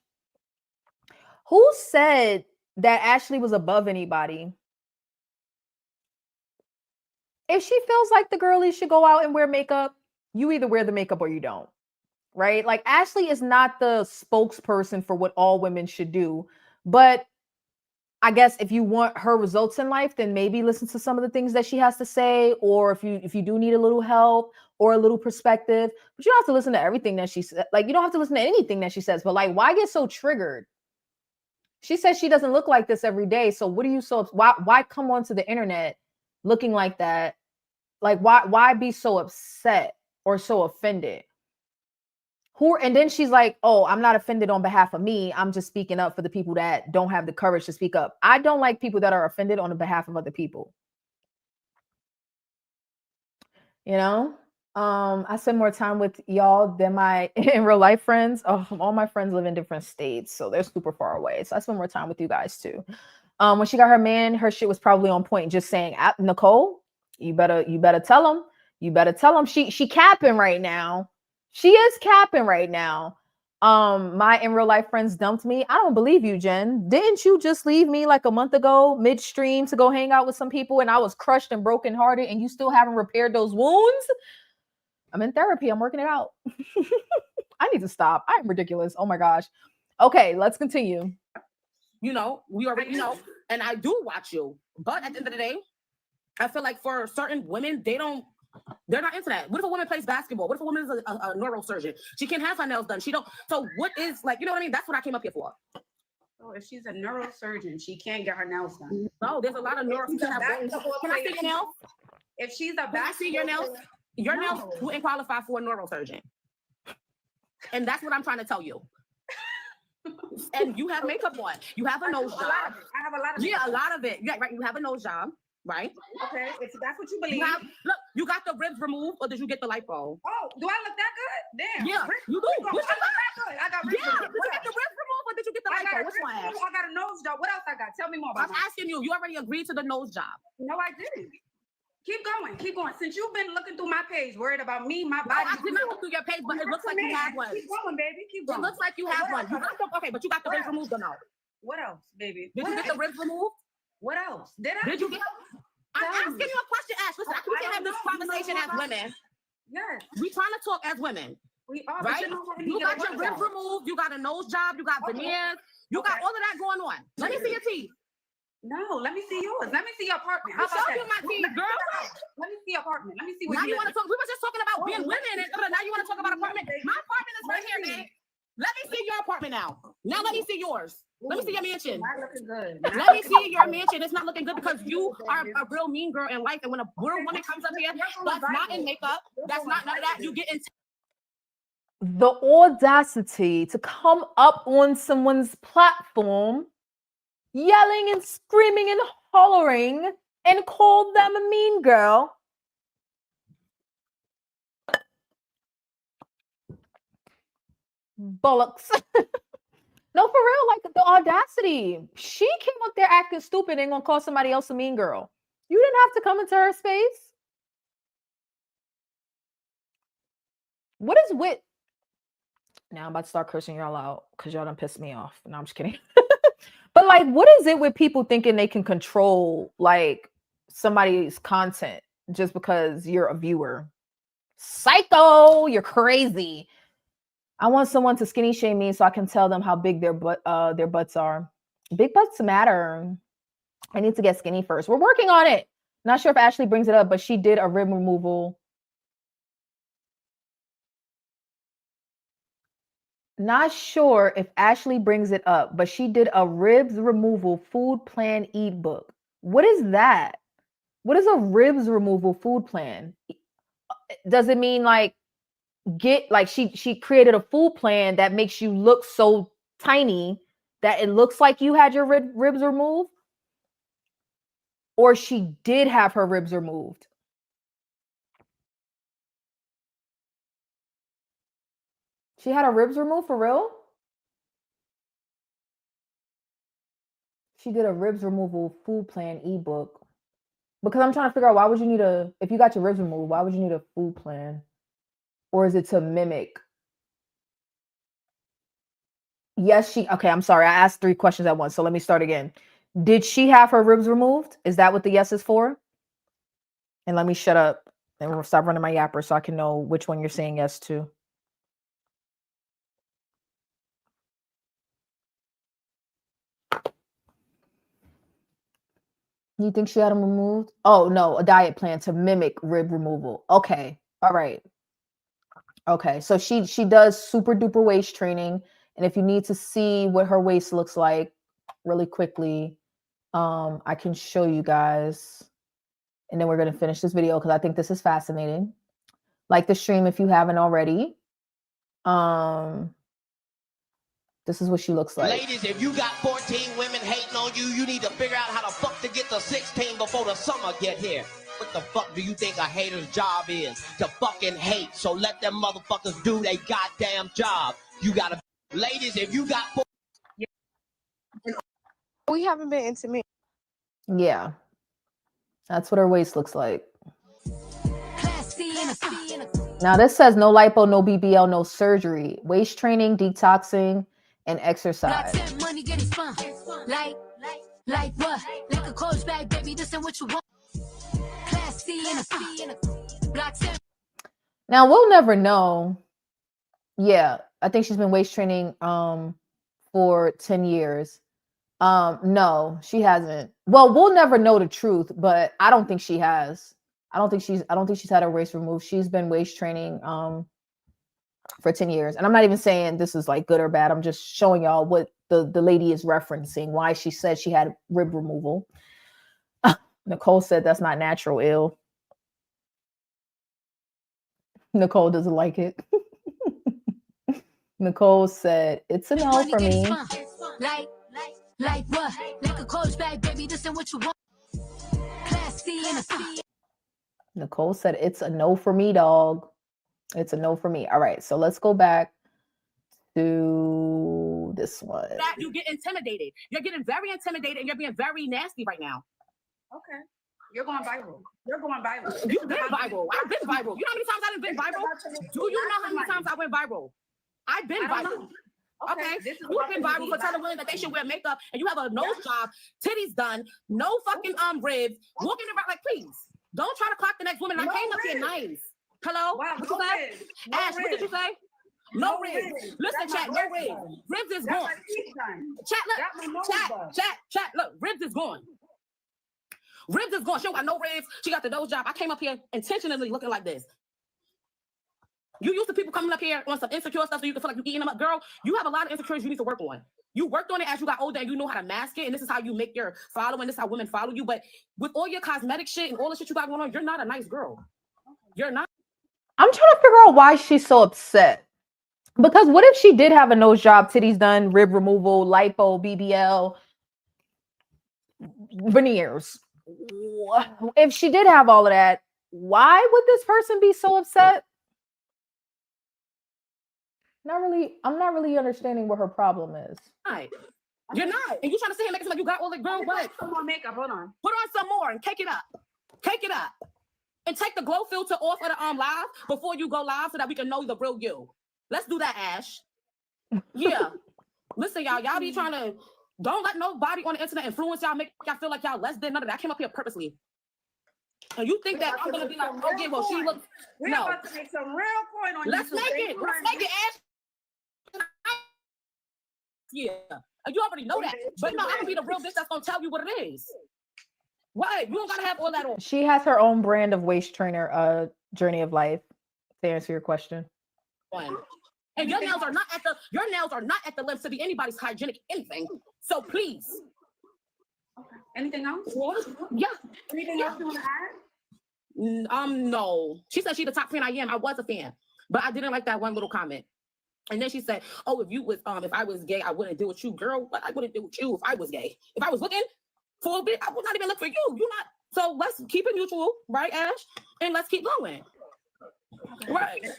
Who said that Ashley was above anybody? If she feels like the girlies should go out and wear makeup, you either wear the makeup or you don't, right? Like, Ashley is not the spokesperson for what all women should do. But I guess if you want her results in life, then maybe listen to some of the things that she has to say. Or if you do need a little help or a little perspective, but you don't have to listen to everything that she said. Like, you don't have to listen to anything that she says. But like, why get so triggered? She says she doesn't look like this every day. So what are you so, why come onto the internet looking like that? Like, why be so upset or so offended? And then she's like, oh, I'm not offended on behalf of me. I'm just speaking up for the people that don't have the courage to speak up. I don't like people that are offended on the behalf of other people. You know? I spend more time with y'all than my in real life friends. Oh, all my friends live in different states, so they're super far away. So I spend more time with you guys too. When she got her man, her shit was probably on point. Just saying, Nicole, you better tell him. You better tell him she capping right now. She is capping right now. My in real life friends dumped me. I don't believe you, Jen. Didn't you just leave me like a month ago, midstream, to go hang out with some people, and I was crushed and brokenhearted, and you still haven't repaired those wounds? I'm in therapy. I'm working it out. I need to stop. I'm ridiculous. Oh my gosh. Okay, let's continue. You know, we already know, and I do watch you. But at the end of the day, I feel like for certain women, they're not into that. What if a woman plays basketball? What if a woman is a neurosurgeon? She can't have her nails done. She don't. So what is, like, you know what I mean? That's what I came up here for. So if she's a neurosurgeon, she can't get her nails done. No, there's a lot of neurosurgeons. Can I see your nails? If she's a Can I see your nails? Your nails wouldn't qualify for a neurosurgeon. And that's what I'm trying to tell you. And you have makeup on. You have a nose job. I have a lot of it. Yeah, a lot of it. Yeah, right. You have a nose job, right? Okay, if that's what you believe. Look, you got the ribs removed, or did you get the lipo? Oh, do I look that good? Damn. Yeah, you do. Which one? I got ribs. Yeah, did you get the ribs removed, or did you get the lipo? Which one? I got a nose job. What else I got? Tell me more about I'm asking you. You already agreed to the nose job. No, I didn't. Keep going. Since you've been looking through my page, worried about me, my body. I did not look through your page, but it looks like you have one. Keep going, baby. Keep going. It looks like you have one. Okay, but you got the ribs removed or no? What else, baby? Did you get the ribs removed? What else? Did I? Did you get? I'm asking you a question, Ash. Listen, we can have this conversation as women. Yes. We trying to talk as women. We are. Right? You got your ribs removed. You got a nose job. You got veneers. You got all of that going on. Let me see your teeth. No, let me see yours. Let me see your apartment. How about that? You my teeth, girl. Let me see your apartment. Let me see what now you want to talk. We were just talking about being women, and now you want to talk about apartment. My apartment is right here, man. Let me see your apartment now. Now let me see yours. Let me see your mansion. Not looking good. Let me see your mansion. It's not looking good because you are a real mean girl in life. And when a real woman comes up here, that's not in makeup. That's not none of that. You get into the audacity to come up on someone's platform, yelling and screaming and hollering, and call them a mean girl. Bollocks. No, for real, like the audacity. She came up there acting stupid and gonna call somebody else a mean girl. You didn't have to come into her space. What is with? Now I'm about to start cursing y'all out because y'all done pissed me off. No, I'm just kidding. But like, what is it with people thinking they can control like somebody's content just because you're a viewer? Psycho, you're crazy. I want someone to skinny shame me so I can tell them how big their butts are. Big butts matter. I need to get skinny first. We're working on it. Not sure if Ashley brings it up, but she did a rib removal. Not sure if Ashley brings it up, but she did a ribs removal food plan ebook. What is that? What is a ribs removal food plan? Does it mean like she created a food plan that makes you look so tiny that it looks like you had your ribs removed? Or she did have her ribs removed? She had her ribs removed for real? She did a ribs removal food plan ebook. Because I'm trying to figure out, why would you need if you got your ribs removed, why would you need a food plan? Or is it to mimic? Yes, okay, I'm sorry. I asked 3 questions at once, so let me start again. Did she have her ribs removed? Is that what the yes is for? And let me shut up and we'll stop running my yapper so I can know which one you're saying yes to. You think she had them removed? Oh, no, a diet plan to mimic rib removal. Okay, all right. Okay, so she does super duper waist training. And if you need to see what her waist looks like really quickly, I can show you guys. And then we're going to finish this video because I think this is fascinating. Like the stream if you haven't already. This is what she looks like. Ladies, if you got 14 women hating on you, you need to figure out how the fuck to get to 16 before the summer get here. What the fuck do you think a hater's job is? To fucking hate. So let them motherfuckers do their goddamn job. You gotta, ladies, if you got. We haven't been intimate. Yeah. That's what her waist looks like. Now this says no lipo, no BBL, no surgery. Waist training, detoxing, and exercise. Like what? Like a coach bag, baby, this ain't what you want. Now we'll never know. Yeah, I think she's been waist training for 10 years. No, she hasn't. Well, we'll never know the truth, but I don't think she has. I don't think she's had her waist removed. She's been waist training for 10 years. And I'm not even saying this is like good or bad. I'm just showing y'all what the lady is referencing, why she said she had rib removal. Nicole said that's not natural, ill. Nicole doesn't like it. Nicole said it's a no for me. Like what? Like a coach bag, baby, this ain't what you want. Nicole said it's a no for me, dog. It's a no for me. All right, so let's go back to this one. That you get intimidated. You're getting very intimidated and you're being very nasty right now. Okay. You're going viral. You're going viral. You've been viral. I've been viral. You know how many times I've been viral? Do you know how many times I went viral? I've been viral. Okay, you've been viral for telling women that they should wear makeup, and you have a nose job, titties done, no fucking ribs, walking around like, please, don't try to clock the next woman. I came up here nice. Hello? Wow, What you say? Ash, what did you say? No ribs. Listen, chat, no ribs. Ribs is gone. Chat, look, ribs is gone. Ribs is gone. She don't got no ribs. She got the nose job. I came up here intentionally looking like this. You used to people coming up here on some insecure stuff so you can feel like you're eating them up. Girl, you have a lot of insecurities you need to work on. You worked on it as you got older and you know how to mask it. And this is how you make your following. This is how women follow you. But with all your cosmetic shit and all the shit you got going on, you're not a nice girl. You're not. I'm trying to figure out why she's so upset. Because what if she did have a nose job, titties done, rib removal, lipo, BBL, veneers? If she did have all of that, why would this person be so upset? I'm not really understanding what her problem is. Right. You're not. And you trying to sit here and make it seem like you got all the girl what? Some more makeup. Hold on. Put on some more and cake it up. Cake it up. And take the glow filter off of the live before you go live so that we can know the real you. Let's do that, Ash. Yeah. Listen, y'all be trying to, don't let nobody on the internet influence y'all, make y'all feel like y'all less than none of that. I came up here purposely. And you think that I'm gonna be like, oh yeah, well she looks. We're No. about to make some real coin on Let's make it. Let's make it, Ash. Yeah. And you already know that. But no, I'm gonna be the real bitch that's gonna tell you what it is. What? You don't gotta have all that on. She has her own brand of waist trainer journey of life, to answer your question. And your nails are not at the lips to be anybody's hygienic anything. So please. Okay. Anything else? Yeah. Anything else you want to add? No. She said she's the top fan I am. I was a fan, but I didn't like that one little comment. And then she said, "Oh, if I was gay, I wouldn't deal with you, girl. But I wouldn't deal with you if I was gay. If I was looking for a bit, I would not even look for you. You're not. So let's keep it mutual, right, Ash? And let's keep going. Right? You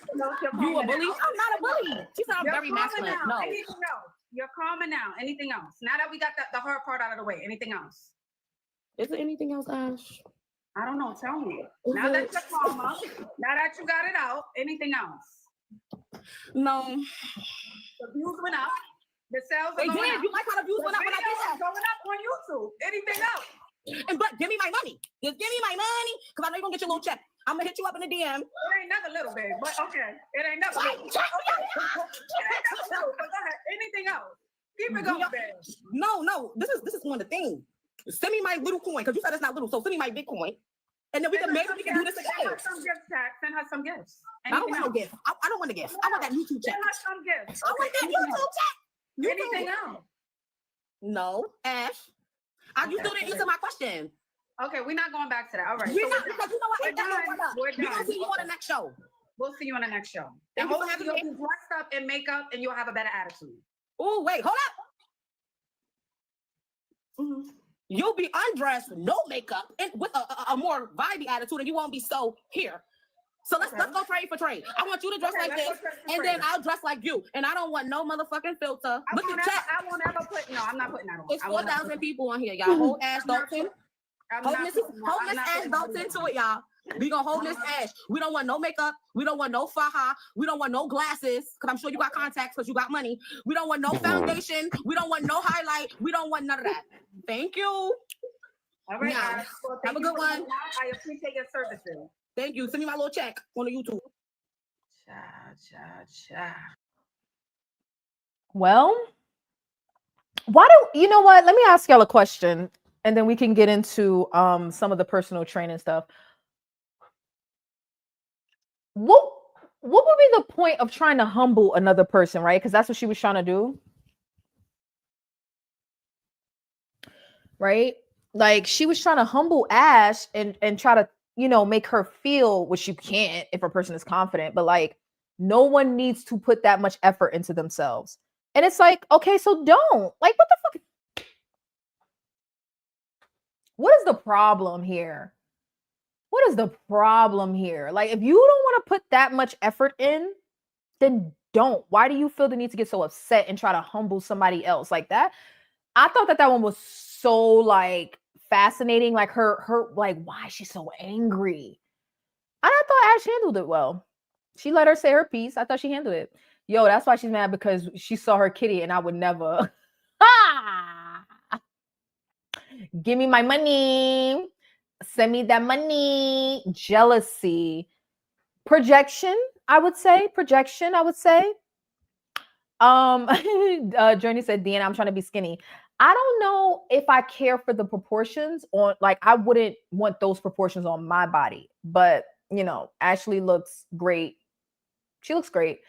a bully? I'm not a bully. She said I'm very masculine. No. Anything else? You're calmer now. Anything else? Now that we got the hard part out of the way, anything else? Is there anything else, Ash? I don't know. Tell me. Now that you're calmer, now that you got it out, anything else? No. The views went up. The sales are They going did. up. You like how the views went up when I did that? Going up on YouTube. Anything else? But give me my money. Just give me my money, because I know you're gonna get your little check. I'm gonna hit you up in the DM. It ain't never little, babe. But okay. It ain't never little. Okay. It ain't never little. But go ahead. Anything else? Keep it going, babe. No. This is one of the things. Send me my little coin, because you said it's not little. So send me my big coin. And then we can do this again. Send her some gifts, Jack. Send her some gifts. I don't want no gift. I don't want a gift. I want that YouTube check. Send her some gifts. I want that YouTube check. Anything else? No, Ash. You still didn't answer my question. Okay, we're not going back to that. All right. We're not, because you know what? We're gonna see you on the next show. We'll see you on the next show. And And you hopefully have you'll be dressed up in makeup and you'll have a better attitude. Oh, wait, hold up. you'll be undressed, no makeup, and with a more vibey attitude, and you won't be so here. So let's go trade for trade. I want you to dress like this, and then I'll dress like you. And I don't want no motherfucking filter. I won't ever put. No, I'm not putting that on. It's 4,000 people on here, y'all. Hold Ash Dalton. Hold Miss Ash Dalton to it, y'all. We gonna hold Miss Ash. We don't want no makeup. We don't want no faja. We don't want no glasses, because I'm sure you got contacts because you got money. We don't want no foundation. We don't want no highlight. We don't want none of that. Thank you. All right, Now, well, have a good one. I appreciate your services. Thank you. Send me my little check on the YouTube. Well, why do you know what? Let me ask y'all a question, and then we can get into some of the personal training stuff. What would be the point of trying to humble another person, right? Because that's what she was trying to do. Right? Like she was trying to humble Ash and try to, make her feel, which you can't if a person is confident, but like no one needs to put that much effort into themselves. And it's like, okay, so don't. Like, what the fuck? What is the problem here? What is the problem here? Like, if you don't want to put that much effort in, then don't. Why do you feel the need to get so upset and try to humble somebody else like that? I thought that one was so like fascinating. Like her like, why is she so angry? And I thought Ash handled it well. She let her say her piece. I thought she handled it. Yo, that's why she's mad, because she saw her kitty and I would never. Give me my money. Send me that money. Jealousy. Projection, I would say. Journey said, Deanna, I'm trying to be skinny. I don't know if I care for the proportions on, like, I wouldn't want those proportions on my body, but Ashley looks great. She looks great.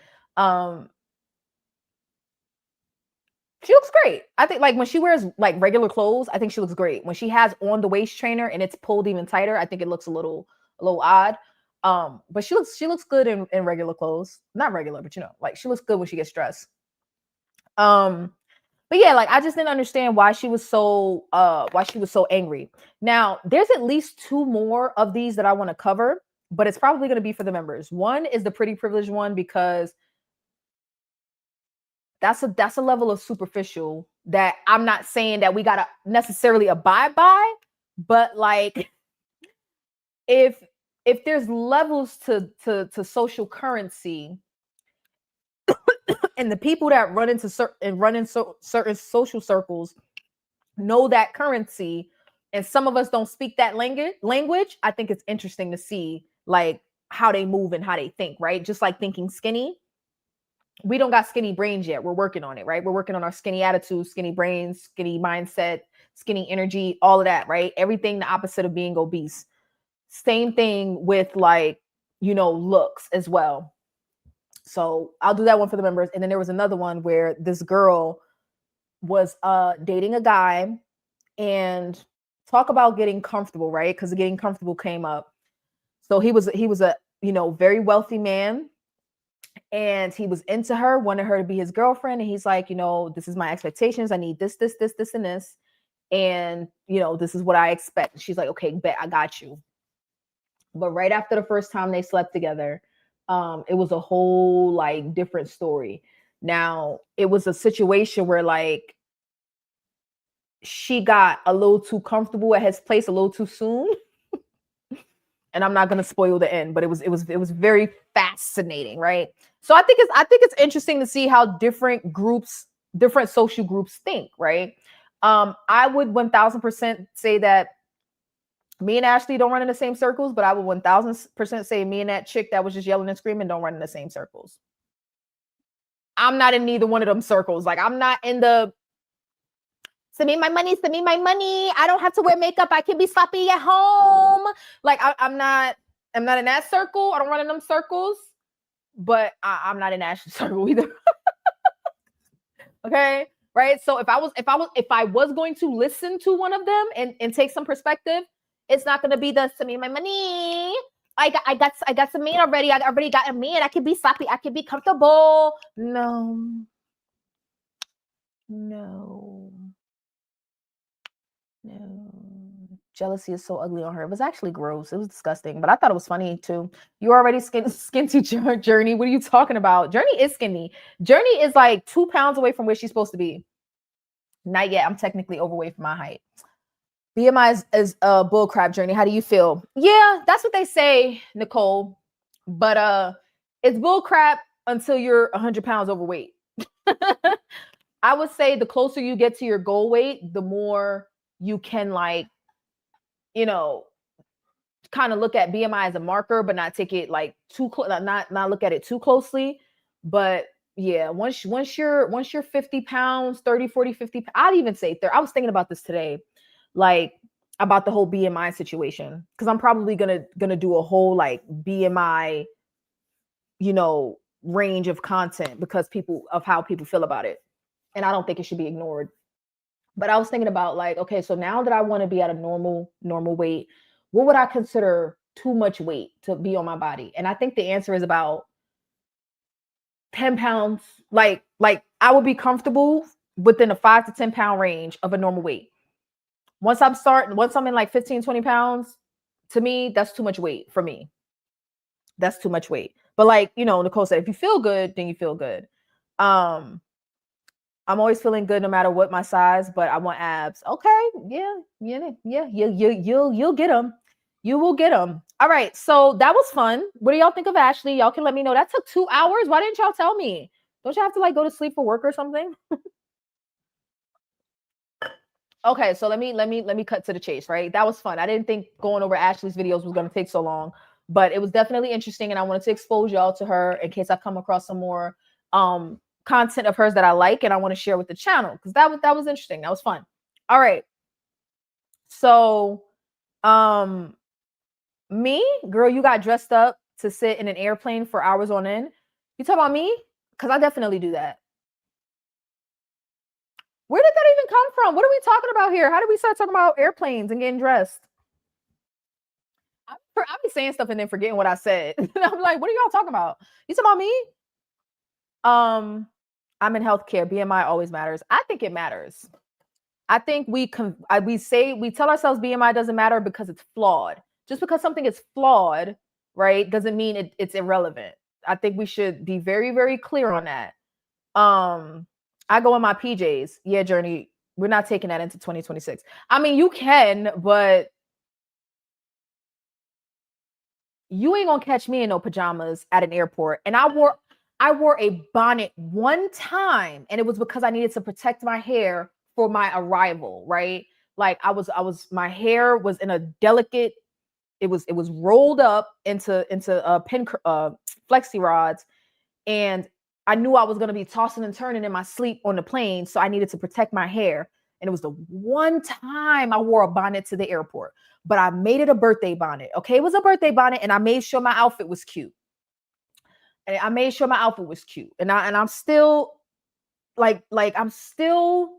She looks great. I think like when she wears like regular clothes, I think she looks great. When she has on the waist trainer and it's pulled even tighter, I think it looks a little odd. But she looks good in regular clothes. Not regular, but like she looks good when she gets dressed. But yeah, like I just didn't understand why she was so angry. Now, there's at least 2 more of these that I want to cover, but it's probably going to be for the members. One is the pretty privileged one, because that's a level of superficial that I'm not saying that we got to necessarily abide by, but like if there's levels to social currency, and the people that run in certain social circles know that currency, and some of us don't speak that language, I think it's interesting to see like how they move and how they think, right? Just like thinking skinny. We don't got skinny brains yet. We're working on it, right? We're working on our skinny attitude, skinny brains, skinny mindset, skinny energy, all of that, right? Everything the opposite of being obese. Same thing with like, looks as well. So I'll do that one for the members. And then there was another one where this girl was dating a guy, and talk about getting comfortable, right? Because getting comfortable came up. So he was a very wealthy man, and he was into her, wanted her to be his girlfriend. And he's like, this is my expectations. I need this, and this. And, this is what I expect. And she's like, okay, bet, I got you. But right after the first time they slept together, it was a whole like different story. Now, it was a situation where like she got a little too comfortable at his place a little too soon. And I'm not going to spoil the end, but it was very fascinating, right? So I think it's interesting to see how different social groups think, right? I would 1000% say that me and Ashley don't run in the same circles, but I would 1000% say me and that chick that was just yelling and screaming don't run in the same circles. I'm not in neither one of them circles. Like I'm not in the send me my money. I don't have to wear makeup. I can be sloppy at home. Like I'm not in that circle. I don't run in them circles, but I'm not in Ashley's circle either. Okay. Right. So if I was going to listen to one of them and take some perspective, it's not going to be the send me my money. I got some man already. I already got a man. I can be sloppy. I can be comfortable. No. No. Jealousy is so ugly on her. It was actually gross. It was disgusting, but I thought it was funny too. You already skinty Journey. What are you talking about? Journey is skinny. Journey is like 2 pounds away from where she's supposed to be. Not yet. I'm technically overweight for my height. BMI is a bullcrap. Journey. How do you feel? Yeah, that's what they say, Nicole. But it's bullcrap until you're 100 pounds overweight. I would say the closer you get to your goal weight, the more you can, like, you know, kind of look at BMI as a marker, but not take it like too close, not look at it too closely. But yeah, once you're 50 pounds, 30, 40, 50, I'd even say 30. I was thinking about this today, like about the whole BMI situation, because I'm probably gonna do a whole like BMI, range of content because of how people feel about it. And I don't think it should be ignored. But I was thinking about, like, okay, so now that I want to be at a normal weight, what would I consider too much weight to be on my body? And I think the answer is about 10 pounds. Like I would be comfortable within a 5 to 10 pound range of a normal weight. Once I'm in like 15, 20 pounds, to me, that's too much weight for me. That's too much weight. But like, Nicole said, if you feel good, then you feel good. I'm always feeling good no matter what my size, but I want abs. Okay, yeah, you'll get them. You will get them. All right, so that was fun. What do y'all think of Ashley? Y'all can let me know. That took 2 hours. Why didn't y'all tell me? Don't you have to like go to sleep for work or something? Okay, so let me cut to the chase, right? That was fun. I didn't think going over Ashley's videos was going to take so long, but it was definitely interesting, and I wanted to expose y'all to her in case I come across some more content of hers that I like and I want to share with the channel, because that was interesting. That was fun. All right. So me, girl, you got dressed up to sit in an airplane for hours on end. You talking about me? Because I definitely do that. Where did that even come from? What are we talking about here? How did we start talking about airplanes and getting dressed? I be saying stuff and then forgetting what I said. I'm like, what are y'all talking about? You talking about me? I'm in healthcare. BMI always matters. I think it matters. I think we tell ourselves BMI doesn't matter because it's flawed. Just because something is flawed, right, doesn't mean it's irrelevant. I think we should be very, very clear on that. I go in my PJs. Yeah, Journey, we're not taking that into 2026. I mean, you can, but you ain't gonna catch me in no pajamas at an airport. And I wore a bonnet one time, and it was because I needed to protect my hair for my arrival, right? Like my hair was in a delicate, it was rolled up into pin flexi rods, and I knew I was going to be tossing and turning in my sleep on the plane, so I needed to protect my hair. And it was the one time I wore a bonnet to the airport, but I made it a birthday bonnet. Okay, it was a birthday bonnet, and I made sure my outfit was cute. And I'm still I'm still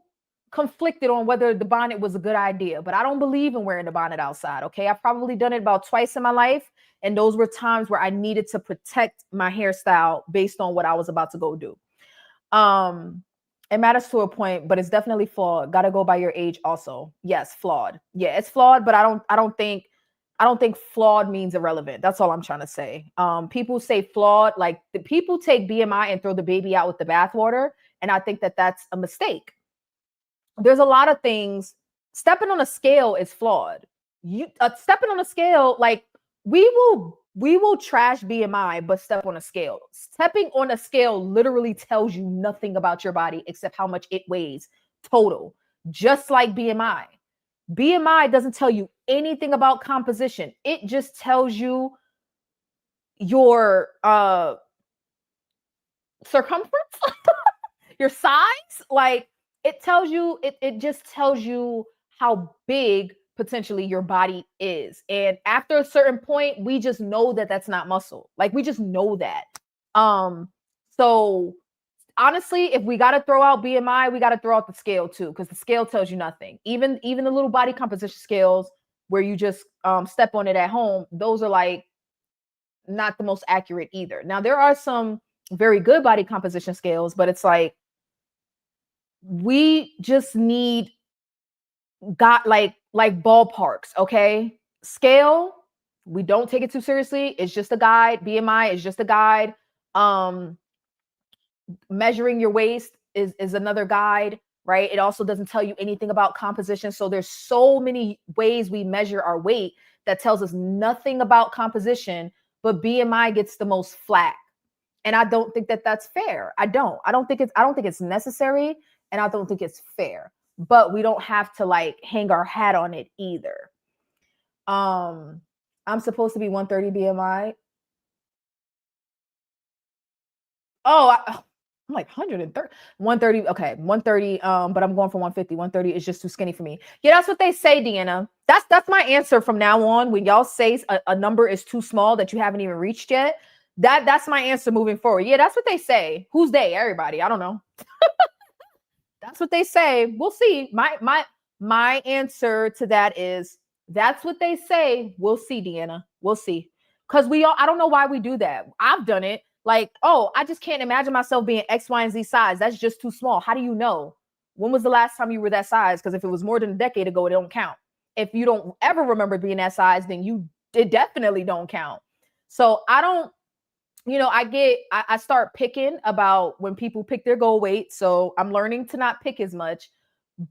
conflicted on whether the bonnet was a good idea, but I don't believe in wearing the bonnet outside. Okay, I've probably done it about twice in my life, and those were times where I needed to protect my hairstyle based on what I was about to go do. It matters to a point, but it's definitely flawed. Got to go by your age also. Yes, flawed. Yeah, it's flawed, but I don't think flawed means irrelevant. That's all I'm trying to say. People say flawed, like the people take BMI and throw the baby out with the bathwater, and I think that that's a mistake. There's a lot of things. Stepping on a scale is flawed. Stepping on a scale, like we will trash BMI, but step on a scale. Stepping on a scale literally tells you nothing about your body except how much it weighs total. Just like BMI. BMI doesn't tell you anything about composition. It just tells you your circumference, your size. Like it just tells you how big potentially your body is. And after a certain point, we just know that that's not muscle. Like we just know that. So honestly, if we got to throw out BMI, we got to throw out the scale too, because the scale tells you nothing. Even the little body composition scales where you just step on it at home, those are like not the most accurate either. Now, there are some very good body composition scales, but it's like we just need got like ballparks, okay? Scale, we don't take it too seriously. It's just a guide. BMI is just a guide. Measuring your waist is another guide, right? It also doesn't tell you anything about composition. So there's so many ways we measure our weight that tells us nothing about composition, but BMI gets the most flack. And I don't think that that's fair. I don't think it's necessary, and I don't think it's fair. But we don't have to like hang our hat on it either. I'm supposed to be 130 BMI. Oh, I'm like 130, 130. Okay, 130. But I'm going for 150. 130 is just too skinny for me. Yeah, that's what they say, Deanna. That's my answer from now on. When y'all say a number is too small that you haven't even reached yet, that's my answer moving forward. Yeah, that's what they say. Who's they? Everybody. I don't know. That's what they say. We'll see. My answer to that is that's what they say. We'll see, Deanna. We'll see. Because I don't know why we do that. I've done it. Like, oh, I just can't imagine myself being X, Y, and Z size. That's just too small. How do you know? When was the last time you were that size? Because if it was more than a decade ago, it don't count. If you don't ever remember being that size, then it definitely don't count. So I don't, I start picking about when people pick their goal weight. So I'm learning to not pick as much,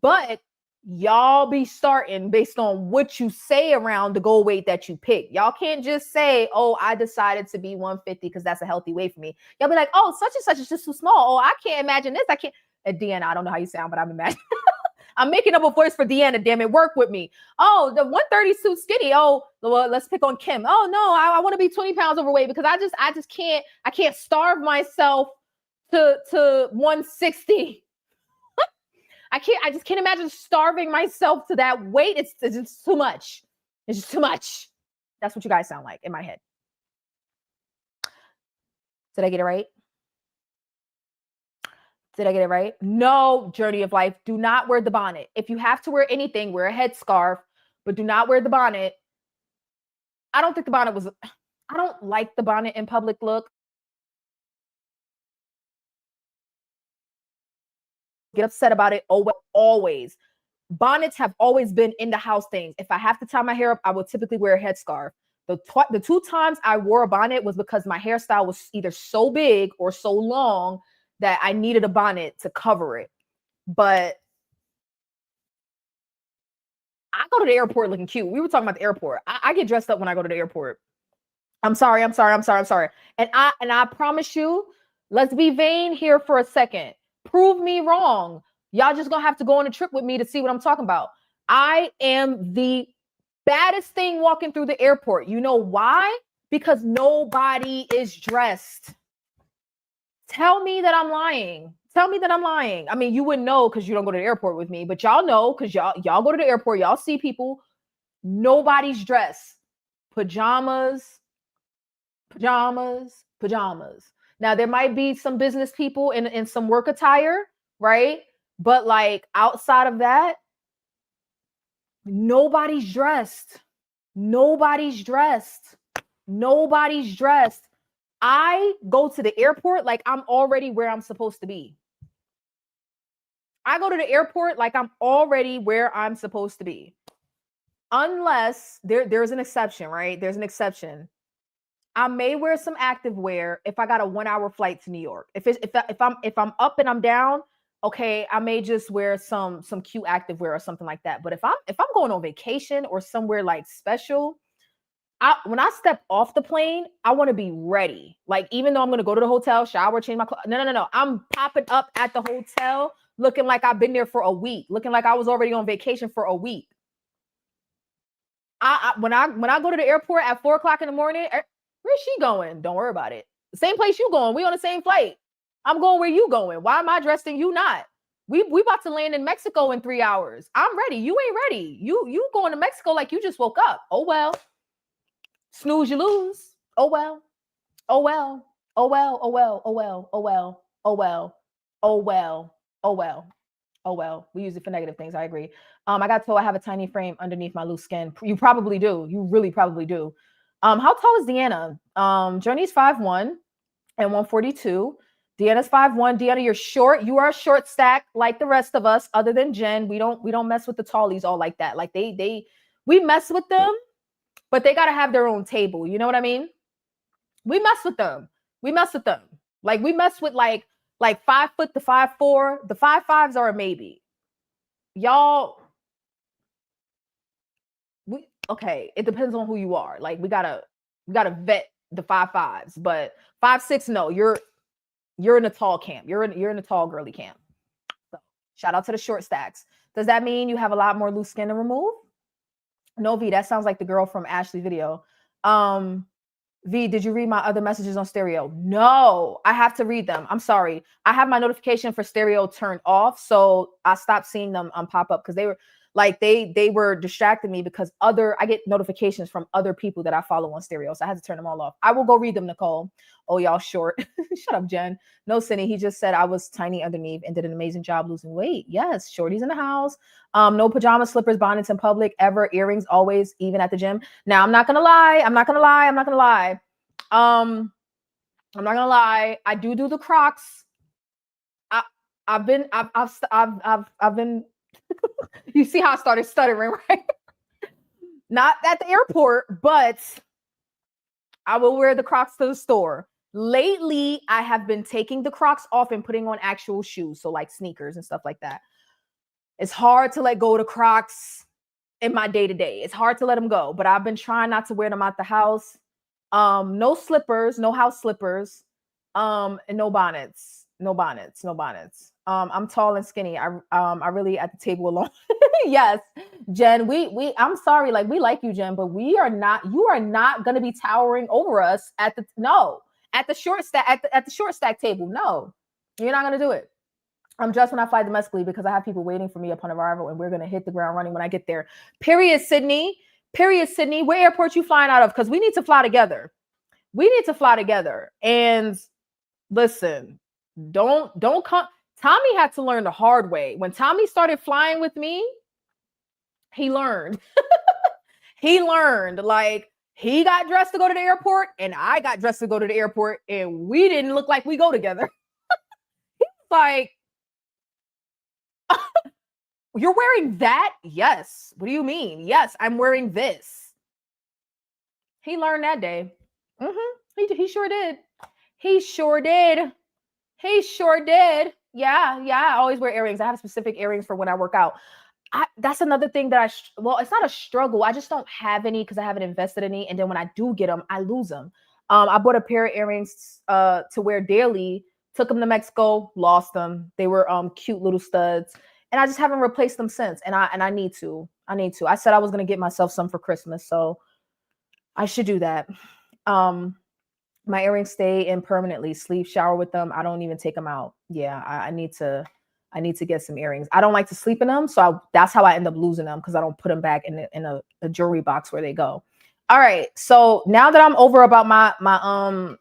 but y'all be starting based on what you say around the goal weight that you pick. Y'all can't just say, oh, I decided to be 150 because that's a healthy weight for me. Y'all be like, oh, such and such is just too small. Oh, I can't imagine this. I can't. Deanna, I don't know how you sound, but I'm imagining. I'm making up a voice for Deanna, damn it. Work with me. Oh, the 130 is too skinny. Oh, well, let's pick on Kim. Oh, no, I want to be 20 pounds overweight because I just can't starve myself to 160. I just can't imagine starving myself to that weight. It's just too much. It's just too much. That's what you guys sound like in my head. Did I get it right? Did I get it right? No, Journey of Life. Do not wear the bonnet. If you have to wear anything, wear a headscarf, but do not wear the bonnet. I don't think the bonnet I don't like the bonnet in public look. Get upset about it. Oh, always. Bonnets have always been in the house things. If I have to tie my hair up, I would typically wear a headscarf. The two times I wore a bonnet was because my hairstyle was either so big or so long that I needed a bonnet to cover it. But I go to the airport looking cute. We were talking about the airport. I get dressed up when I go to the airport. I'm sorry. And I promise you, let's be vain here for a second. Prove me wrong. Y'all just gonna have to go on a trip with me to see what I'm talking about. I am the baddest thing walking through the airport. You know why? Because nobody is dressed. Tell me that I'm lying. Tell me that I'm lying. I mean, you wouldn't know because you don't go to the airport with me, but y'all know because y'all go to the airport. Y'all see people. Nobody's dressed. Pajamas. Now, there might be some business people in some work attire, right? But like outside of that, nobody's dressed. I go to the airport like I'm already where I'm supposed to be. I go to the airport like I'm already where I'm supposed to be. Unless there's an exception, right? There's an exception. I may wear some active wear if I got a 1-hour flight to New York. If I'm up and I'm down, okay, I may just wear some cute active wear or something like that. But if I'm going on vacation or somewhere like special, when I step off the plane, I want to be ready. Like, even though I'm going to go to the hotel, shower, change my clothes. No. I'm popping up at the hotel looking like I've been there for a week, looking like I was already on vacation for a week. When I go to the airport at 4:00 in the morning, where's she going? Don't worry about it. The same place you going. We on the same flight. I'm going where you going. Why am I dressed and you not? We about to land in Mexico in 3 hours. I'm ready. You ain't ready. You going to Mexico like you just woke up. Oh well. Snooze, you lose. Oh well. Oh well. Oh well. Oh well. Oh well. Oh well. Oh well. Oh well. Oh well. Oh well. We use it for negative things. I agree. I got told I have a tiny frame underneath my loose skin. You probably do. You really probably do. How tall is Deanna? Journey's 5'1" and 142. Deanna's 5'1". Deanna, you're short. You are a short stack like the rest of us, other than Jen. We don't mess with the tallies all like that. Like we mess with them, but they gotta have their own table. You know what I mean? We mess with them. We mess with them. Like we mess with like 5 foot to 5'4". The 5'5s are a maybe. Y'all, okay. It depends on who you are. Like we gotta vet the 5'5s, but 5'6", no, you're in a tall camp. You're in a tall girly camp. So shout out to the short stacks. Does that mean you have a lot more loose skin to remove? No, V, that sounds like the girl from Ashley video. V, did you read my other messages on stereo? No, I have to read them. I'm sorry. I have my notification for stereo turned off, so I stopped seeing them pop up because they were like they were distracting me because I get notifications from other people that I follow on stereo, so I had to turn them all off. I will go read them, Nicole. Oh, y'all short. Shut up, Jen. No, Cindy. He just said I was tiny underneath and did an amazing job losing weight. Yes, shorties in the house. No pajama slippers, bonnets in public, ever, earrings, always, even at the gym. Now, I'm not gonna lie. I'm not gonna lie. I do the Crocs. I've been. You see how I started stuttering, right? Not at the airport, but I will wear the Crocs to the store. Lately, I have been taking the Crocs off and putting on actual shoes, so like sneakers and stuff like that. It's hard to let go of the Crocs in my day-to-day. It's hard to let them go, but I've been trying not to wear them out the house. No slippers, no house slippers, and no bonnets. I'm tall and skinny. I really at the table alone. Yes, Jen, I'm sorry, like we like you, Jen, but you are not gonna be towering over us at the short stack table. No, you're not gonna do it. I'm dressed when I fly domestically because I have people waiting for me upon arrival, and we're gonna hit the ground running when I get there. Period, Sydney. Where airport you flying out of? Because we need to fly together. And listen, don't come. Tommy had to learn the hard way. When Tommy started flying with me, he learned. He learned. Like he got dressed to go to the airport, and I got dressed to go to the airport, and we didn't look like we go together. He's like, you're wearing that? Yes. What do you mean? Yes, I'm wearing this. He learned that day. He sure did. He sure did. Yeah. I always wear earrings. I have specific earrings for when I work out. That's another thing that it's not a struggle. I just don't have any because I haven't invested any. And then when I do get them, I lose them. I bought a pair of earrings to wear daily. Took them to Mexico, lost them. They were cute little studs. And I just haven't replaced them since. And I need to. I said I was going to get myself some for Christmas. So I should do that. My earrings stay in permanently. Sleep, shower with them. I don't even take them out. Yeah, I need to get some earrings. I don't like to sleep in them. So that's how I end up losing them because I don't put them back in a jewelry box where they go. All right. So now that I'm over about my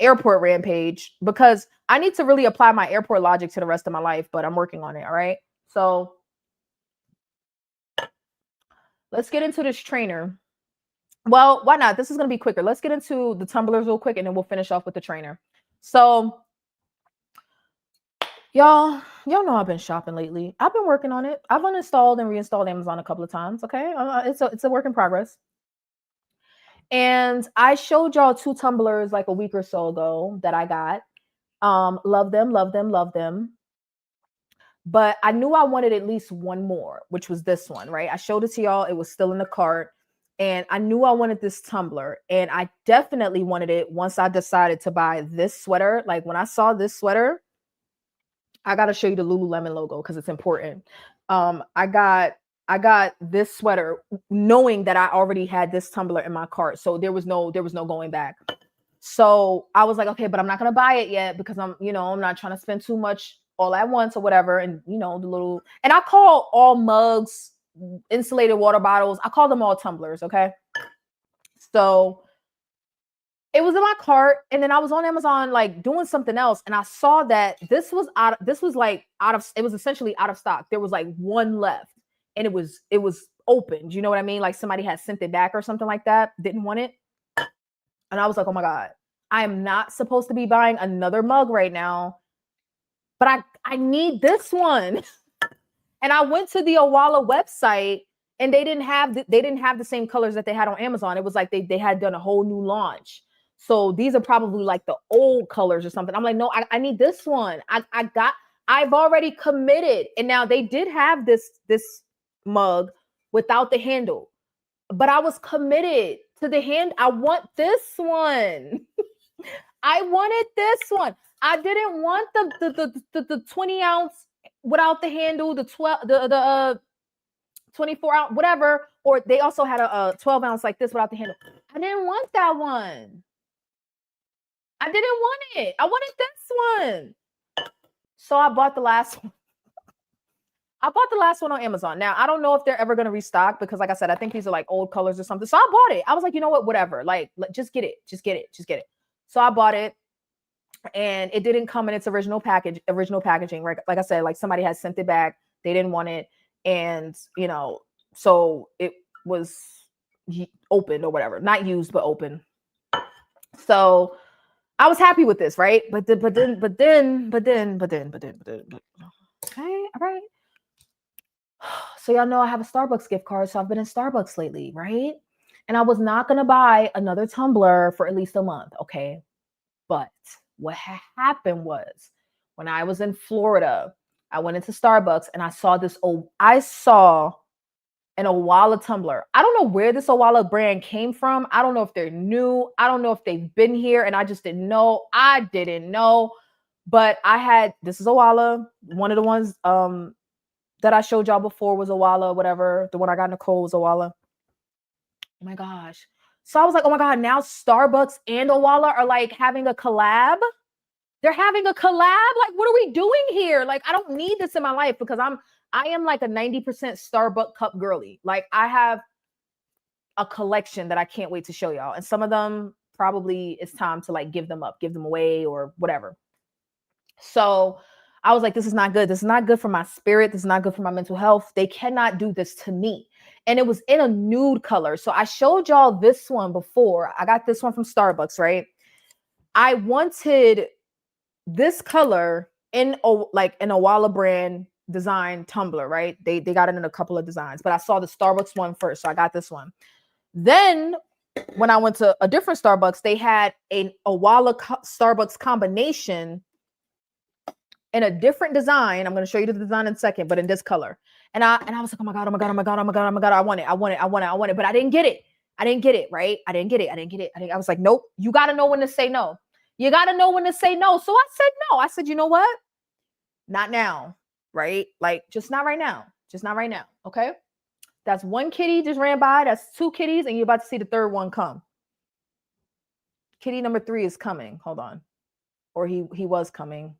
airport rampage, because I need to really apply my airport logic to the rest of my life, but I'm working on it. All right. So let's get into this trainer. Well, why not? This is going to be quicker. Let's get into the tumblers real quick and then we'll finish off with the trainer. So y'all know I've been shopping lately. I've been working on it. I've uninstalled and reinstalled Amazon a couple of times. Okay. It's a work in progress. And I showed y'all 2 tumblers like a week or so ago that I got. Love them. But I knew I wanted at least one more, which was this one, right? I showed it to y'all. It was still in the cart. And I knew I wanted this tumbler. And I definitely wanted it once I decided to buy this sweater. Like when I saw this sweater, I got to show you the Lululemon logo because it's important. I got this sweater knowing that I already had this tumbler in my cart. So there was no going back. So I was like, okay, but I'm not going to buy it yet because I'm not trying to spend too much all at once or whatever. And and I call all mugs, insulated water bottles, I call them all tumblers. Okay. So it was in my cart, and then I was on Amazon like doing something else, and I saw that this was essentially out of stock. There was like one left, and it was opened. You know what I mean? Like somebody had sent it back or something like that, didn't want it. And I was like, oh my God. I am not supposed to be buying another mug right now, but I need this one. And I went to the Owala website and they didn't have the same colors that they had on Amazon. It was like they had done a whole new launch. So these are probably like the old colors or something. I'm like, no, I need this one. I've already committed. And now they did have this mug without the handle, but I was committed to the hand. I want this one. I wanted this one. I didn't want the 20 ounce without the handle, the 24 ounce, whatever. Or they also had a 12 ounce like this without the handle. I didn't want that one. I didn't want it. I wanted this one. So I bought the last one. I bought the last one on Amazon. Now, I don't know if they're ever going to restock because, like I said, I think these are like old colors or something. So I bought it. I was like, you know what? Whatever. Like, just get it. Just get it. Just get it. So I bought it. And it didn't come in its original packaging. Right? Like I said, like somebody had sent it back. They didn't want it. And, you know, so it was open or whatever. Not used, but open. So I was happy with this, right? But then. Okay, all right. So y'all know I have a Starbucks gift card, so I've been in Starbucks lately, right? And I was not gonna buy another tumbler for at least a month, okay? But what happened was when I was in Florida, I went into Starbucks and I saw an Owala tumbler. I don't know where this Owala brand came from. I don't know if they're new. I don't know if they've been here and I just didn't know. I didn't know. But this is Owala. One of the ones that I showed y'all before was Owala, whatever. The one I got Nicole was Owala. Oh my gosh. So I was like, oh my God, now Starbucks and Owala are like having a collab. They're having a collab. Like, what are we doing here? Like, I don't need this in my life because I am like a 90% Starbucks cup girly. Like, I have a collection that I can't wait to show y'all. And some of them probably it's time to like give them up, give them away or whatever. So I was like, this is not good. This is not good for my spirit. This is not good for my mental health. They cannot do this to me. And it was in a nude color. So I showed y'all this one before. I got this one from Starbucks, right? I wanted this color in like an Owala brand design tumbler, right? They got it in a couple of designs, but I saw the Starbucks one first. So I got this one. Then when I went to a different Starbucks, they had an Owala Starbucks combination in a different design. I'm going to show you the design in a second, but in this color. And I was like, oh my God, I want it. But I didn't get it. Right? I didn't get it. I was like, nope, you got to know when to say no. You got to know when to say no. So I said no. I said, you know what? Not now, right? Like, just not right now. Okay? That's one kitty just ran by. That's two kitties, and you're about to see the third one come. Kitty number 3 is coming. Hold on. Or he was coming.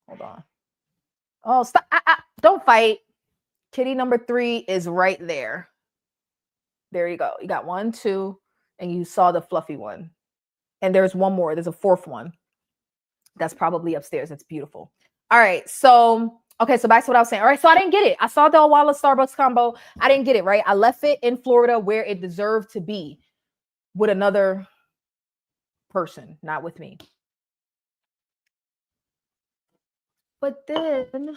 Hold on. Oh, stop. Don't fight. Kitty number 3 is right there. There you go. You got 1, 2, and you saw the fluffy one. And there's one more. There's a 4th one. That's probably upstairs. It's beautiful. All right. So, okay. So back to what I was saying. All right. So I didn't get it. I saw the Owala Starbucks combo. I didn't get it, right? I left it in Florida where it deserved to be with another person, not with me. But then,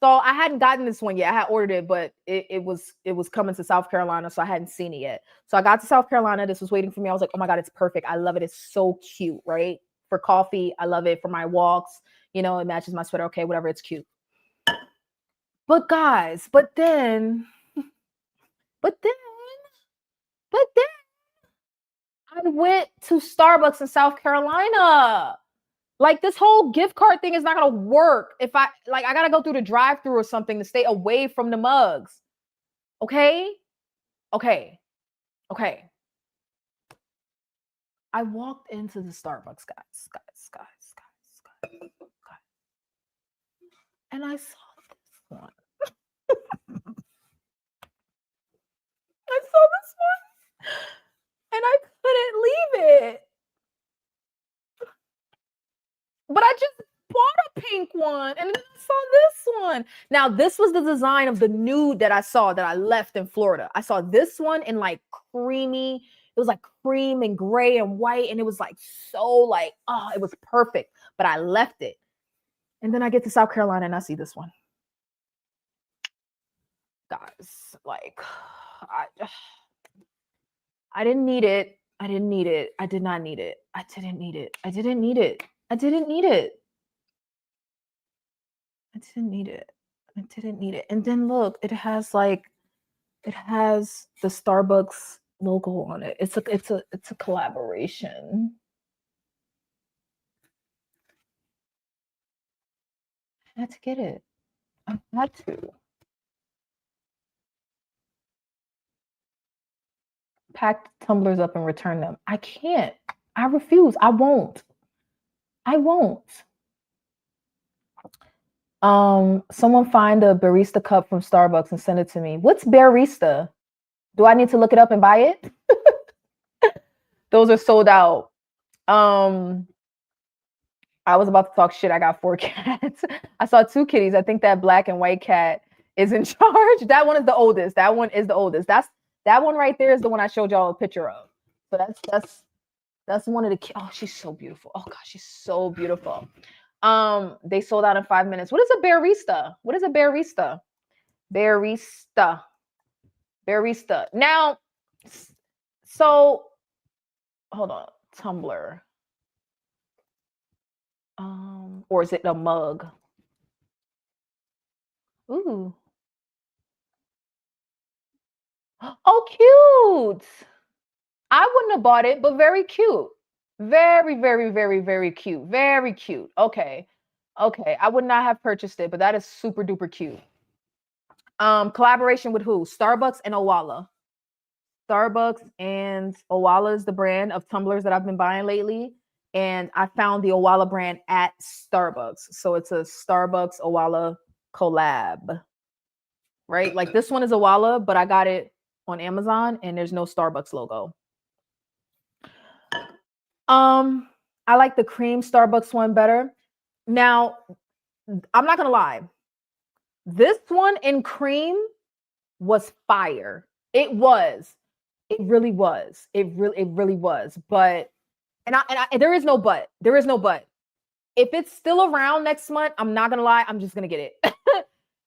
so I hadn't gotten this one yet. I had ordered it, but it was coming to South Carolina, so I hadn't seen it yet. So I got to South Carolina. This was waiting for me. I was like, oh my God, it's perfect. I love it. It's so cute, right? For coffee, I love it. For my walks, you know, it matches my sweater. Okay, whatever. It's cute. But guys, but then I went to Starbucks in South Carolina. Like, this whole gift card thing is not going to work if I got to go through the drive-thru or something to stay away from the mugs. Okay. I walked into the Starbucks, guys. And I saw this one. And I couldn't leave it. But I just bought a pink one and then I saw this one. Now, this was the design of the nude that I saw that I left in Florida. I saw this one in like creamy, It was like cream and gray and white. And it was like so like, oh, it was perfect. But I left it. And then I get to South Carolina and I see this one. Guys, like, I didn't need it. I didn't need it. I did not need it. I didn't need it. I didn't need it. I didn't need it. I didn't need it. I didn't need it. And then look, it has the Starbucks logo on it. It's a collaboration. I had to get it. I had to. Pack tumblers up and return them. I can't. I refuse. I won't. I won't. Someone find a barista cup from Starbucks and send it to me. What's barista? Do I need to look it up and buy it? Those are sold out. I was about to talk shit. I got 4 cats. I saw 2 kitties. I think that black and white cat is in charge. That one is the oldest. That one is the oldest. That one right there is the one I showed y'all a picture of. So that's one of the. Oh, she's so beautiful. Oh gosh, she's so beautiful. They sold out in 5 minutes. What is a barista? What is a barista? Barista. Barista. Now, so hold on. Tumbler. Or is it a mug? Ooh. Oh, cute. I wouldn't have bought it, but very cute. Very, very, very, very cute. Very cute. Okay. Okay. I would not have purchased it, but that is super duper cute. Collaboration with who? Starbucks and Owala. Starbucks and Owala is the brand of tumblers that I've been buying lately. And I found the Owala brand at Starbucks. So it's a Starbucks Owala collab. Right? Like this one is Owala, but I got it on Amazon and there's no Starbucks logo. I like the cream Starbucks one better. Now, I'm not gonna lie. This one in cream was fire. It was. It really was. It really was. But and there is no but. There is no but. If it's still around next month, I'm not gonna lie. I'm just gonna get it.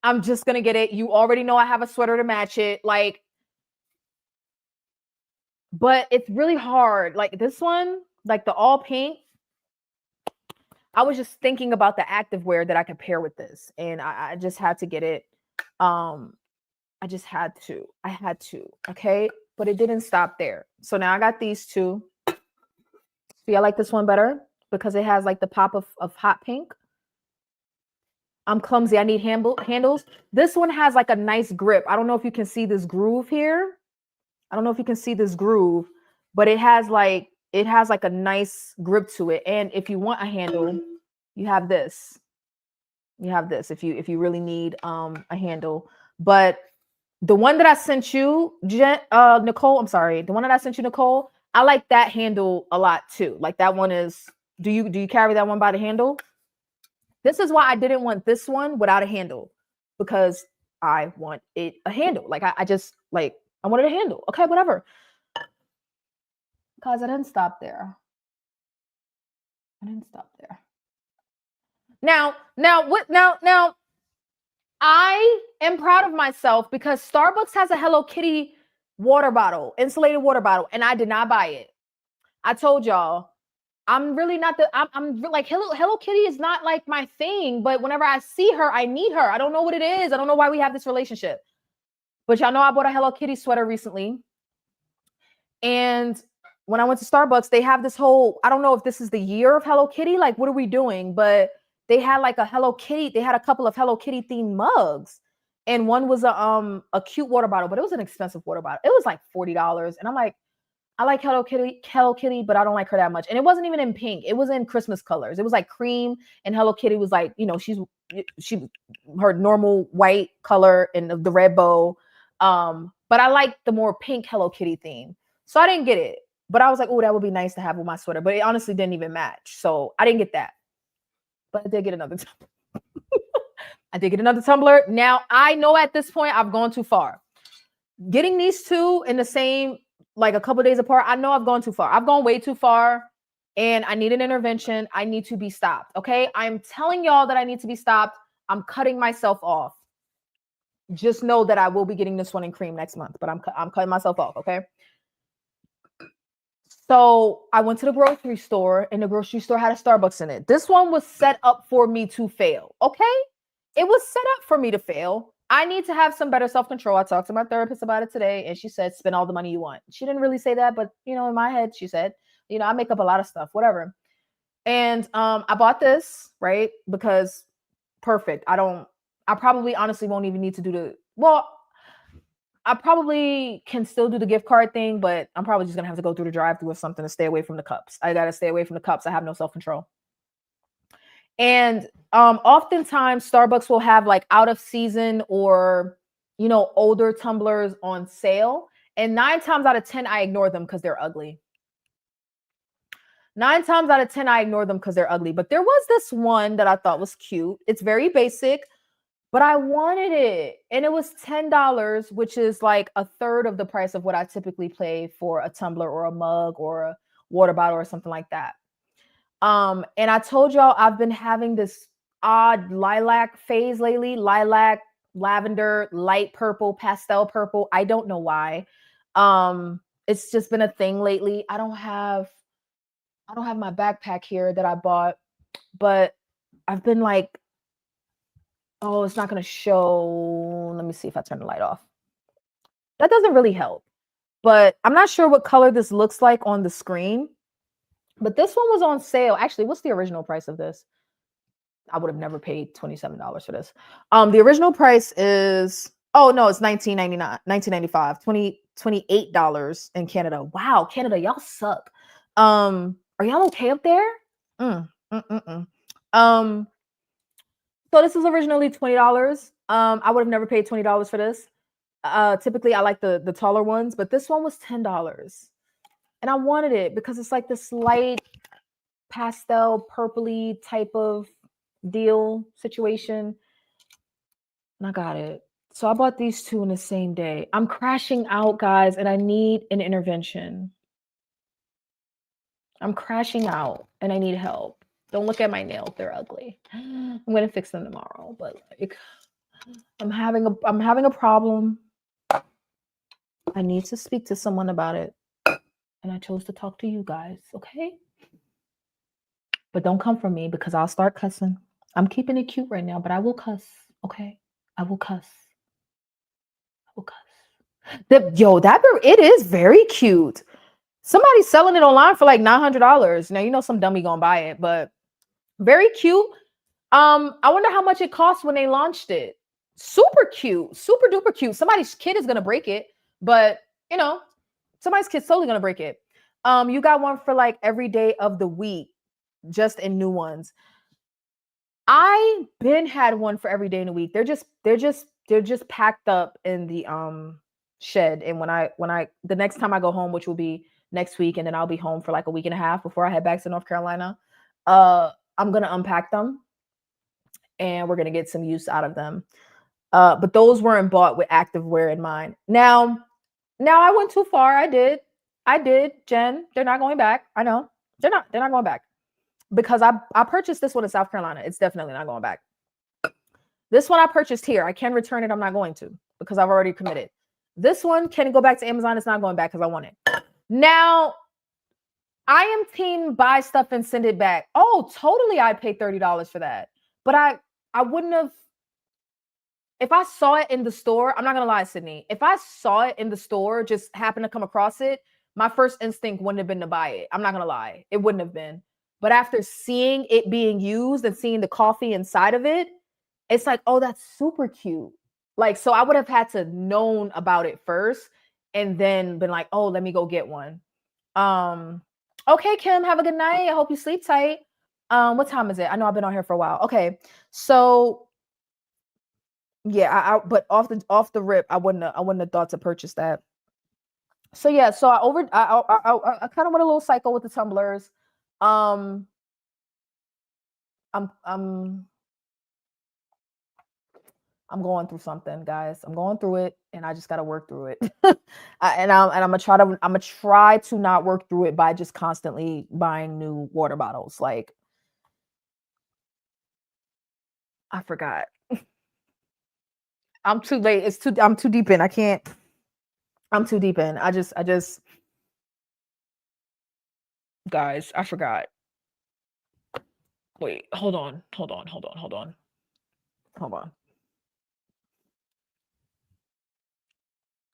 I'm just gonna get it. You already know I have a sweater to match it. Like, but it's really hard. Like this one, like the all pink. I was just thinking about the activewear that I could pair with this, and I just had to get it. I just had to. I had to. Okay, but it didn't stop there. So now I got these two. See, I like this one better because it has like the pop of hot pink. I'm clumsy. I need handles. This one has like a nice grip. I don't know if you can see this groove here. I don't know if you can see this groove, but it has like a nice grip to it. And if you want a handle, you have this. You have this if you really need a handle. But the one that I sent you, Nicole, I'm sorry. The one that I sent you, Nicole, I like that handle a lot too. Like that one is, do you carry that one by the handle? This is why I didn't want this one without a handle, because I want it a handle. Like I just like, I wanted a handle. Okay, whatever. Because I didn't stop there. I didn't stop there. Now, I am proud of myself because Starbucks has a Hello Kitty water bottle, insulated water bottle, and I did not buy it. I told y'all, I'm really not I'm like, Hello Kitty is not like my thing, but whenever I see her, I need her. I don't know what it is. I don't know why we have this relationship. But y'all know I bought a Hello Kitty sweater recently. And when I went to Starbucks, they have this whole, I don't know if this is the year of Hello Kitty. Like, what are we doing? But they had like a Hello Kitty. They had a couple of Hello Kitty themed mugs. And one was a cute water bottle, but it was an expensive water bottle. It was like $40. And I'm like, I like Hello Kitty, but I don't like her that much. And it wasn't even in pink. It was in Christmas colors. It was like cream, and Hello Kitty was like, you know, she her normal white color and the red bow. But I like the more pink Hello Kitty theme. So I didn't get it. But I was like, oh, that would be nice to have with my sweater. But it honestly didn't even match. So I didn't get that. But I did get another tumbler. I did get another tumbler. Now, I know at this point I've gone too far. Getting these two in the same like a couple days apart, I know I've gone too far. I've gone way too far and I need an intervention. I need to be stopped. Okay. I'm telling y'all that I need to be stopped. I'm cutting myself off. Just know that I will be getting this one in cream next month, but I'm cutting myself off. Okay. So I went to the grocery store and the grocery store had a Starbucks in it. This one was set up for me to fail. Okay. It was set up for me to fail. I need to have some better self-control. I talked to my therapist about it today and she said, spend all the money you want. She didn't really say that, but you know, in my head, she said, you know, I make up a lot of stuff, whatever. And I bought this, right? Because perfect. I probably honestly won't even need to do I probably can still do the gift card thing, but I'm probably just gonna have to go through the drive-thru or something to stay away from the cups. I gotta stay away from the cups. I have no self-control. And oftentimes Starbucks will have like out of season or, you know, older tumblers on sale. And 9 times out of 10, I ignore them because they're ugly. 9 times out of 10, I ignore them because they're ugly. But there was this one that I thought was cute. It's very basic, but I wanted it. And it was $10, which is like a third of the price of what I typically pay for a tumbler or a mug or a water bottle or something like that. And I told y'all I've been having this odd lilac phase lately. Lilac, lavender, light purple, pastel purple. I don't know why. It's just been a thing lately. I don't have my backpack here that I bought, but I've been like, oh, it's not gonna show. Let me see if I turn the light off. That doesn't really help, but I'm not sure what color this looks like on the screen. But this one was on sale. Actually, what's the original price of this? I would have never paid $27 for this. The original price is, oh no, it's $19.99, $19.95, $28 in Canada. Wow, Canada, y'all suck. Are y'all okay up there? So this is originally $20. I would have never paid $20 for this. Typically I like the taller ones, but this one was $10. And I wanted it because it's like this light pastel purpley type of deal situation. And I got it. So I bought these two in the same day. I'm crashing out, guys, and I need an intervention. I'm crashing out and I need help. Don't look at my nails. They're ugly. I'm going to fix them tomorrow, but like I'm having a problem. I need to speak to someone about it. And I chose to talk to you guys, okay? But don't come for me because I'll start cussing. I'm keeping it cute right now, but I will cuss, okay? I will cuss. I will cuss. It is very cute. Somebody's selling it online for like $900. Now, you know some dummy gonna buy it, but very cute. I wonder how much it cost when they launched it. Super cute, super duper cute. Somebody's kid is gonna break it, but you know, somebody's kid's totally gonna break it. You got one for like every day of the week, just in new ones. I been had one for every day in the week. They're just packed up in the shed. And when I the next time I go home, which will be next week, and then I'll be home for like a week and a half before I head back to North Carolina, I'm gonna unpack them and we're gonna get some use out of them. But those weren't bought with active wear in mind. Now I went too far. I did, Jen. They're not going back. I know. They're not going back. Because I purchased this one in South Carolina. It's definitely not going back. This one I purchased here. I can return it. I'm not going to because I've already committed. This one can go back to Amazon. It's not going back because I want it. Now, I am team buy stuff and send it back. Oh, totally. I'd pay $30 for that. But I wouldn't have. If I saw it in the store, I'm not going to lie, Sydney. If I saw it in the store, just happened to come across it, my first instinct wouldn't have been to buy it. I'm not going to lie. It wouldn't have been. But after seeing it being used and seeing the coffee inside of it, it's like, oh, that's super cute. Like, so I would have had to known about it first and then been like, oh, let me go get one. Okay, Kim, have a good night. I hope you sleep tight. What time is it? I know I've been on here for a while. Okay. So yeah, but off the rip, I wouldn't have thought to purchase that. So yeah, so I kind of went a little cycle with the tumblers. I'm I'm going through something, guys. I'm going through it, and I just got to work through it. I'm gonna try to not work through it by just constantly buying new water bottles. Like, I forgot. I'm too late. I'm too deep in. I can't. I'm too deep in. I just guys, I forgot. Wait, hold on.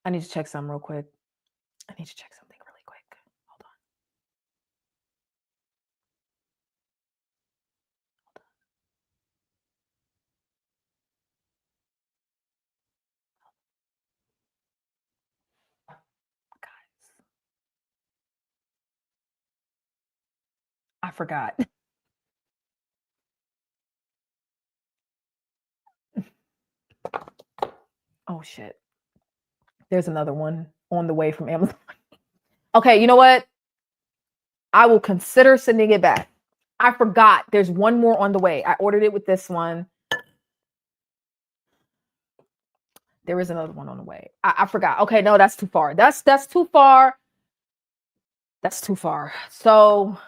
I need to check something real quick. I need to check something really quick. Hold on. Guys, I forgot. Oh shit. There's another one on the way from Amazon. Okay, you know what? I will consider sending it back. I forgot. There's one more on the way. I ordered it with this one. There is another one on the way. I forgot. Okay, no, that's too far. That's too far. That's too far. So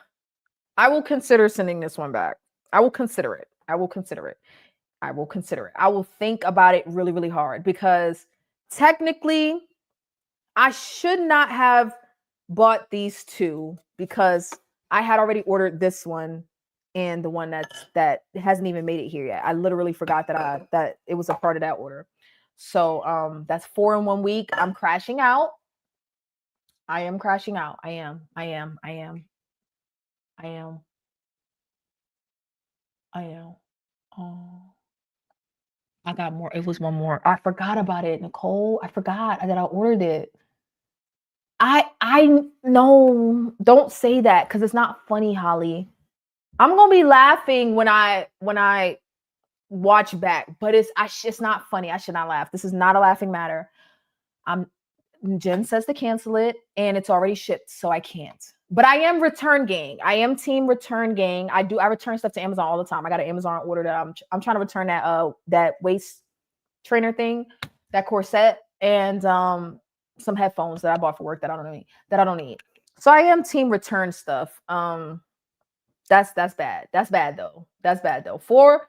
I will consider sending this one back. I will consider it. I will think about it really, really hard because technically I should not have bought these two because I had already ordered this one and the one that hasn't even made it here yet. I literally forgot that it was a part of that order. So that's 4 in 1 week. I'm crashing out. I am crashing out. I am. Oh, I got more. It was one more. I forgot about it, Nicole. I forgot that I ordered it. I no, don't say that because it's not funny, Holly. I'm gonna be laughing when I watch back, but it's not funny. I should not laugh. This is not a laughing matter. Jen says to cancel it, and it's already shipped, so I can't. But I am return gang. I am team return gang. I return stuff to Amazon all the time. I got an Amazon order that I'm trying to return that waist trainer thing, that corset, and some headphones that I bought for work that I don't need. So I am team return stuff. That's bad. That's bad though. 4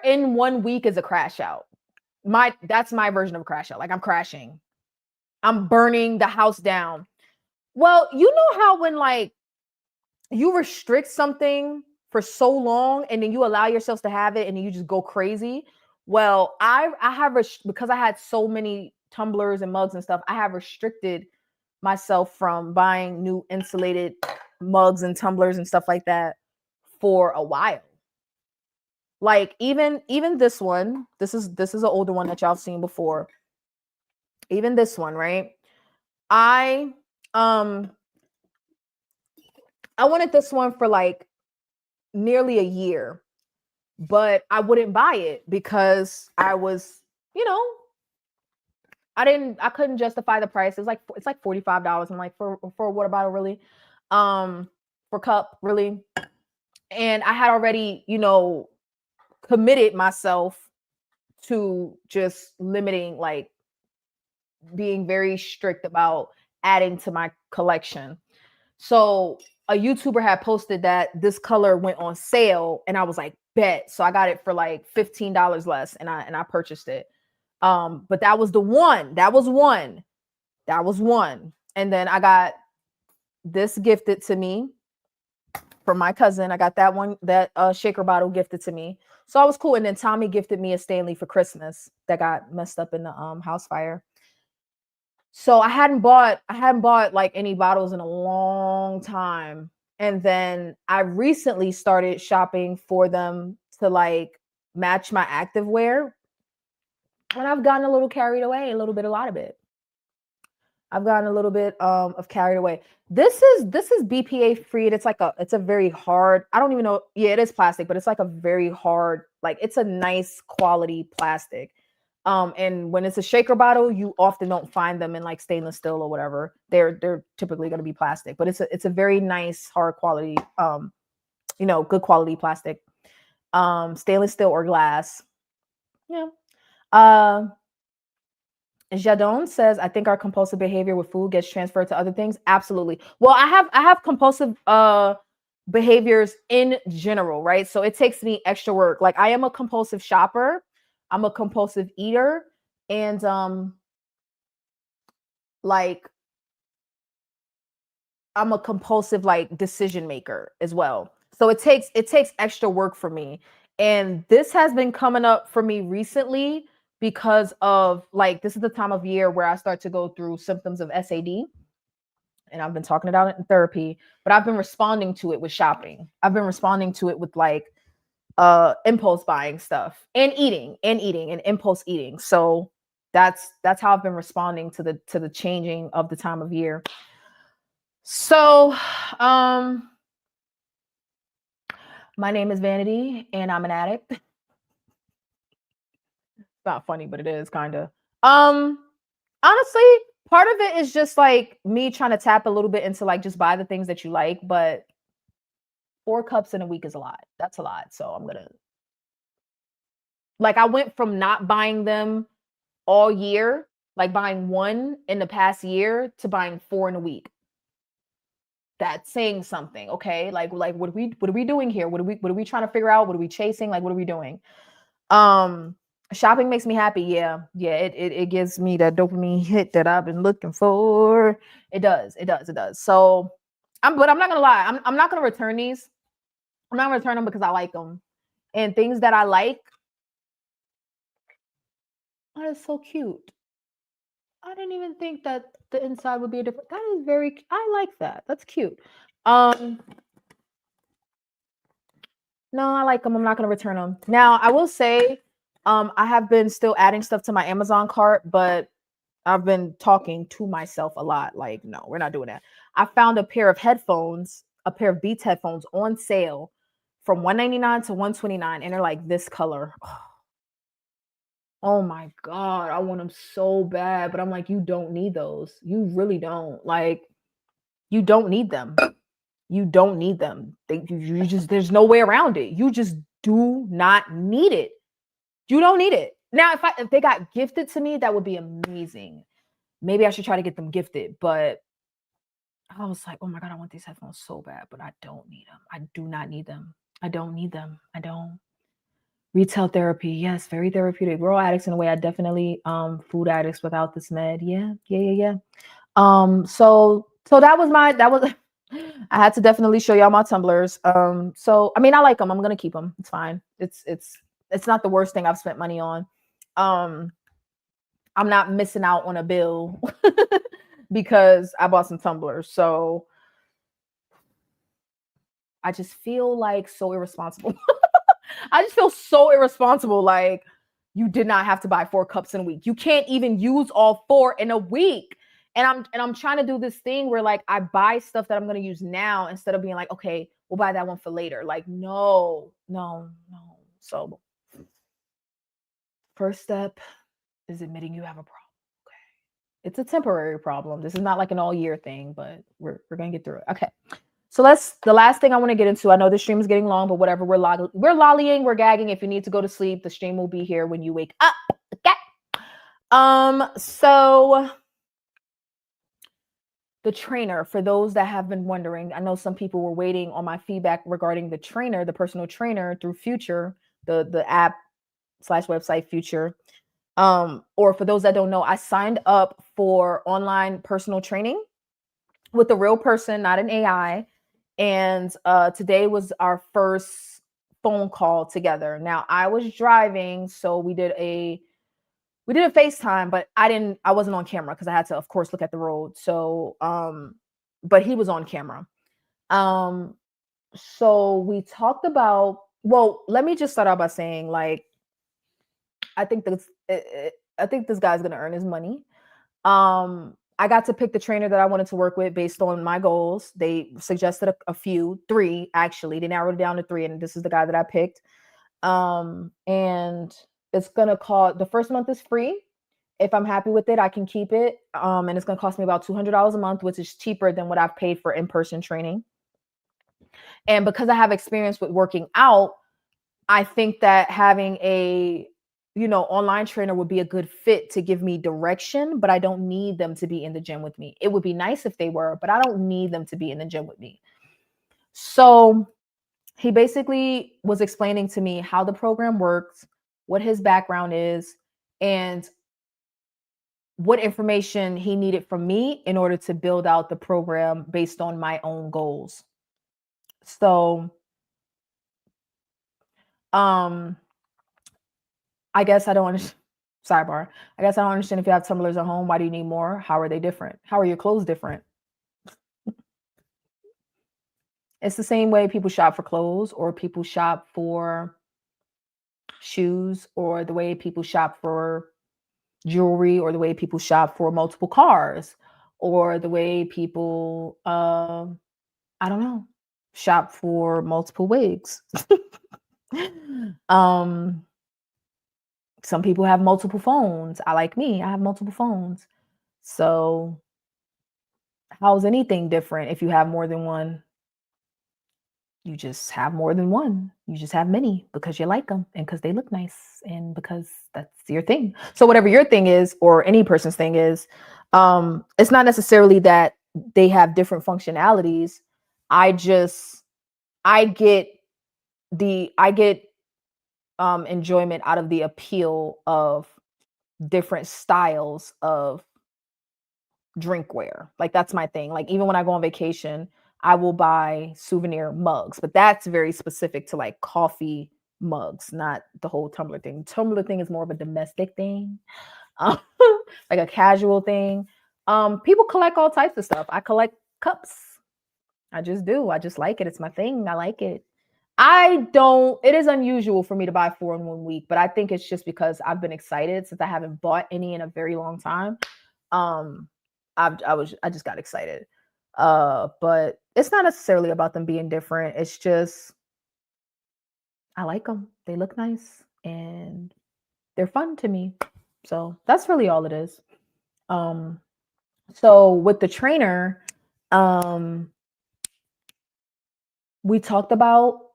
in 1 week is a crash out. That's my version of a crash out. Like I'm crashing. I'm burning the house down. Well, you know how when like you restrict something for so long and then you allow yourselves to have it and then you just go crazy. Well, I have because I had so many tumblers and mugs and stuff, I have restricted myself from buying new insulated mugs and tumblers and stuff like that for a while. Like even this one, this is an older one that y'all have seen before. Even this one, right? I wanted this one for like nearly a year, but I wouldn't buy it because I was, I couldn't justify the price. It's like $45. I'm like, for a water bottle, really? For cup, really? And I had already, committed myself to just limiting, like being very strict about adding to my collection. So a YouTuber had posted that this color went on sale, and I was like, bet. So I got it for like $15 less, and I purchased it. But that was one. And then I got this gifted to me from my cousin. I got that shaker bottle gifted to me. So I was cool. And then Tommy gifted me a Stanley for Christmas that got messed up in the house fire. So I hadn't bought like any bottles in a long time. And then I recently started shopping for them to like match my activewear. And I've gotten a little carried away, a lot of it. I've gotten a little bit of carried away. This is BPA free. It's a very hard, I don't even know. Yeah, it is plastic, but it's like a very hard, like it's a nice quality plastic. And when it's a shaker bottle, you often don't find them in like stainless steel or whatever. They're typically going to be plastic, but it's a very nice, hard quality, good quality plastic. Stainless steel or glass. Yeah. Jadon says, I think our compulsive behavior with food gets transferred to other things. Absolutely. Well, I have compulsive behaviors in general, right? So it takes me extra work. Like I am a compulsive shopper, I'm a compulsive eater, and like I'm a compulsive like decision maker as well. So it takes extra work for me. And this has been coming up for me recently because of like this is the time of year where I start to go through symptoms of SAD. And I've been talking about it in therapy, but I've been responding to it with shopping. I've been responding to it with like impulse buying stuff and eating and impulse eating. So that's how I've been responding to the changing of the time of year. So my name is Vanity and I'm an addict. It's not funny, but it is kind of. Honestly, part of it is just like me trying to tap a little bit into like just buy the things that you like, but 4 cups in a week is a lot. That's a lot. So I'm gonna like I went from not buying them all year, like buying 1 in the past year to buying 4 in a week. That's saying something, okay? Like what are we doing here? What are we trying to figure out? What are we chasing? Like what are we doing? Shopping makes me happy. Yeah. It gives me that dopamine hit that I've been looking for. It does. So but I'm not gonna lie. I'm not gonna return these. I'm not gonna return them because I like them. And things that I like. Oh, that's so cute. I didn't even think that the inside would be a different. That is very. I like that. That's cute. No, I like them. I'm not gonna return them. Now I will say, I have been still adding stuff to my Amazon cart, but I've been talking to myself a lot. Like, no, we're not doing that. I found a pair of headphones, a pair of Beats headphones on sale from $199 to $129, and they're like this color. Oh my God, I want them so bad, but I'm like, you don't need those. You really don't. Like, you don't need them. You don't need them. You just there's no way around it. You just do not need it. You don't need it. Now, if they got gifted to me, that would be amazing. Maybe I should try to get them gifted, but I was like, oh my God, I want these headphones so bad, but I don't need them. I do not need them. I don't need them. I don't. Retail therapy, yes, very therapeutic. We're all addicts in a way. I definitely food addicts without this med. Yeah. So that was I had to definitely show y'all my tumblers. So I mean I like them. I'm gonna keep them. It's fine. It's not the worst thing I've spent money on. I'm not missing out on a bill because I bought some tumblers. So I just feel like so irresponsible. I just feel so irresponsible. Like you did not have to buy 4 cups in a week. You can't even use all 4 in a week. And I'm trying to do this thing where like I buy stuff that I'm going to use now instead of being like, okay, we'll buy that one for later. Like, no. So first step is admitting you have a problem. Okay. It's a temporary problem. This is not like an all year thing, but we're going to get through it. Okay. So the last thing I want to get into. I know the stream is getting long, but whatever. We're lollying, we're gagging. If you need to go to sleep, the stream will be here when you wake up. Okay. So the trainer, for those that have been wondering, I know some people were waiting on my feedback regarding the trainer, the personal trainer through Future, the app / website Future. Or for those that don't know, I signed up for online personal training with a real person, not an AI. And today was our first phone call together. Now I was driving, so we did a FaceTime, but I wasn't on camera because I had to, of course, look at the road. So, but he was on camera. So we talked about, well, let me just start out by saying, like, I think this guy's gonna earn his money. I got to pick the trainer that I wanted to work with based on my goals. They suggested a few, 3 actually. They narrowed it down to 3, and this is the guy that I picked. And it's gonna cost, the first month is free. If I'm happy with it, I can keep it. And it's gonna cost me about $200 a month, which is cheaper than what I've paid for in-person training. And because I have experience with working out, I think that having a online trainer would be a good fit to give me direction, but I don't need them to be in the gym with me. It would be nice if they were, but I don't need them to be in the gym with me. So he basically was explaining to me how the program works, what his background is, and what information he needed from me in order to build out the program based on my own goals. So, I guess I don't understand. Sidebar. I guess I don't understand if you have tumblers at home. Why do you need more? How are they different? How are your clothes different? It's the same way people shop for clothes or people shop for shoes or the way people shop for jewelry or the way people shop for multiple cars or the way people, I don't know, shop for multiple wigs. um, some people have multiple phones. I have multiple phones. So how's anything different if you have more than one? You just have more than one. You just have many because you like them and because they look nice and because that's your thing. So whatever your thing is or any person's thing is, it's not necessarily that they have different functionalities. I get enjoyment out of the appeal of different styles of drinkware. Like that's my thing. Like even when I go on vacation, I will buy souvenir mugs, but that's very specific to like coffee mugs, not the whole tumbler thing. Tumbler thing is more of a domestic thing, um, like a casual thing. People collect all types of stuff. I collect cups. I just do. I just like it. It's my thing. I like it. It is unusual for me to buy 4 in 1 week, but I think it's just because I've been excited since I haven't bought any in a very long time. I just got excited. But it's not necessarily about them being different. It's just I like them. They look nice and they're fun to me. So that's really all it is. So with the trainer, we talked about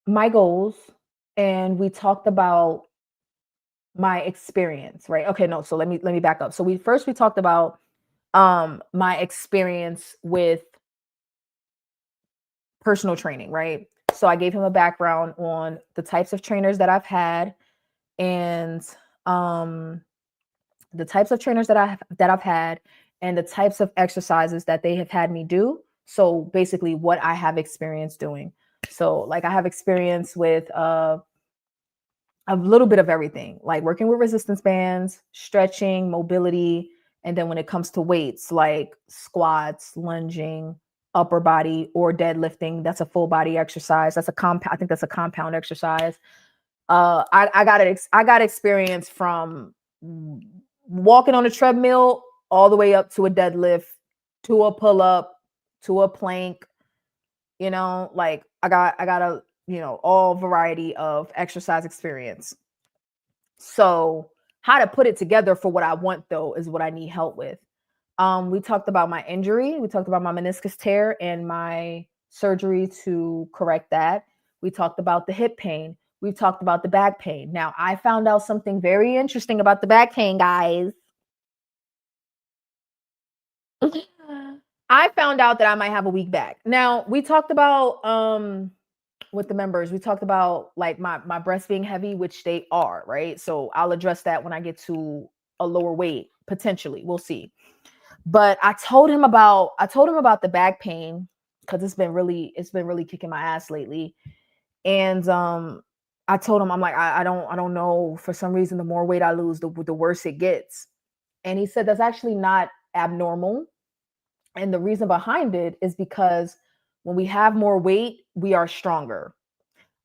my goals and we talked about my experience, right? Okay, no, so let me back up. So we talked about my experience with personal training, right? So I gave him a background on the types of trainers that I've had and the types of trainers that I've had and the types of exercises that they have had me do. So basically what I have experience doing. So like I have experience with a little bit of everything, like working with resistance bands, stretching, mobility, and then when it comes to weights, like squats, lunging, upper body, or deadlifting, that's a full body exercise. That's a compound. I think that's a compound exercise. I got experience from walking on a treadmill all the way up to a deadlift, to a pull up, to a plank. Like I got a all variety of exercise experience. So how to put it together for what I want though is what I need help with. We talked about my injury. We talked about my meniscus tear and my surgery to correct that. We talked about the hip pain. We've talked about the back pain. Now, I found out something very interesting about the back pain, guys. I found out that I might have a weak back. Now, we talked about with the members, we talked about like my breasts being heavy, which they are, right? So I'll address that when I get to a lower weight, potentially. We'll see. But I told him about the back pain because it's been really kicking my ass lately. And I told him, I'm like, I don't know. For some reason, the more weight I lose, the worse it gets. And he said that's actually not abnormal. And the reason behind it is because when we have more weight, we are stronger.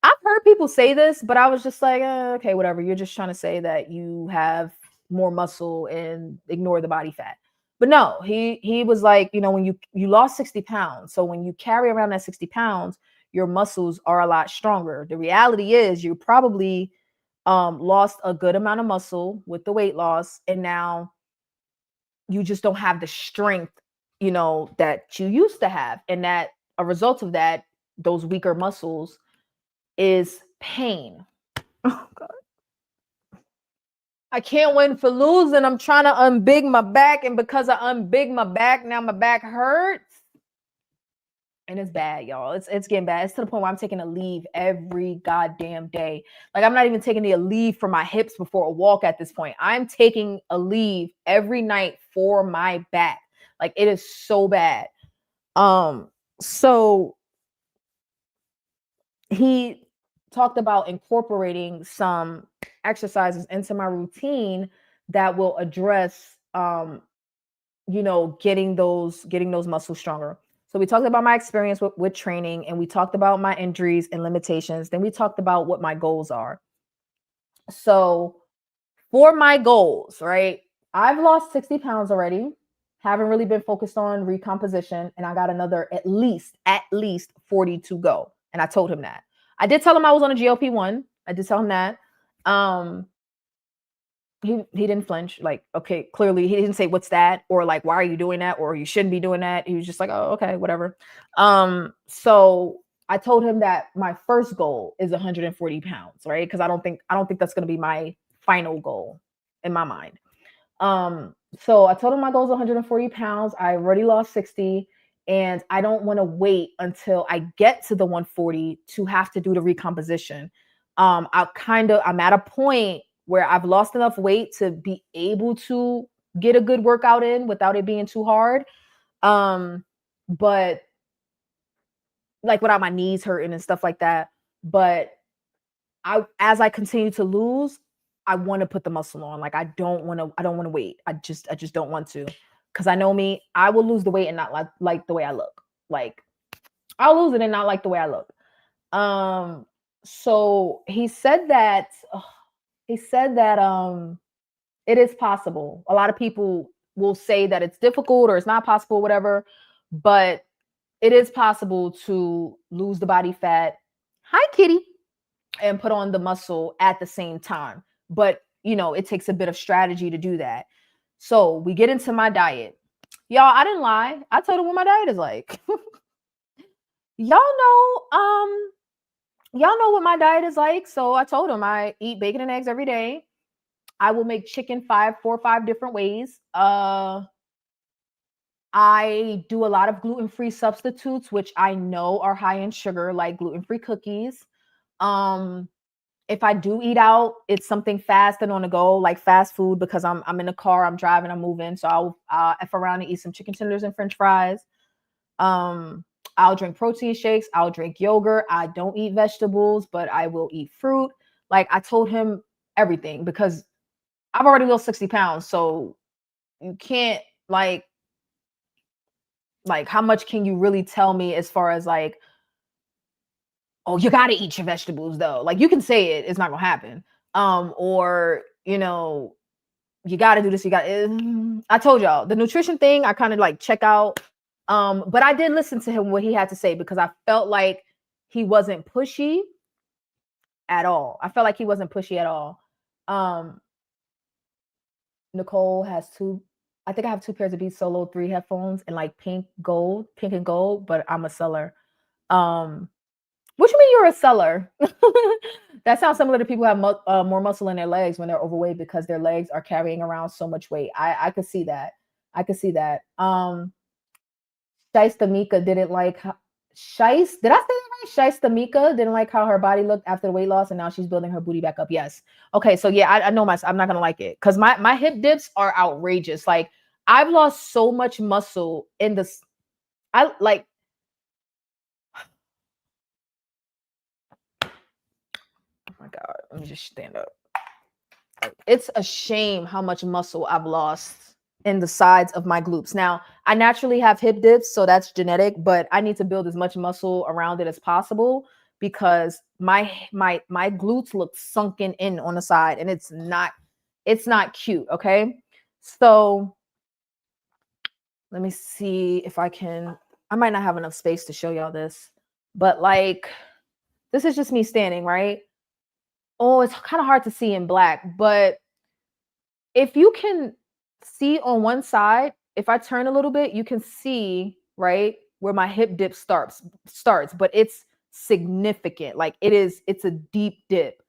I've heard people say this, but I was just like, okay, whatever. You're just trying to say that you have more muscle and ignore the body fat. But no, he was like, when you lost 60 pounds. So when you carry around that 60 pounds, your muscles are a lot stronger. The reality is you probably lost a good amount of muscle with the weight loss. And now you just don't have the strength, that you used to have. And that a result of that, those weaker muscles is pain. Oh God. I can't win for losing. I'm trying to unbig my back, and because I unbig my back, now my back hurts. And it's bad, y'all. It's getting bad. It's to the point where I'm taking a leave every goddamn day. Like, I'm not even taking a leave for my hips before a walk at this point. I'm taking a leave every night for my back. Like, it is so bad. So he talked about incorporating some exercises into my routine that will address getting those muscles stronger. So we talked about my experience with training, and we talked about my injuries and limitations. Then we talked about what my goals are. So for my goals, right, I've lost 60 pounds already. Haven't really been focused on recomposition, and I got another at least 40 to go. And I told him that. I did tell him I was on a GLP-1. I did tell him that. He didn't flinch. Like, okay, clearly he didn't say what's that, or like, why are you doing that, or you shouldn't be doing that. He was just like, oh, okay, whatever. So I told him that my first goal is 140 pounds, right? Because I don't think that's going to be my final goal in my mind. So I told him my goal is 140 pounds. I already lost 60, and I don't want to wait until I get to the 140 to have to do the recomposition. I'm at a point where I've lost enough weight to be able to get a good workout in without it being too hard. But like without my knees hurting and stuff like that. But as I continue to lose, I want to put the muscle on. Like, I don't want to wait. I just don't want to. Cause I know me, I will lose the weight and not like the way I look. Like, I'll lose it and not like the way I look. So he said that it is possible. A lot of people will say that it's difficult or it's not possible, whatever, but it is possible to lose the body fat. Hi, kitty. And put on the muscle at the same time. But, it takes a bit of strategy to do that. So we get into my diet. Y'all, I didn't lie. I told him what my diet is like. Y'all know what my diet is like. So I told him I eat bacon and eggs every day. I will make chicken 4 or 5 different ways. I do a lot of gluten-free substitutes, which I know are high in sugar, like gluten-free cookies. If I do eat out, it's something fast and on the go, like fast food, because I'm in the car, I'm driving, I'm moving. So I'll F around and eat some chicken tenders and French fries. I'll drink protein shakes. I'll drink yogurt. I don't eat vegetables, but I will eat fruit. Like, I told him everything because I've already lost 60 pounds. So you can't like how much can you really tell me as far as like, oh, you got to eat your vegetables though. Like, you can say it, it's not going to happen. Or, you got to do this. I told y'all the nutrition thing, I kind of like check out. But I did listen to him, what he had to say, because I felt like he wasn't pushy at all. Nicole has I think I have 2 pairs of Beats Solo 3 headphones and like pink and gold, but I'm a seller. What you mean you're a seller? That sounds similar to people who have more muscle in their legs when they're overweight because their legs are carrying around so much weight. I could see that. Shaista Mika didn't like did I say that right? Shaista Mika didn't like how her body looked after the weight loss, and now she's building her booty back up. Yes. Okay, so yeah, I know I'm not gonna like it because my hip dips are outrageous. Like, I've lost so much muscle in this. Oh my God, let me just stand up. It's a shame how much muscle I've lost in the sides of my glutes. Now, I naturally have hip dips, so that's genetic, but I need to build as much muscle around it as possible because my glutes look sunken in on the side, and it's not cute, okay? So let me see if I might not have enough space to show y'all this, but like, this is just me standing, right? Oh, it's kind of hard to see in black, but if you can see on one side, if I turn a little bit, you can see, right, where my hip dip starts, but it's significant. Like, it's a deep dip.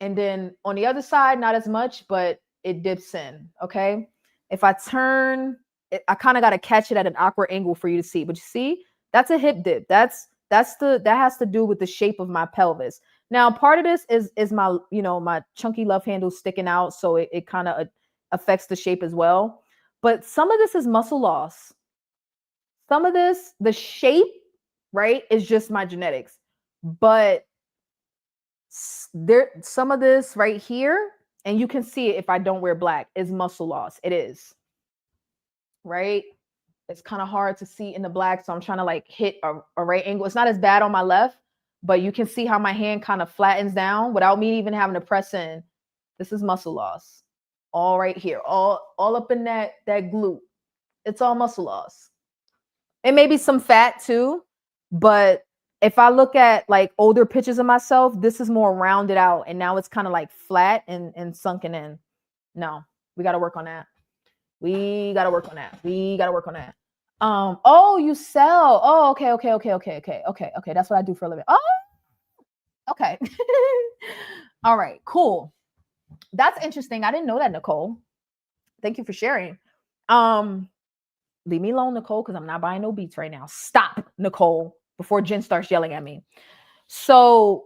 And then on the other side, not as much, but it dips in. Okay. If I turn, I kind of got to catch it at an awkward angle for you to see. But you see, that's a hip dip. That has to do with the shape of my pelvis. Now, part of this is my, my chunky love handle sticking out, so it kind of affects the shape as well. But some of this is muscle loss. Some of this, the shape, right, is just my genetics. But there, some of this right here, and you can see it if I don't wear black, is muscle loss. It is, right? It's kind of hard to see in the black, so I'm trying to like hit a right angle. It's not as bad on my left, but you can see how my hand kind of flattens down without me even having to press in. This is muscle loss. All right here, all up in that glute. It's all muscle loss. It may be some fat too, but if I look at like older pictures of myself, this is more rounded out, and now it's kind of like flat and sunken in. No, we got to work on that. We got to work on that. We got to work on that. Oh, you sell. Oh, okay. That's what I do for a living. Oh, okay. All right, cool. That's interesting. I didn't know that, Nicole. Thank you for sharing. Leave me alone, Nicole, because I'm not buying no beats right now. Stop, Nicole, before Jen starts yelling at me. So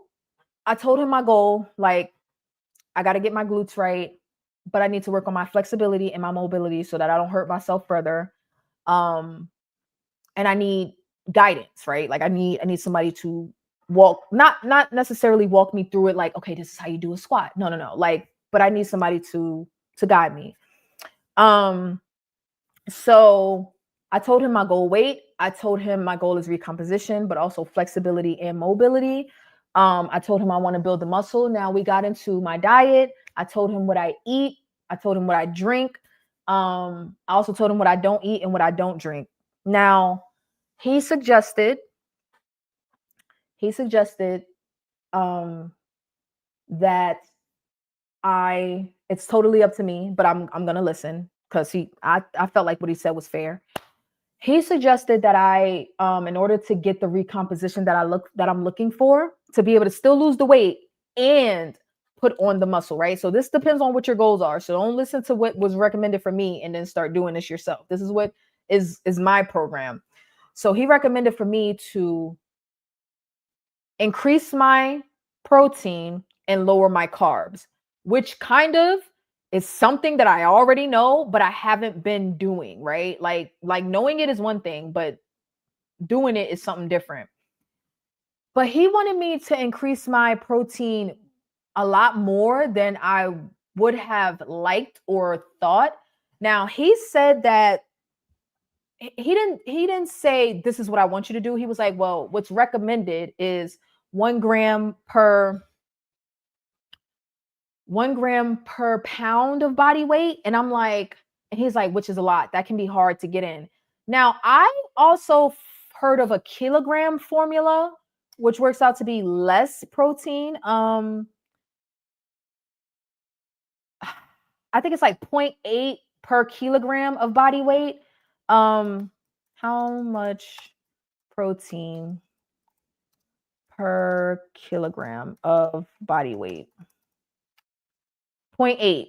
I told him my goal, like, I got to get my glutes right, but I need to work on my flexibility and my mobility so that I don't hurt myself further. And I need guidance, right? Like I need somebody to walk, not necessarily walk me through it like, okay, this is how you do a squat. No. Like, but I need somebody to guide me. So I told him my goal weight. I told him my goal is recomposition, but also flexibility and mobility. I told him I want to build the muscle. Now we got into my diet. I told him what I eat. I told him what I drink. I also told him what I don't eat and what I don't drink. Now he suggested that it's totally up to me, but I'm gonna listen because I felt like what he said was fair. He suggested that I, in order to get the recomposition that I'm looking for, to be able to still lose the weight and put on the muscle, right? So this depends on what your goals are. So don't listen to what was recommended for me and then start doing this yourself. This is what is my program. So he recommended for me to increase my protein and lower my carbs, which kind of is something that I already know, but I haven't been doing, right? Like knowing it is one thing, but doing it is something different. But he wanted me to increase my protein a lot more than I would have liked or thought. Now, he said that he didn't say this is what I want you to do. He was like, well, what's recommended is 1 gram per pound of body weight. And I'm like, and he's like, which is a lot. That can be hard to get in. Now, I also heard of a kilogram formula, which works out to be less protein. I think it's like 0.8 per kilogram of body weight. How much protein per kilogram of body weight? 0.8,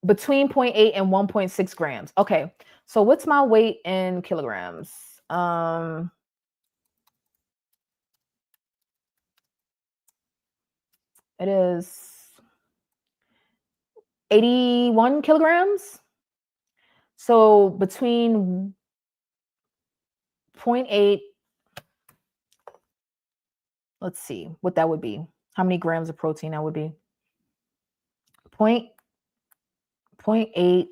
between 0.8 and 1.6 grams. Okay, so what's my weight in kilograms? It is 81 kilograms. So between 0.8, let's see what that would be. How many grams of protein that would be? 0.8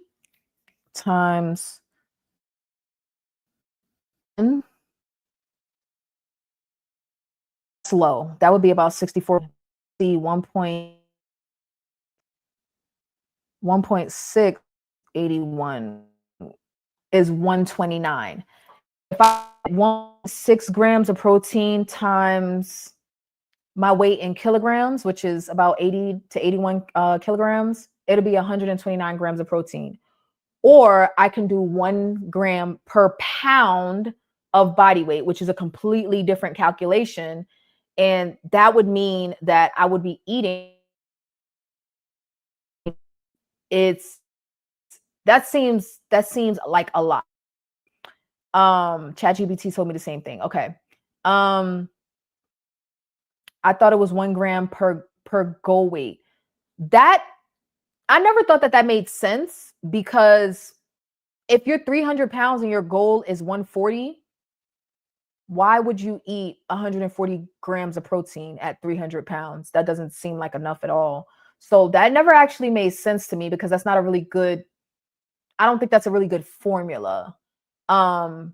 times low. That would be about 64. 1.681 is 129. If I 1.6 grams of protein times my weight in kilograms, which is about 80 to 81 kilograms, it'll be 129 grams of protein. Or I can do 1 gram per pound of body weight, which is a completely different calculation. And that would mean that I would be eating that seems like a lot. ChatGPT told me the same thing. Okay. I thought it was 1 gram per goal weight. That I never thought that made sense, because if you're 300 pounds and your goal is 140, why would you eat 140 grams of protein at 300 pounds? That doesn't seem like enough at all. So that never actually made sense to me, because that's not a really good, I don't think that's a really good formula. And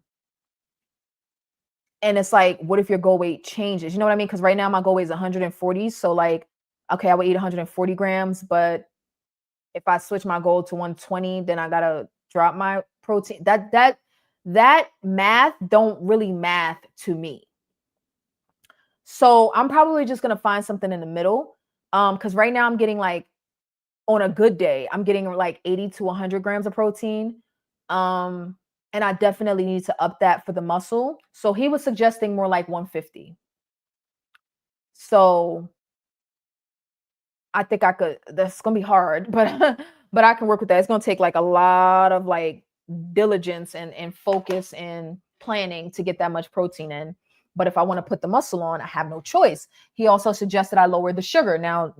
it's like, what if your goal weight changes? You know what I mean? Because right now my goal weight is 140. So like, okay, I would eat 140 grams, but if I switch my goal to 120, then I gotta drop my protein. That math don't really math to me. So I'm probably just gonna find something in the middle. Because right now I'm getting like, on a good day, I'm getting like 80 to 100 grams of protein. And I definitely need to up that for the muscle. So he was suggesting more like 150. So I think that's gonna be hard, but but I can work with that. It's gonna take like a lot of like diligence and focus and planning to get that much protein in. But if I want to put the muscle on, I have no choice. He also suggested I lower the sugar. Now,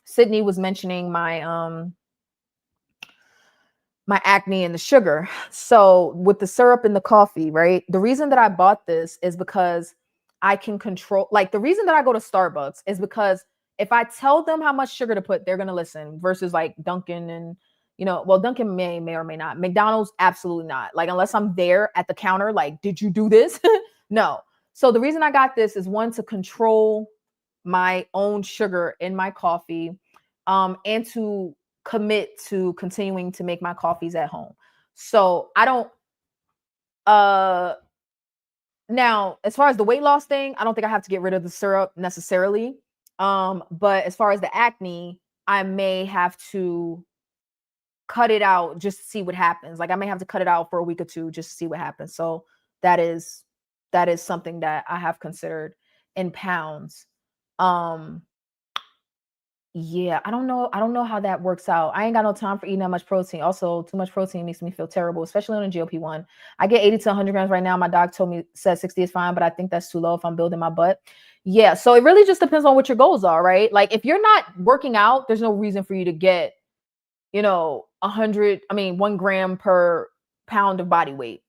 Sydney was mentioning my acne and the sugar. So with the syrup and the coffee, right? The reason that I bought this is because I can control, like the reason that I go to Starbucks is because if I tell them how much sugar to put, they're going to listen, versus like Dunkin' and, well, Dunkin' may or may not. McDonald's, absolutely not. Like, unless I'm there at the counter, like, did you do this? No. So the reason I got this is, one, to control my own sugar in my coffee, and to commit to continuing to make my coffees at home. So I don't, now, as far as the weight loss thing, I don't think I have to get rid of the syrup necessarily. But as far as the acne, I may have to cut it out just to see what happens. Like, I may have to cut it out for a week or two just to see what happens. So that is something that I have considered in pounds. Yeah, I don't know how that works out. I ain't got no time for eating that much protein. Also, too much protein makes me feel terrible, especially on a GLP-1. I get 80 to 100 grams right now. My doc said 60 is fine, but I think that's too low if I'm building my butt. Yeah, so it really just depends on what your goals are, right? Like, if you're not working out, there's no reason for you to get, 1 gram per pound of body weight.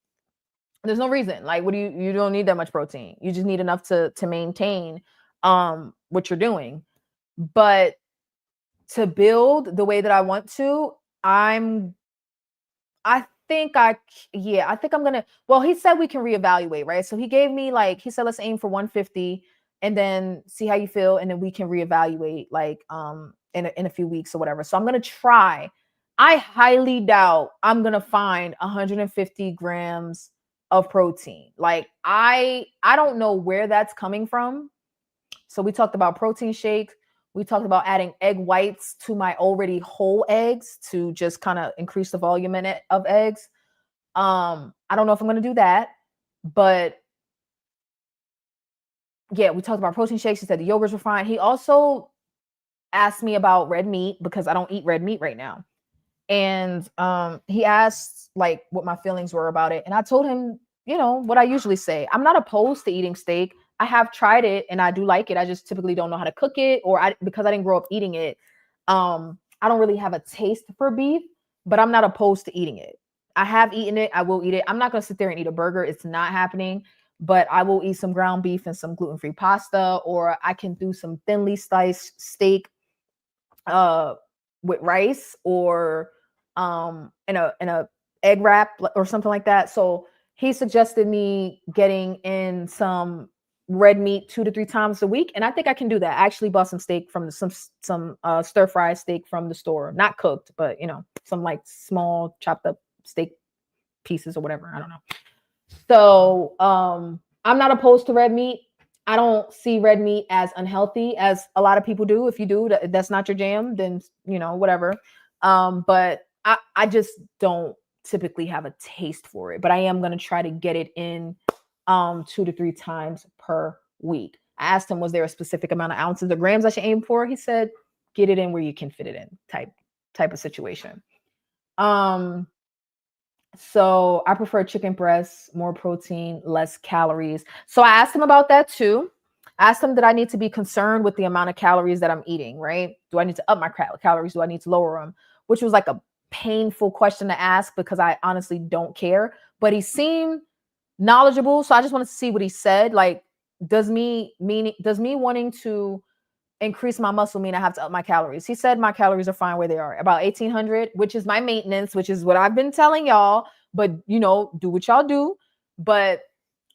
There's no reason. Like, you don't need that much protein. You just need enough to maintain what you're doing. But to build the way that I want to, I think I'm gonna, well, he said we can reevaluate, right? So he gave me, like, he said, let's aim for 150 and then see how you feel. And then we can reevaluate, like, in a few weeks or whatever. So I'm gonna try. I highly doubt I'm gonna find 150 grams of protein. Like, I don't know where that's coming from. So we talked about protein shakes. We talked about adding egg whites to my already whole eggs to just kind of increase the volume in it of eggs. I don't know if I'm going to do that, but yeah, we talked about protein shakes. He said the yogurts were fine. He also asked me about red meat, because I don't eat red meat right now. And he asked like what my feelings were about it. And I told him, what I usually say. I'm not opposed to eating steak. I have tried it and I do like it. I just typically don't know how to cook it, or because I didn't grow up eating it. I don't really have a taste for beef, but I'm not opposed to eating it. I have eaten it. I will eat it. I'm not going to sit there and eat a burger. It's not happening, but I will eat some ground beef and some gluten-free pasta, or I can do some thinly sliced steak with rice, or in a egg wrap or something like that. So he suggested me getting in some red meat 2 to 3 times a week, and I think I can do that. I actually bought some steak from some stir fry steak from the store, not cooked, but some like small chopped up steak pieces or whatever. I don't know. So I'm not opposed to red meat. I don't see red meat as unhealthy as a lot of people do. If you do, that's not your jam, then whatever. But I just don't typically have a taste for it. But I am gonna try to get it in 2 to 3 times per week. I asked him, was there a specific amount of ounces or grams I should aim for? He said, get it in where you can fit it in, type type of situation. So I prefer chicken breasts, more protein, less calories. So I asked him about that too. I asked him that I need to be concerned with the amount of calories that I'm eating, right? Do I need to up my calories? Do I need to lower them? Which was like a painful question to ask because I honestly don't care. But he seemed knowledgeable, so I just wanted to see what he said. Like, does me wanting to increase my muscle mean I have to up my calories? He said my calories are fine where they are, about 1800, which is my maintenance, which is what I've been telling y'all. But you know, do what y'all do. But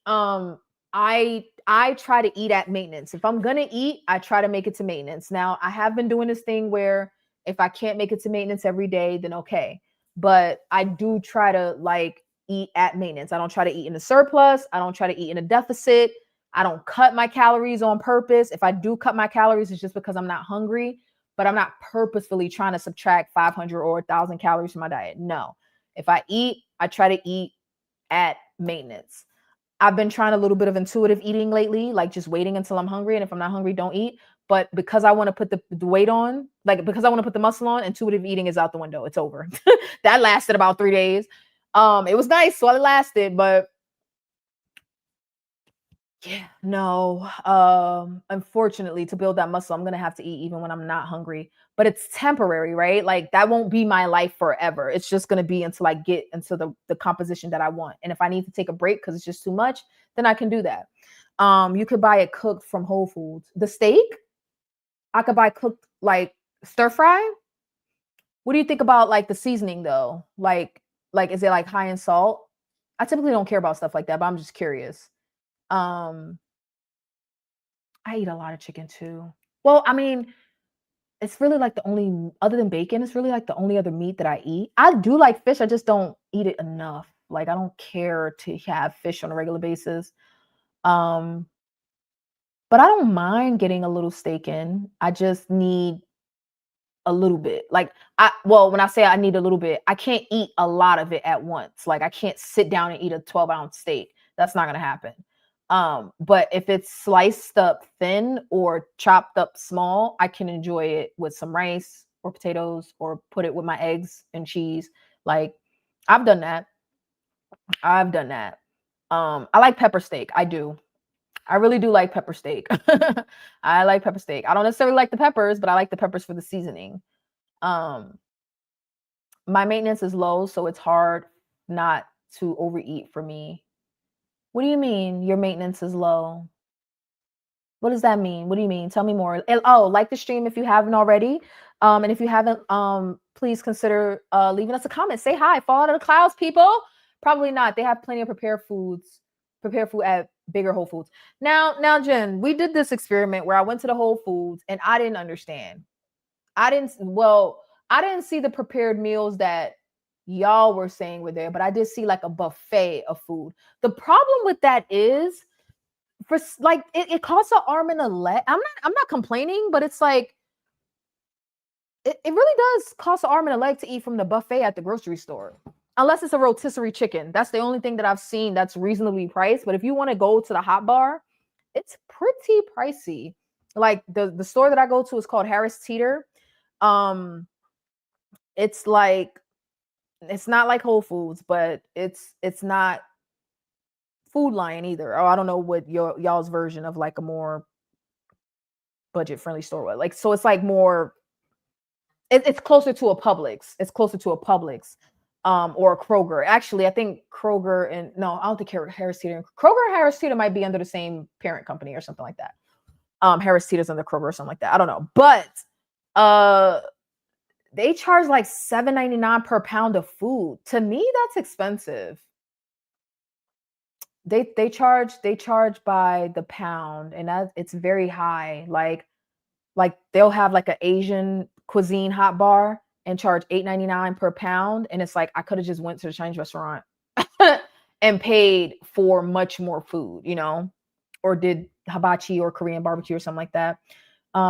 I try to eat at maintenance. If I'm gonna eat, I try to make it to maintenance. Now I have been doing this thing where if I can't make it to maintenance every day, then okay. But I do try to like eat at maintenance. I don't try to eat in a surplus. I don't try to eat in a deficit. I don't cut my calories on purpose. If I do cut my calories, it's just because I'm not hungry, but I'm not purposefully trying to subtract 500 or 1,000 calories from my diet. No. If I eat, I try to eat at maintenance. I've been trying a little bit of intuitive eating lately, like just waiting until I'm hungry. And if I'm not hungry, don't eat. But because I want to put the weight on, like because I want to put the muscle on, intuitive eating is out the window. It's over. That lasted about 3 days. It was nice while it lasted, but yeah, no. Unfortunately, to build that muscle, I'm gonna have to eat even when I'm not hungry. But it's temporary, right? Like that won't be my life forever. It's just gonna be until I get into the composition that I want. And if I need to take a break because it's just too much, then I can do that. You could buy it cooked from Whole Foods. The steak, I could buy cooked like stir fry. What do you think about like the seasoning though? Like is it like high in salt? I typically don't care about stuff like that, but I'm just curious. I eat a lot of chicken too. Well, I mean, it's really like the only, other than bacon, it's really like the only other meat that I eat. I do like fish. I just don't eat it enough. Like I don't care to have fish on a regular basis. Um, but I don't mind getting a little steak in. I just need a little bit. Like when I say I need a little bit, I can't eat a lot of it at once. Like I can't sit down and eat a 12-ounce steak. That's not gonna happen. But if it's sliced up thin or chopped up small, I can enjoy it with some rice or potatoes or put it with my eggs and cheese. Like I've done that. I like pepper steak. I do. I really do like pepper steak. I like pepper steak. I don't necessarily like the peppers, but I like the peppers for the seasoning. My maintenance is low, so it's hard not to overeat for me. What do you mean your maintenance is low? What does that mean? What do you mean? Tell me more. Oh, like the stream if you haven't already. And if you haven't, please consider leaving us a comment. Say hi. Fall out of the clouds, people. Probably not. They have plenty of prepared food at bigger Whole Foods. Now, Jen, we did this experiment where I went to the Whole Foods and I didn't understand. I didn't see the prepared meals that y'all were saying were there, but I did see like a buffet of food. The problem with that is for like it costs an arm and a leg. I'm not complaining, but it's like it really does cost an arm and a leg to eat from the buffet at the grocery store. Unless it's a rotisserie chicken. That's the only thing that I've seen that's reasonably priced. But if you want to go to the hot bar, it's pretty pricey. Like the store that I go to is called Harris Teeter. It's like, it's not like Whole Foods, but it's not Food Lion either. Or I don't know what y'all's version of like a more budget friendly store was. Like, so it's like more, it's closer to a Publix. It's closer to a Publix. Or a Kroger. Actually, I think Kroger and no, I don't think Harris Teeter. Kroger and Harris Teeter might be under the same parent company or something like that. Harris Teeter's under Kroger or something like that. I don't know. But they charge like $7.99 per pound of food. To me, that's expensive. They charge by the pound, and that it's very high. Like they'll have like an Asian cuisine hot bar and charge $8.99 per pound. And it's like, I could have just went to the Chinese restaurant and paid for much more food, you know, or did hibachi or Korean barbecue or something like that.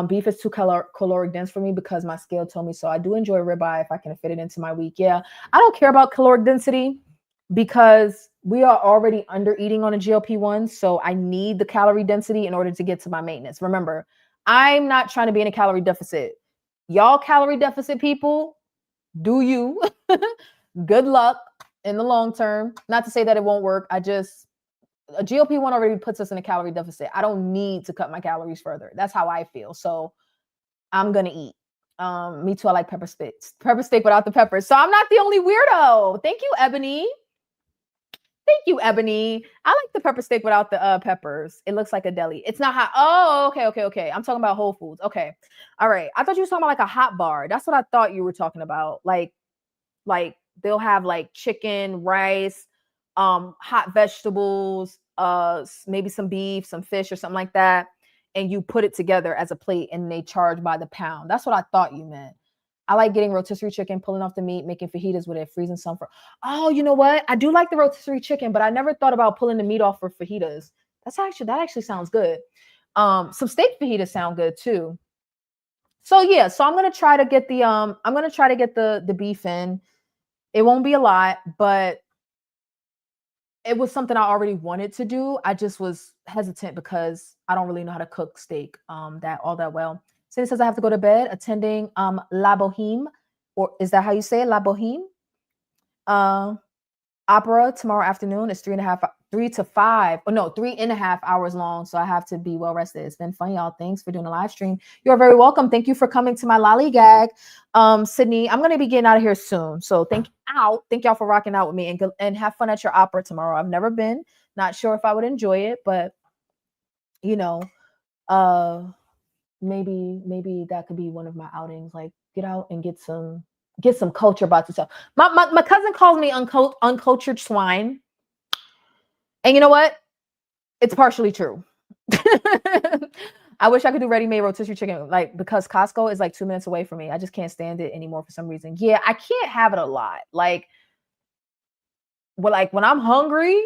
Beef is too caloric dense for me because my scale told me so. I do enjoy ribeye if I can fit it into my week. Yeah, I don't care about caloric density because we are already under eating on a GLP-1. So I need the calorie density in order to get to my maintenance. Remember, I'm not trying to be in a calorie deficit. Y'all calorie deficit people, Do you? Good luck in the long term. Not to say that it won't work. A GLP-1 already puts us in a calorie deficit. I don't need to cut my calories further. That's how I feel. So I'm gonna eat. Me too. I like pepper steak without the peppers. So I'm not the only weirdo. Thank you, Ebony. Thank you, Ebony. I like the pepper steak without the peppers. It looks like a deli. It's not hot. Oh, okay. I'm talking about Whole Foods. Okay. All right. I thought you were talking about like a hot bar. That's what I thought you were talking about. Like they'll have like chicken, rice, hot vegetables, maybe some beef, some fish or something like that. And you put it together as a plate and they charge by the pound. That's what I thought you meant. I like getting rotisserie chicken, pulling off the meat, making fajitas with it, freezing some for. Oh, you know what? I do like the rotisserie chicken, but I never thought about pulling the meat off for fajitas. That actually sounds good. Some steak fajitas sound good too. So yeah, so I'm gonna try to get the beef in. It won't be a lot, but it was something I already wanted to do. I just was hesitant because I don't really know how to cook steak that well. Cindy says I have to go to bed attending La Boheme, or is that how you say it? La Boheme? Opera tomorrow afternoon is 3.5 hours long. So I have to be well rested. It's been fun, y'all. Thanks for doing a live stream. You're very welcome. Thank you for coming to my lollygag. Sydney, I'm gonna be getting out of here soon. So thank y'all for rocking out with me and have fun at your opera tomorrow. I've never been, not sure if I would enjoy it, but you know, maybe that could be one of my outings. Like get out and get some culture about yourself. My cousin calls me uncultured swine. And you know what? It's partially true. I wish I could do ready-made rotisserie chicken, like because Costco is like 2 minutes away from me. I just can't stand it anymore for some reason. Yeah, I can't have it a lot. Like when I'm hungry,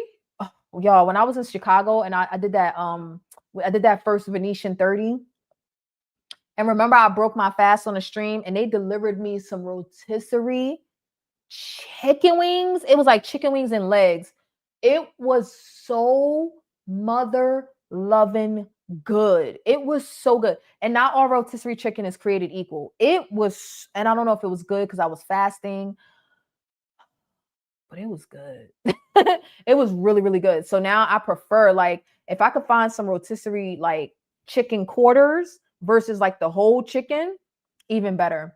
y'all, when I was in Chicago and I did that first Venetian 30. And remember, I broke my fast on the stream and they delivered me some rotisserie chicken wings. It was like chicken wings and legs. It was so mother loving good. It was so good. And not all rotisserie chicken is created equal. It was, and I don't know if it was good because I was fasting, but it was good. It was really, really good. So now I prefer, like, if I could find some rotisserie like chicken quarters versus like the whole chicken, even better.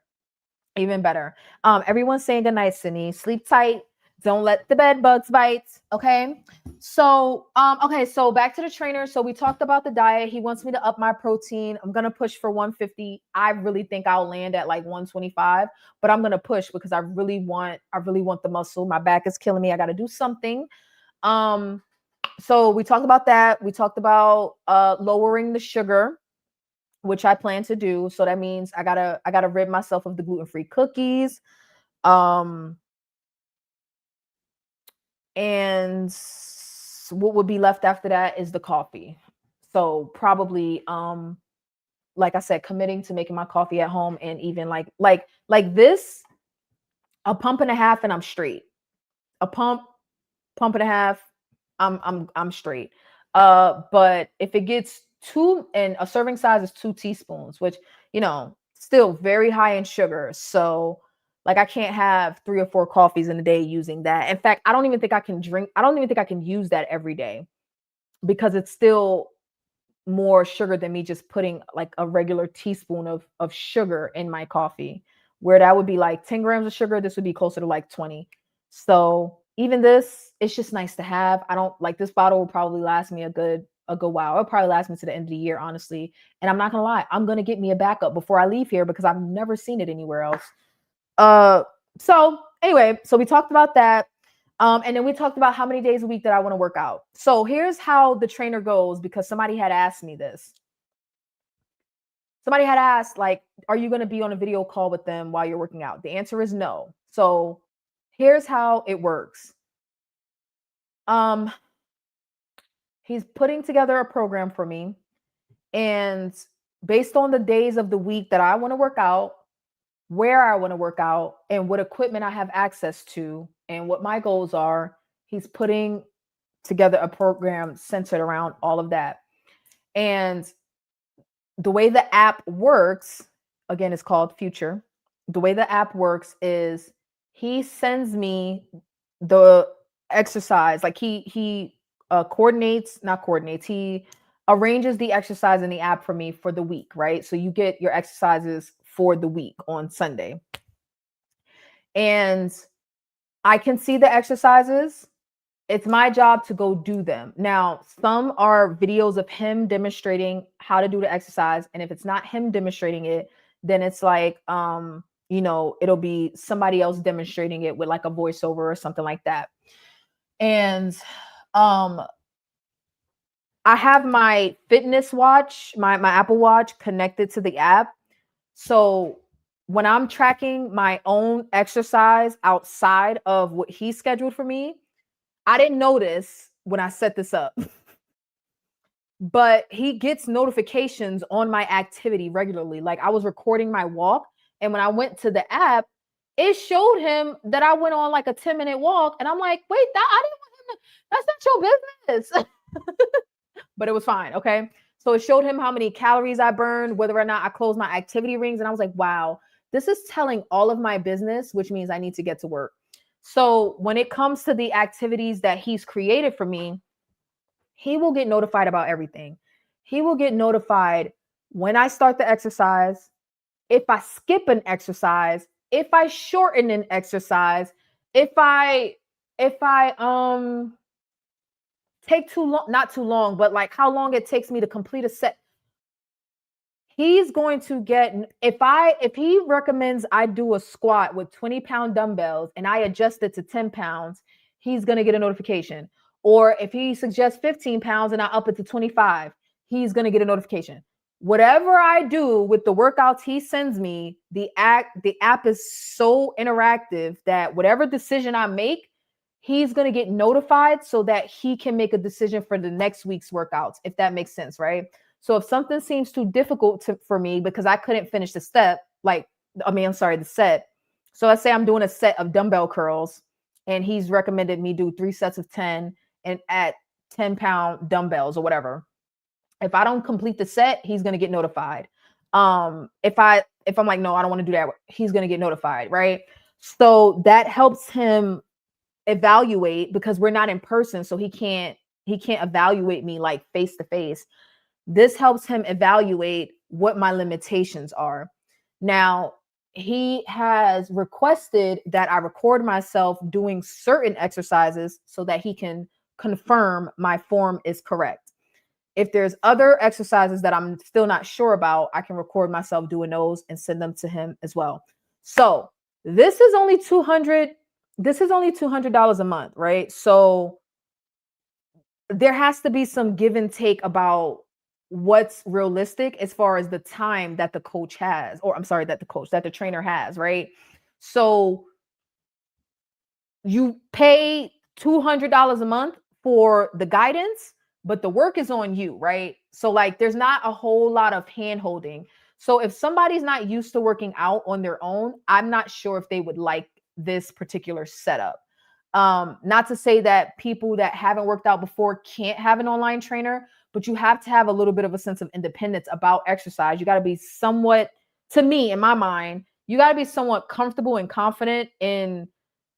Even better. Everyone's saying good night, Sydney. Sleep tight. Don't let the bed bugs bite. Okay. So, so back to the trainer. So we talked about the diet. He wants me to up my protein. I'm gonna push for 150. I really think I'll land at like 125, but I'm gonna push because I really want the muscle. My back is killing me. I gotta do something. So we talked about that. We talked about lowering the sugar, which I plan to do. So that means I gotta rid myself of the gluten-free cookies. And what would be left after that is the coffee. So probably, like I said, committing to making my coffee at home, and even like this, a pump and a half, and I'm straight. A pump and a half, I'm straight. But if it gets and a serving size is 2 teaspoons, which, still very high in sugar. So like I can't have 3 or 4 coffees in a day using that. In fact, I don't even think I can use that every day because it's still more sugar than me just putting like a regular teaspoon of sugar in my coffee, where that would be like 10 grams of sugar. This would be closer to like 20. So even this, it's just nice to have. I don't like this bottle will probably last me a good while. It'll probably last me to the end of the year, honestly. And I'm not gonna lie, I'm gonna get me a backup before I leave here because I've never seen it anywhere else. So anyway, so we talked about that. And then we talked about how many days a week that I want to work out. So here's how the trainer goes, because somebody had asked me this. Somebody had asked, like, are you going to be on a video call with them while you're working out? The answer is no. So here's how it works. He's putting together a program for me, and based on the days of the week that I want to work out, where I want to work out, and what equipment I have access to, and what my goals are, he's putting together a program centered around all of that. And the way the app works, again, it's called Future. the way the app works is he sends me the exercise. Like he not coordinates. He arranges the exercise in the app for me for the week, right? So you get your exercises for the week on Sunday. And I can see the exercises. It's my job to go do them. Now, some are videos of him demonstrating how to do the exercise. And if it's not him demonstrating it, then it's like, it'll be somebody else demonstrating it with like a voiceover or something like that. And I have my fitness watch, my Apple Watch connected to the app. So when I'm tracking my own exercise outside of what he scheduled for me, I didn't notice when I set this up, but he gets notifications on my activity regularly. Like I was recording my walk, and when I went to the app, it showed him that I went on like a 10-minute walk, and I'm like, wait, I didn't want him to, that's not your business. But it was fine, okay? So it showed him how many calories I burned, whether or not I closed my activity rings, and I was like, wow, this is telling all of my business, which means I need to get to work. So when it comes to the activities that he's created for me, he will get notified about everything. He will get notified when I start the exercise, if I skip an exercise, if I shorten an exercise, if I take too long, not too long, but like how long it takes me to complete a set. He's going to get, if he recommends I do a squat with 20-pound dumbbells and I adjust it to 10 pounds, he's going to get a notification. Or if he suggests 15 pounds and I up it to 25, he's going to get a notification. Whatever I do with the workouts he sends me, the app is so interactive that whatever decision I make, he's going to get notified so that he can make a decision for the next week's workouts, if that makes sense, right? So if something seems too difficult for me because I couldn't finish the set. So let's say I'm doing a set of dumbbell curls and he's recommended me do 3 sets of 10 and at 10-pound dumbbells or whatever. If I don't complete the set, he's going to get notified. If I'm like, no, I don't want to do that, he's going to get notified, right? So that helps him evaluate, because we're not in person, so he can't evaluate me like face to face. This helps him evaluate what my limitations are. Now, he has requested that I record myself doing certain exercises so that he can confirm my form is correct. If there's other exercises that I'm still not sure about, I can record myself doing those and send them to him as well. So this is only $200 a month, right? So there has to be some give and take about what's realistic as far as the time that the coach has, or that the trainer has, right? So you pay $200 a month for the guidance, but the work is on you, right? So like there's not a whole lot of hand holding. So if somebody's not used to working out on their own, I'm not sure if they would like this particular setup. Not to say that people that haven't worked out before can't have an online trainer, but you have to have a little bit of a sense of independence about exercise. You got to be somewhat, to me, in my mind, you got to be somewhat comfortable and confident in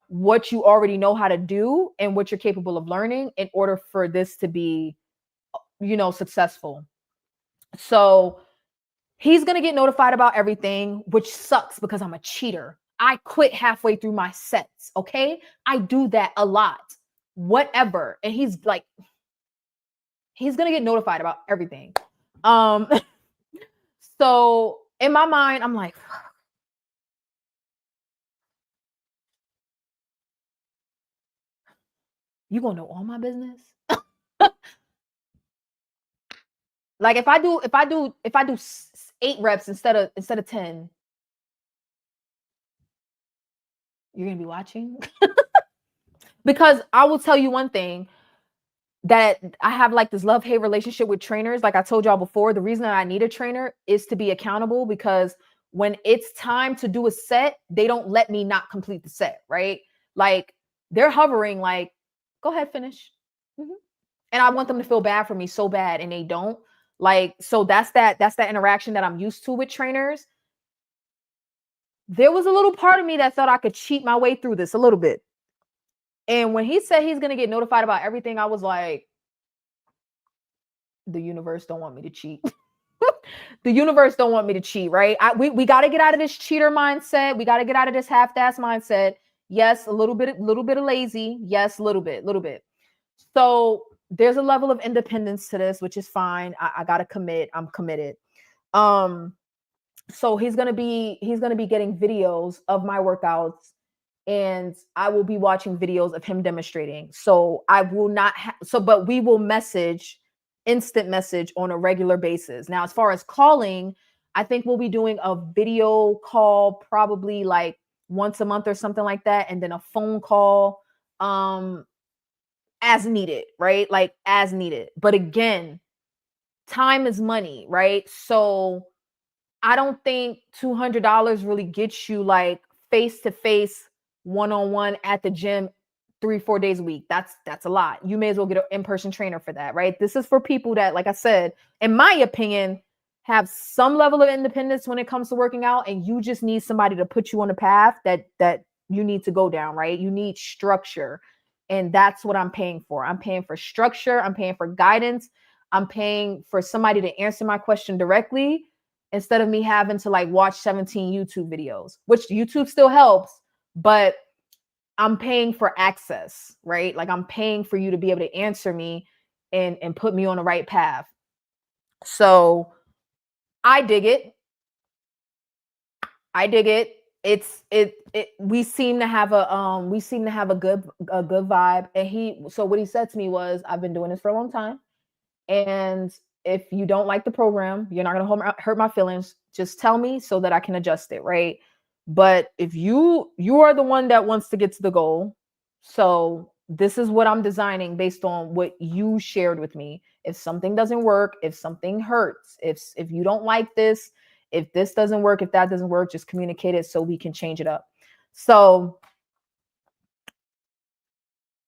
what you already know how to do and what you're capable of learning in order for this to be, successful. So he's going to get notified about everything, which sucks because I'm a cheater. I quit halfway through my sets. Okay. I do that a lot, whatever. And he's going to get notified about everything. So in my mind, I'm like, you gonna know all my business? Like if I do 8 reps instead of 10, you're gonna be watching. Because I will tell you one thing, that I have like this love-hate relationship with trainers. Like I told y'all before, the reason that I need a trainer is to be accountable, because when it's time to do a set, they don't let me not complete the set, right? Like they're hovering like, go ahead, finish. Mm-hmm. And I want them to feel bad for me so bad, and they don't. Like, so that's that interaction that I'm used to with trainers. there was a little part of me that thought I could cheat my way through this a little bit. And when he said he's going to get notified about everything, I was like, the universe don't want me to cheat. The universe don't want me to cheat, right? We got to get out of this cheater mindset. We got to get out of this half-ass mindset. Yes, a little bit of lazy. Yes, a little bit. So there's a level of independence to this, which is fine. I got to commit. I'm committed. So he's going to be getting videos of my workouts, and I will be watching videos of him demonstrating. So I will not but we will instant message on a regular basis. Now, as far as calling, I think we'll be doing a video call probably like once a month or something like that, and then a phone call as needed, right? Like as needed. But again, time is money, right? So I don't think $200 really gets you like face-to-face, one-on-one at the gym 3-4 days a week. That's a lot. You may as well get an in-person trainer for that, right? This is for people that, like I said, in my opinion, have some level of independence when it comes to working out, and you just need somebody to put you on the path that you need to go down, right? You need structure. And that's what I'm paying for. I'm paying for structure. I'm paying for guidance. I'm paying for somebody to answer my question directly, instead of me having to like watch 17 YouTube videos, which YouTube still helps, but I'm paying for access, right? Like I'm paying for you to be able to answer me and put me on the right path. So I dig it. We seem to have a good vibe. And so what he said to me was, I've been doing this for a long time, and if you don't like the program, you're not going to hurt my feelings. Just tell me so that I can adjust it, right? But if you are the one that wants to get to the goal, so this is what I'm designing based on what you shared with me. If something doesn't work, if something hurts, if you don't like this, if this doesn't work, if that doesn't work, just communicate it so we can change it up. So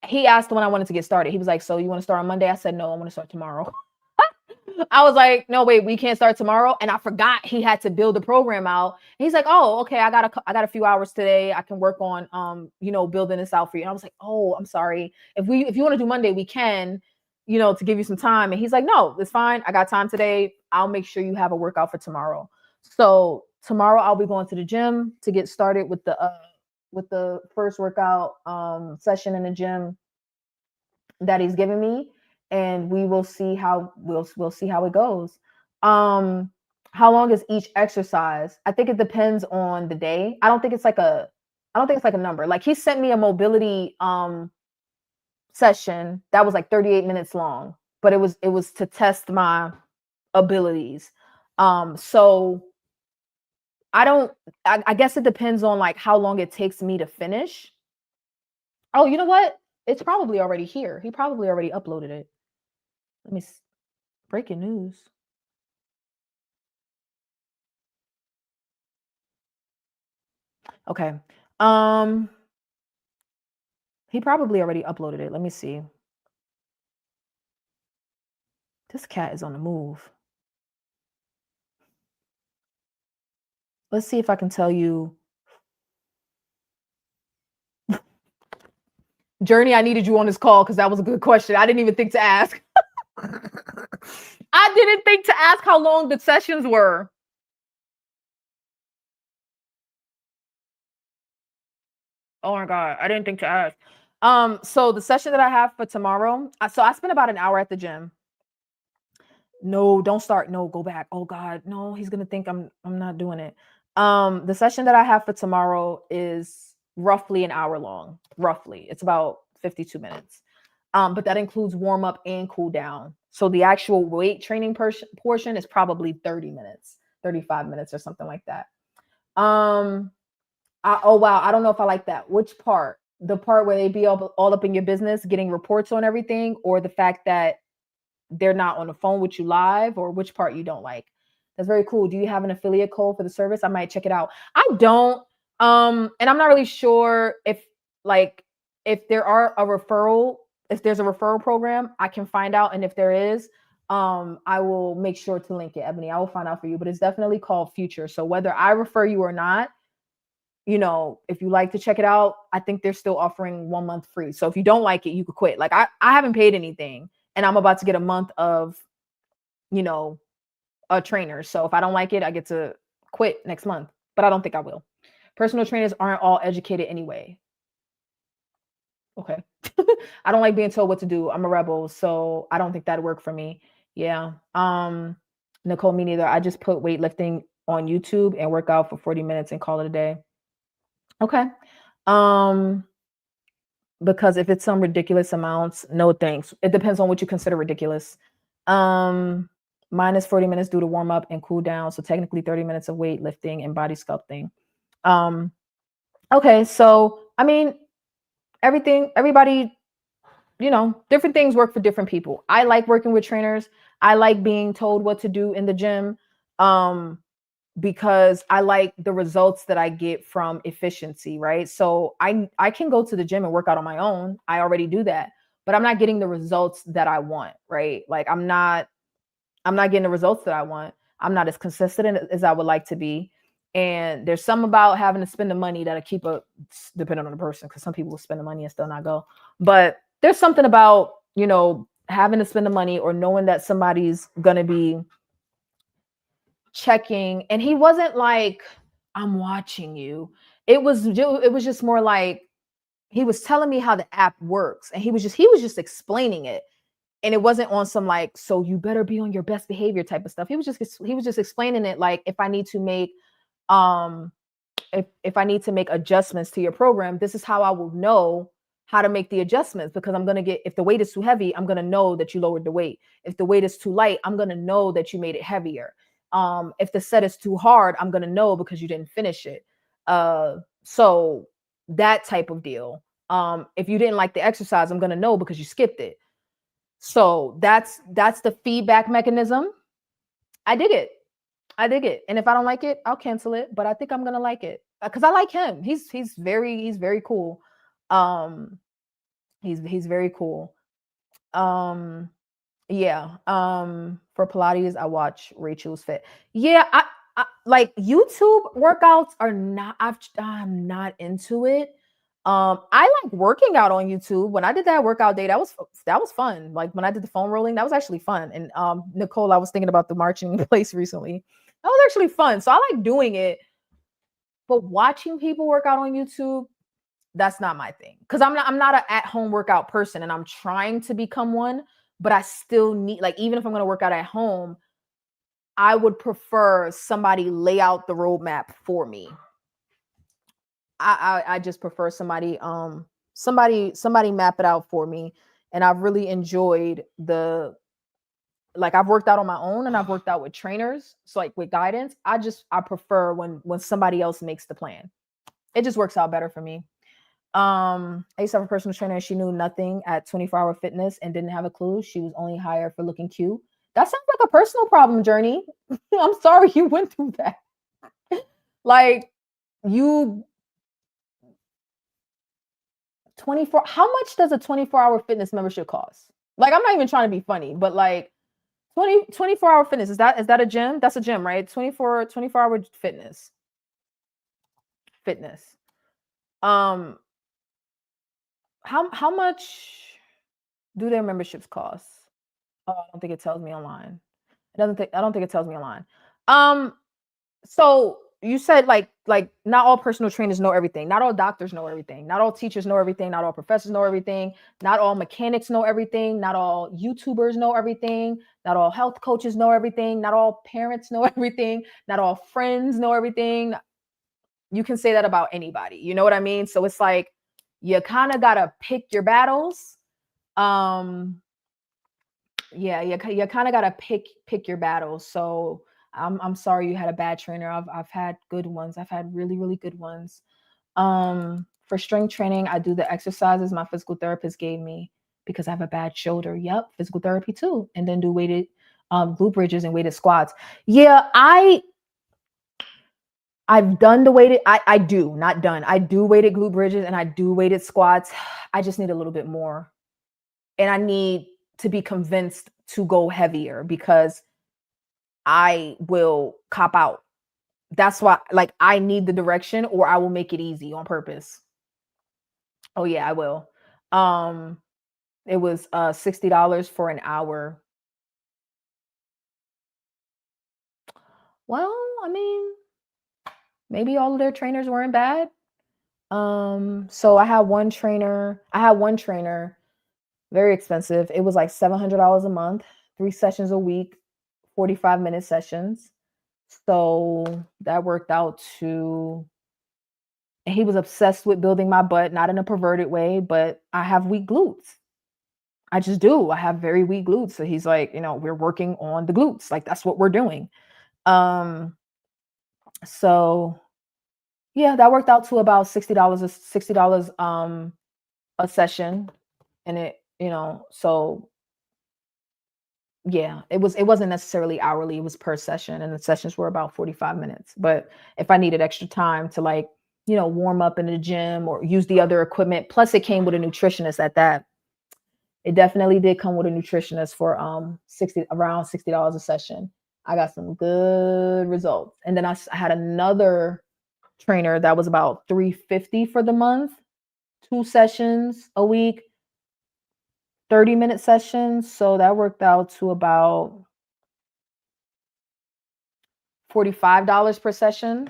he asked when I wanted to get started. He was like, so you want to start on Monday? I said, no, I want to start tomorrow. I was like, no, wait, we can't start tomorrow. And I forgot he had to build the program out. And he's like, oh, okay, I got a few hours today. I can work on, building this out for you. And I was like, oh, I'm sorry. If you want to do Monday, we can, to give you some time. And he's like, no, it's fine. I got time today. I'll make sure you have a workout for tomorrow. So tomorrow I'll be going to the gym to get started with the first workout session in the gym that he's giving me, and we will see how we'll see how it goes. How long is each exercise? I think it depends on the day. I don't think it's like a number. Like he sent me a mobility session that was like 38 minutes long, but it was to test my abilities. So I guess it depends on like how long it takes me to finish. Oh, you know what? It's probably already here. He probably already uploaded it. Let me breaking news. Okay. He probably already uploaded it. Let me see. This cat is on the move. Let's see if I can tell you. Journey, I needed you on this call because that was a good question. I didn't even think to ask. I didn't think to ask how long the sessions were. Oh my God, I didn't think to ask. So the session that I have for tomorrow, so I spent about an hour at the gym. No, don't start. No, go back. Oh God, no, he's gonna think I'm not doing it. The session that I have for tomorrow is roughly an hour long. Roughly, it's about 52 minutes. But that includes warm up and cool down. So the actual weight training portion is probably 30 minutes, 35 minutes, or something like that. Oh wow, I don't know if I like that. Which part? The part where they be all up in your business, getting reports on everything, or the fact that they're not on the phone with you live, or which part you don't like? That's very cool. Do you have an affiliate code for the service? I might check it out. I don't. And I'm not really sure if there's a referral program, I can find out. And if there is, I will make sure to link it, Ebony. I will find out for you, but it's definitely called Future. So whether I refer you or not, you know, if you like to check it out, I think they're still offering 1 month free. So if you don't like it, you could quit. Like I haven't paid anything and I'm about to get a month of, you know, a trainer. So if I don't like it, I get to quit next month, but I don't think I will. Personal trainers aren't all educated anyway. Okay. I don't like being told what to do. I'm a rebel, so I don't think that'd work for me. Yeah. Nicole, me neither. I just put weightlifting on YouTube and work out for 40 minutes and call it a day. Okay. Because if it's some ridiculous amounts, no thanks. It depends on what you consider ridiculous. Mine is 40 minutes due to warm up and cool down. So technically 30 minutes of weightlifting and body sculpting. Okay, so I mean, everybody, you know, different things work for different people. I like working with trainers. I like being told what to do in the gym. Because I like the results that I get from efficiency, right? So I can go to the gym and work out on my own. I already do that, but I'm not getting the results that I want, right? Like I'm not getting the results that I want. I'm not as consistent as I would like to be. And there's some about having to spend the money that I keep up, depending on the person, because some people will spend the money and still not go. But there's something about, you know, having to spend the money or knowing that somebody's gonna be checking. And he wasn't like, I'm watching you. It was just more like he was telling me how the app works, and he was just explaining it. And it wasn't on some like, so you better be on your best behavior type of stuff. He was just explaining it like, if I need to make if I need to make adjustments to your program, this is how I will know how to make the adjustments, because I'm going to get, if the weight is too heavy, I'm going to know that you lowered the weight. If the weight is too light, I'm going to know that you made it heavier. If the set is too hard, I'm going to know because you didn't finish it. So that type of deal. If you didn't like the exercise, I'm going to know because you skipped it. So that's the feedback mechanism. I dig it. And if I don't like it, I'll cancel it. But I think I'm gonna like it because I like him. He's very cool. He's very cool. Yeah. For Pilates, I watch Rachel's Fit. Yeah, I like YouTube workouts are not. I'm not into it. I like working out on YouTube. When I did that workout day, that was fun. Like when I did the foam rolling, that was actually fun. And Nicole, I was thinking about the marching in place recently. That was actually fun. So I like doing it. But watching people work out on YouTube, that's not my thing. Because I'm not an at-home workout person, and I'm trying to become one, but I still need, like, even if I'm gonna work out at home, I would prefer somebody lay out the roadmap for me. I just prefer somebody map it out for me. And I've really enjoyed I've worked out on my own and I've worked out with trainers, so like with guidance. I prefer when somebody else makes the plan. It just works out better for me. I used to have a personal trainer and she knew nothing at 24-hour fitness and didn't have a clue. She was only hired for looking cute. That sounds like a personal problem, Journey. I'm sorry you went through that. Like, you 24, how much does a 24-hour fitness membership cost? Like, I'm not even trying to be funny, but like 24-hour fitness, is that a gym? That's a gym, right? 24-hour fitness. How much do their memberships cost? Oh, I don't think it tells me online. I don't think it tells me online. So you said like not all personal trainers know everything. Not all doctors know everything. Not all teachers know everything. Not all professors know everything. Not all mechanics know everything. Not all YouTubers know everything. Not all health coaches know everything. Not all parents know everything. Not all friends know everything. You can say that about anybody. You know what I mean? So it's like you kind of gotta pick your battles. Yeah, you kind of gotta pick your battles. So I'm sorry you had a bad trainer. I've had good ones. I've had really, really good ones. For strength training, I do the exercises my physical therapist gave me because I have a bad shoulder. Yep, physical therapy too. And then do weighted glute bridges and weighted squats. Yeah, I've done the weighted, I do, not done. I do weighted glute bridges and I do weighted squats. I just need a little bit more. And I need to be convinced to go heavier because I will cop out. that's why, like, I need the direction, or I will make it easy on purpose. Oh yeah, I will. It was $60 for an hour. Well, I mean, maybe all of their trainers weren't bad. So I had one trainer, very expensive. It was like $700 a month, 3 sessions a week, 45-minute sessions. So that worked out to, and he was obsessed with building my butt, not in a perverted way, but I have weak glutes. I just do. I have very weak glutes. So he's like, we're working on the glutes. Like, that's what we're doing. So yeah, that worked out to about $60 a session. And so yeah, it wasn't necessarily hourly, it was per session, and the sessions were about 45 minutes. But if I needed extra time to, like, warm up in the gym or use the other equipment, plus it came with a nutritionist at that. It definitely did come with a nutritionist for around $60 a session. I got some good results. And then I had another trainer that was about $350 for the month, 2 sessions a week, 30-minute sessions. So that worked out to about $45 per session.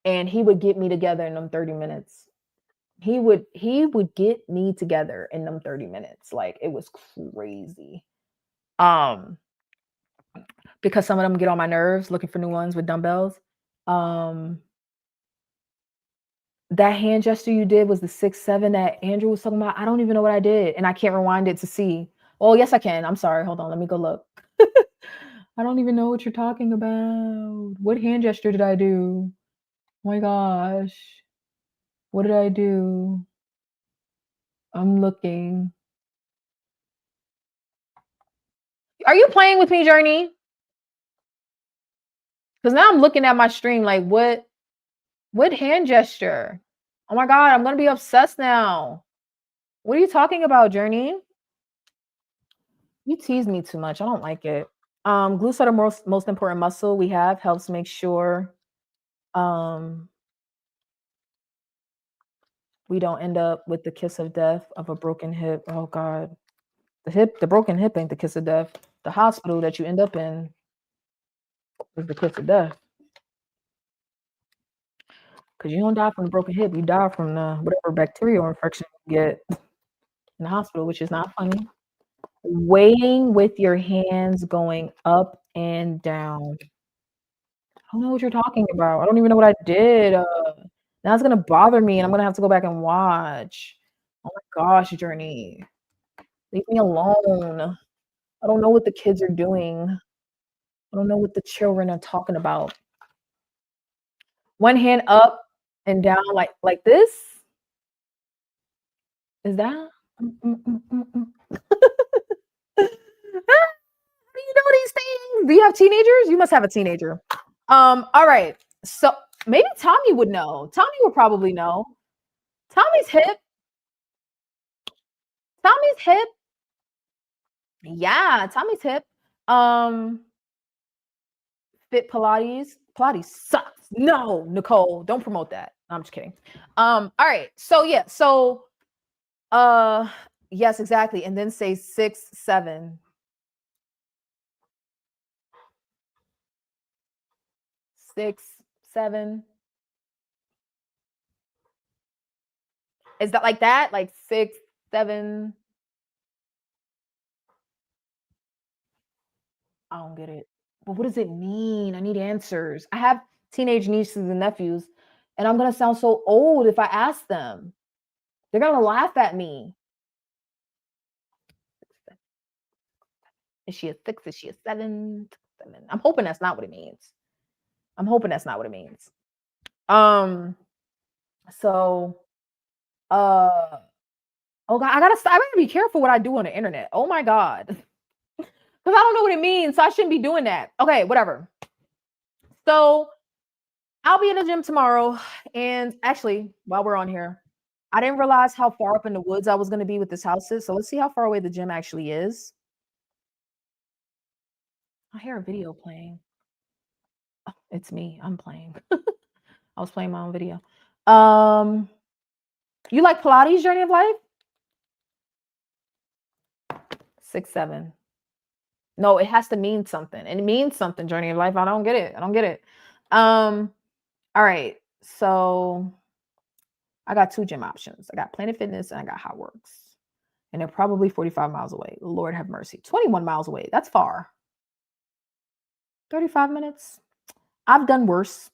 And he would get me together in them 30 minutes. He would get me together in them 30 minutes. Like, it was crazy. Because some of them get on my nerves, looking for new ones with dumbbells. That hand gesture you did was the 6-7 that Andrew was talking about. I don't even know what I did, and I can't rewind it to see. Oh, yes, I can. I'm sorry. Hold on. Let me go look. I don't even know what you're talking about. What hand gesture did I do? Oh my gosh. What did I do? I'm looking. Are you playing with me, Journey? Because now I'm looking at my stream like, what hand gesture? Oh my God, I'm going to be obsessed now. What are you talking about, Journey? You tease me too much. I don't like it. Glutes are the most important muscle we have. Helps make sure we don't end up with the kiss of death of a broken hip. Oh God. The broken hip ain't the kiss of death. The hospital that you end up in is the kiss of death. Because you don't die from the broken hip. You die from the whatever bacterial infection you get in the hospital, which is not funny. Weighing with your hands going up and down. I don't know what you're talking about. I don't even know what I did. Now it's gonna bother me, and I'm gonna have to go back and watch. Oh my gosh, Journey. Leave me alone. I don't know what the kids are doing. I don't know what the children are talking about. One hand up and down like this. Is that? Do you know these things? Do you have teenagers? You must have a teenager. All right. So maybe Tommy would know. Tommy would probably know. Tommy's hip. Tommy's hip. Yeah, Tommy's hip. Fit Pilates. Pilates sucks. No, Nicole, don't promote that. I'm just kidding. All right. So yeah, so yes, exactly. And then say 6, 7. 6, 7. Is that like that? Like 6, 7? I don't get it. But what does it mean? I need answers. I have teenage nieces and nephews, and I'm gonna sound so old if I ask them. They're gonna laugh at me. Is she a 6? Is she a 7? 7. I'm hoping that's not what it means. So oh God, I better be careful what I do on the internet. Oh my God. Because I don't know what it means, so I shouldn't be doing that. Okay, whatever. So I'll be in the gym tomorrow. And actually, while we're on here, I didn't realize how far up in the woods I was going to be with this house is. So let's see how far away the gym actually is. I hear a video playing. It's me. I'm playing. I was playing my own video. You like Pilates Journey of Life? 6, 7. No, it has to mean something. And it means something, Journey of Life. I don't get it. All right. So I got 2 gym options. I got Planet Fitness and I got Hot Works. And they're probably 45 miles away. Lord have mercy. 21 miles away. That's far. 35 minutes. I've done worse.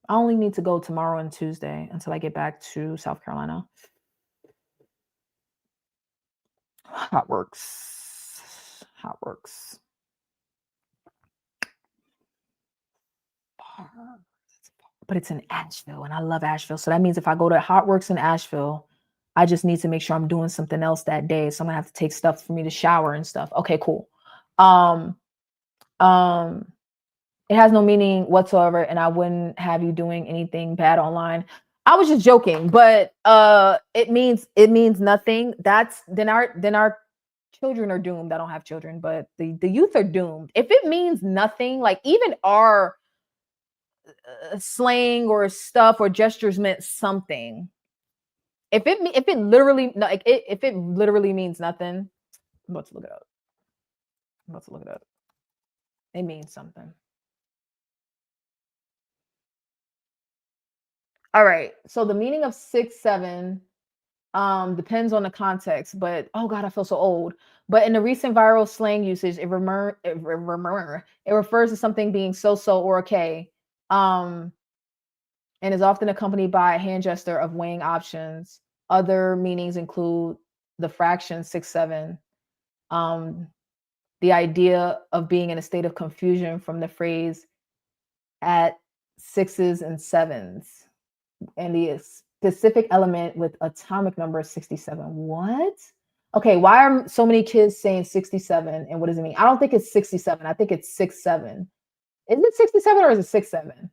I only need to go tomorrow and Tuesday until I get back to South Carolina. Hot Works. But it's in Asheville, and I love Asheville. So that means if I go to Hot Works in Asheville, I just need to make sure I'm doing something else that day. So I'm gonna have to take stuff for me to shower and stuff. Okay, cool. It has no meaning whatsoever, and I wouldn't have you doing anything bad online. I was just joking, but it means nothing. That's then our children are doomed. I don't have children, but the youth are doomed. If it means nothing, like even our slang or stuff or gestures meant something. If it literally means nothing, I'm about to look it up. It means something. All right. So the meaning of 6, 7 depends on the context, but oh God, I feel so old. But in the recent viral slang usage, it refers to something being so or okay. And is often accompanied by a hand gesture of weighing options. Other meanings include the fraction 6, 7. The idea of being in a state of confusion from the phrase at 6s and 7s. And the specific element with atomic number 67. What? Okay, why are so many kids saying 67? And what does it mean? I don't think it's 67. I think it's 6, 7. Is it 67 or is it 6, 7?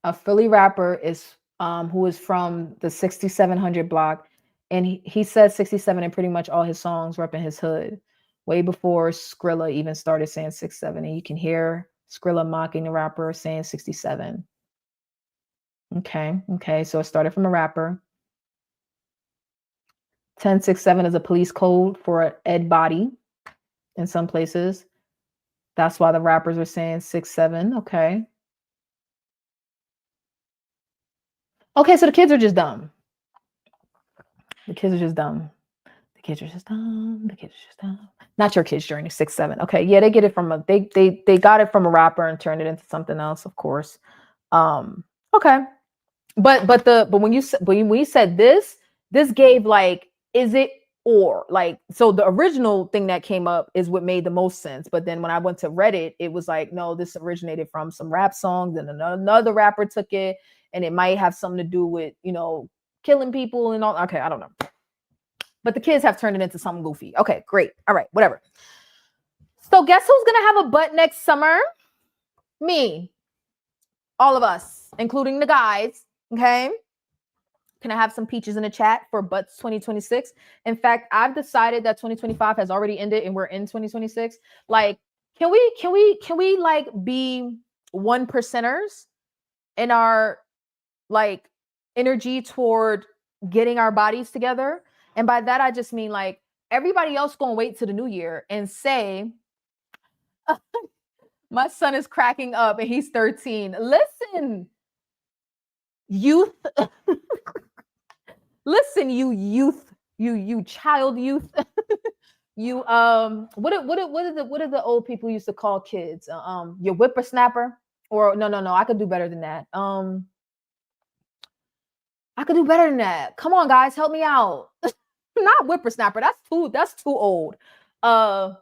A Philly rapper is who is from the 6700 block, and he says 67 in pretty much all his songs repping his hood, way before Skrilla even started saying 6, 7. And you can hear Skrilla mocking the rapper saying 67. Okay, so it started from a rapper. 1067 is a police code for an ed body in some places. That's why the rappers are saying 6, 7. Okay, so the kids are just dumb. Not your kids' journey, 6, 7. Okay, yeah, they get it from they got it from a rapper and turned it into something else, of course. Okay, but when you said this gave like, is it or like, so the original thing that came up is what made the most sense. But then when I went to Reddit, it was like, no, this originated from some rap songs, and another rapper took it, and it might have something to do with, killing people and all. Okay, I don't know. But the kids have turned it into something goofy. Okay, great. All right, whatever. So guess who's going to have a butt next summer? Me. All of us, including the guys. Okay. Can I have some peaches in the chat for butts 2026? In fact, I've decided that 2025 has already ended and we're in 2026. Like, can we like be 1%ers in our like energy toward getting our bodies together? And by that, I just mean like everybody else gonna wait to the new year and say, my son is cracking up and he's 13. Listen, youth. Listen, you child youth. You what do the old people used to call kids? Your whippersnapper? Or no, I could do better than that. I could do better than that. Come on, guys, help me out. Not whippersnapper. That's too old. I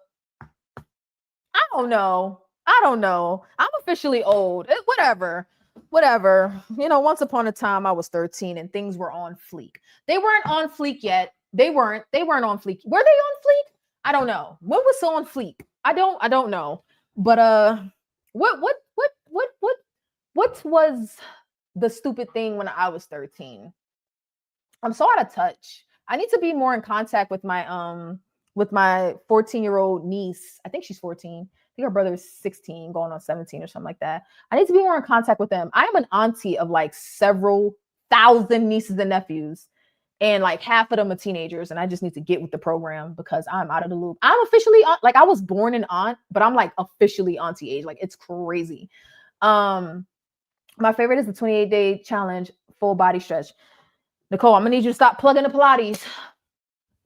don't know. I'm officially old. Whatever. Once upon a time I was 13 and things were on fleek. They weren't on fleek yet. They weren't on fleek. Were they on fleek? I don't know. When was so on fleek? I don't know. But what was the stupid thing when I was 13. I'm so out of touch. I need to be more in contact with my 14-year-old niece. I think she's 14. I think her brother is 16, going on 17 or something like that. I need to be more in contact with them. I am an auntie of like several thousand nieces and nephews, and like half of them are teenagers, and I just need to get with the program because I'm out of the loop. I'm officially like I was born an aunt, but I'm like officially auntie age. Like it's crazy. My favorite is the 28-day challenge full body stretch. Nicole, I'm gonna need you to stop plugging the Pilates.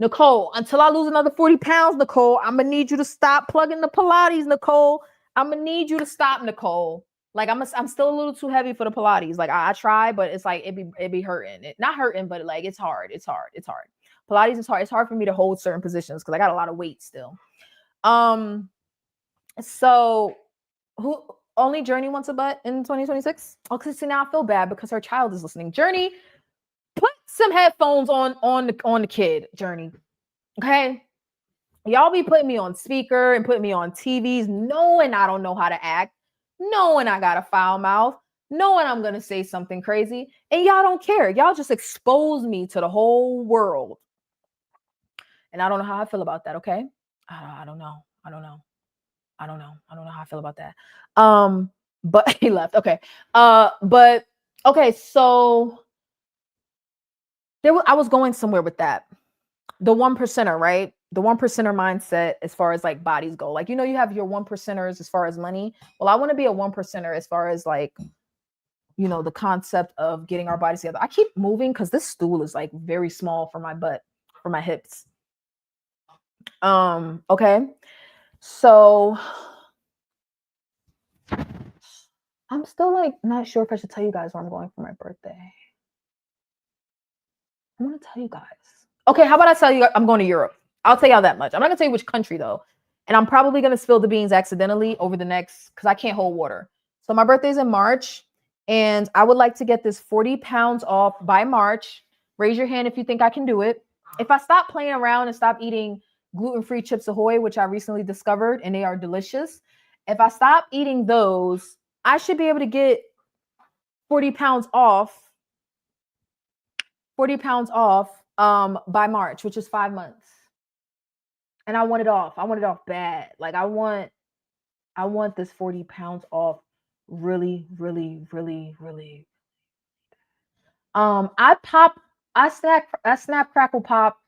Nicole, until I lose another 40 pounds, Nicole, I'm gonna need you to stop plugging the Pilates, Nicole. I'm gonna need you to stop, Nicole. Like I'm still a little too heavy for the Pilates. Like I try, but it's like it be hurting. Not hurting, but like it's hard. It's hard. Pilates is hard. It's hard for me to hold certain positions because I got a lot of weight still. So who only Journey wants a butt in 2026? Oh, because see, now I feel bad because her child is listening. Journey, put some headphones on the kid, Journey. Okay. Y'all be putting me on speaker and putting me on TVs, knowing I don't know how to act, knowing I got a foul mouth, knowing I'm gonna say something crazy, and y'all don't care. Y'all just expose me to the whole world. And I don't know how I feel about that, okay? I don't know. I don't know how I feel about that. But he left. Okay. But okay, so I was going somewhere with that. The 1%er, right? The 1%er mindset as far as like bodies go. Like, you know, you have your 1%ers as far as money. Well, I want to be a 1%er as far as like, you know, the concept of getting our bodies together. I keep moving because this stool is like very small for my butt, for my hips. Okay. So I'm still like not sure if I should tell you guys where I'm going for my birthday. I want to tell you guys. Okay, how about I tell you I'm going to Europe? I'll tell y'all that much. I'm not gonna tell you which country though. And I'm probably gonna spill the beans accidentally over the next, because I can't hold water. So my birthday's in March, and I would like to get this 40 pounds off by March. Raise your hand if you think I can do it. If I stop playing around and stop eating gluten-free Chips Ahoy, which I recently discovered, and they are delicious. If I stop eating those, I should be able to get 40 pounds off. 40 pounds off by March, which is 5 months. And I want it off. I want it off bad. Like I want this 40 pounds off really, really, really, really. I snap crackle pop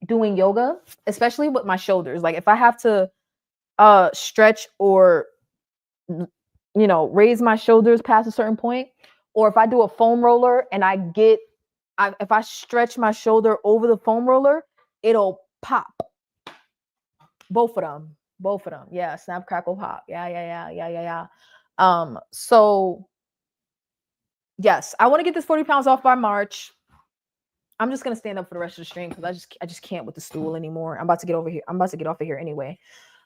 doing yoga, especially with my shoulders. Like if I have to stretch or you know, raise my shoulders past a certain point, or if I do a foam roller and if I stretch my shoulder over the foam roller, it'll pop. Both of them. Yeah, snap, crackle, pop. Yeah. So yes, I want to get this 40 pounds off by March. I'm just gonna stand up for the rest of the stream because I just can't with the stool anymore. I'm about to get over here. I'm about to get off of here anyway.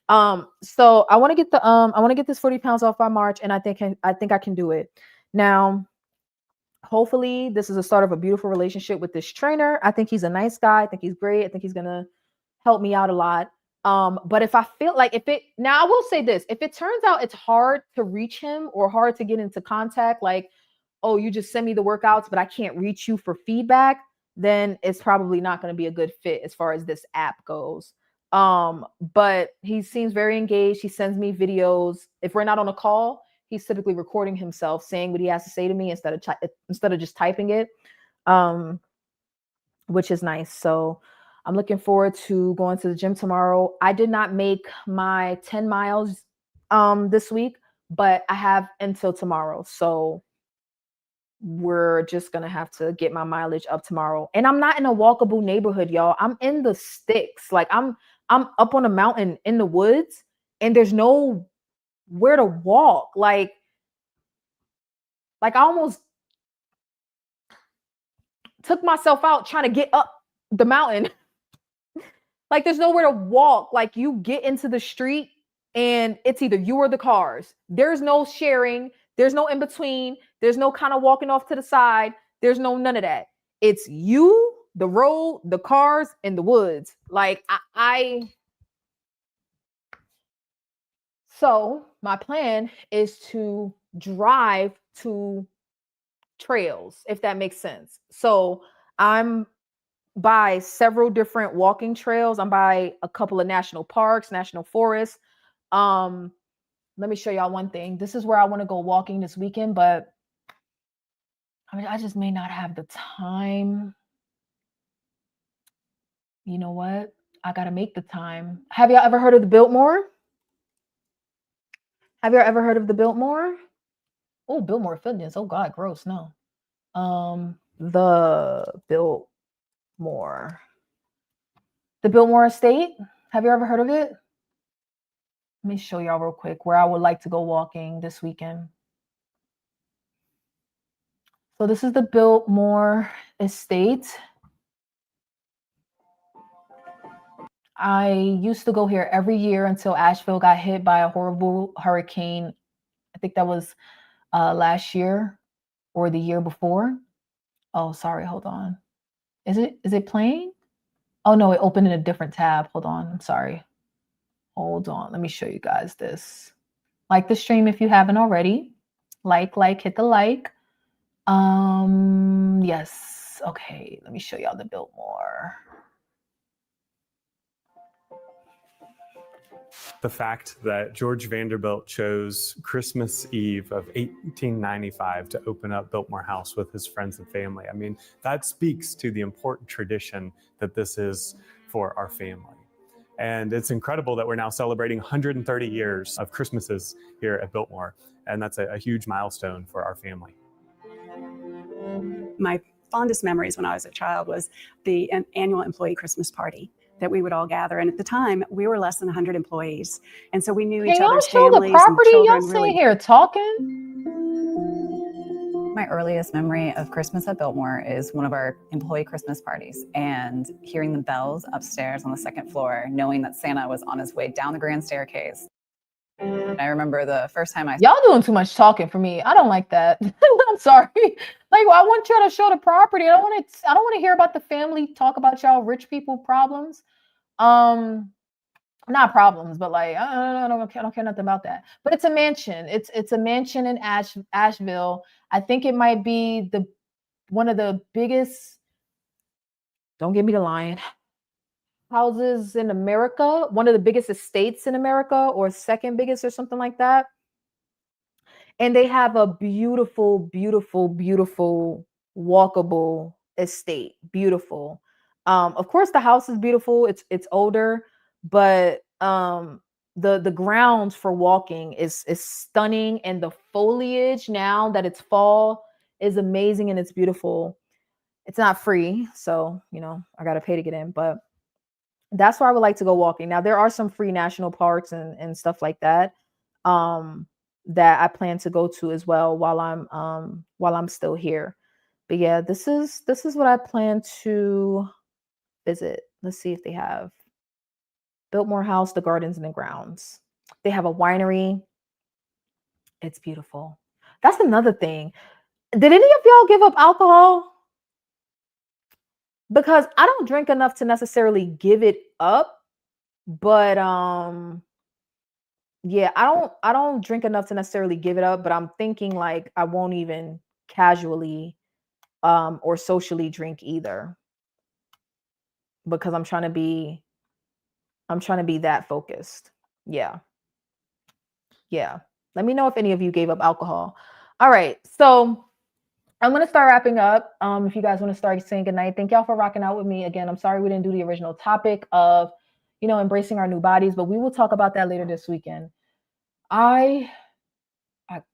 So I want to get this 40 pounds off by March, and I think I can do it. Now, hopefully this is a start of a beautiful relationship with this trainer. I think he's a nice guy. I think he's great. I think he's gonna help me out a lot. But if I feel like now I will say this, if it turns out it's hard to reach him or hard to get into contact, like, oh, you just send me the workouts, but I can't reach you for feedback, then it's probably not going to be a good fit as far as this app goes. But he seems very engaged. He sends me videos. If we're not on a call, he's typically recording himself saying what he has to say to me instead of just typing it, which is nice. So I'm looking forward to going to the gym tomorrow. I did not make my 10 miles this week, but I have until tomorrow. So we're just going to have to get my mileage up tomorrow. And I'm not in a walkable neighborhood, y'all. I'm in the sticks. Like I'm up on a mountain in the woods, and there's no where to walk. Like I almost took myself out trying to get up the mountain. Like there's nowhere to walk. Like you get into the street and it's either you or the cars. There's no sharing. There's no in between. There's no kind of walking off to the side. There's no none of that. It's you, the road, the cars, and the woods. Like So my plan is to drive to trails, if that makes sense. So I'm by several different walking trails. I'm by a couple of national parks, national forests. Let me show y'all one thing. This is where I want to go walking this weekend, but I mean, I just may not have the time. You know what? I got to make the time. Have y'all ever heard of the Biltmore? Have y'all ever heard of the Biltmore? Oh, Biltmore Fitness. Oh God, gross. No. The Biltmore. The Biltmore Estate. Have you ever heard of it? Let me show y'all real quick where I would like to go walking this weekend. So this is the Biltmore Estate. I used to go here every year until Asheville got hit by a horrible hurricane. I think that was last year or the year before. Oh, sorry. Hold on. Is it playing? Oh no, it opened in a different tab. Hold on. I'm sorry. Hold on. Let me show you guys this. Like the stream if you haven't already. Like, hit the like. Yes. Okay. Let me show y'all the Biltmore. The fact that George Vanderbilt chose Christmas Eve of 1895 to open up Biltmore House with his friends and family. I mean, that speaks to the important tradition that this is for our family. And it's incredible that we're now celebrating 130 years of Christmases here at Biltmore. And that's a huge milestone for our family. My fondest memories when I was a child was the annual employee Christmas party that we would all gather. And at the time, we were less than 100 employees. And so we knew each other's Can y'all show the families property? and Y'all children sitting really. here talking? My earliest memory of Christmas at Biltmore is one of our employee Christmas parties and hearing the bells upstairs on the second floor, knowing that Santa was on his way down the grand staircase. I remember the first time Y'all doing too much talking for me. I don't like that. I'm sorry. Like, I want y'all to show the property. I don't want to hear about the family talk about y'all rich people problems. Not problems, but like I don't care nothing about that. But it's a mansion. It's a mansion in Asheville. I think it might be one of the biggest. Don't give me the line. Houses in America, one of the biggest estates in America, or second biggest, or something like that. And they have a beautiful, beautiful, beautiful walkable estate. Beautiful. Of course, the house is beautiful. It's older, but the grounds for walking is stunning, and the foliage now that it's fall is amazing and it's beautiful. It's not free, so I gotta pay to get in, but that's where I would like to go walking. Now there are some free national parks and stuff like that that I plan to go to as well while I'm still here. But yeah, this is what I plan to visit. Let's see if they have Biltmore House, the gardens and the grounds. They have a winery. It's beautiful. That's another thing. Did any of y'all give up alcohol? Because I don't drink enough to necessarily give it up, but yeah, I don't drink enough to necessarily give it up, but I'm thinking like I won't even casually or socially drink either, because I'm trying to be that focused. Yeah. Let me know if any of you gave up alcohol. All right, so I'm gonna start wrapping up. If you guys want to start saying goodnight, thank y'all for rocking out with me again. I'm sorry we didn't do the original topic of embracing our new bodies, but we will talk about that later this weekend. I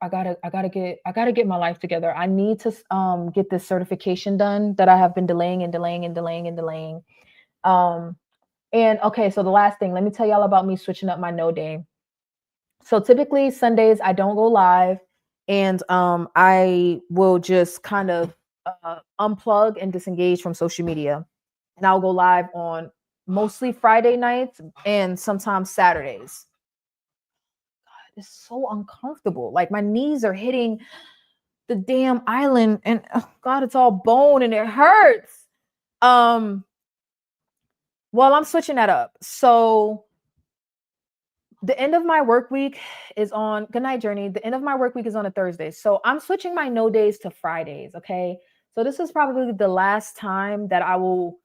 gotta get my life together. I need to get this certification done that I have been delaying. And okay, so the last thing, let me tell y'all about me switching up my no day. So typically Sundays I don't go live, and I will just kind of unplug and disengage from social media, and I'll go live on mostly Friday nights and sometimes Saturdays. It's so uncomfortable. Like my knees are hitting the damn island, and oh God, it's all bone and it hurts. Well, I'm switching that up. So the end of my work week is on, good night, Journey. The end of my work week is on a Thursday. So I'm switching my no days to Fridays. Okay. So this is probably the last time that I will,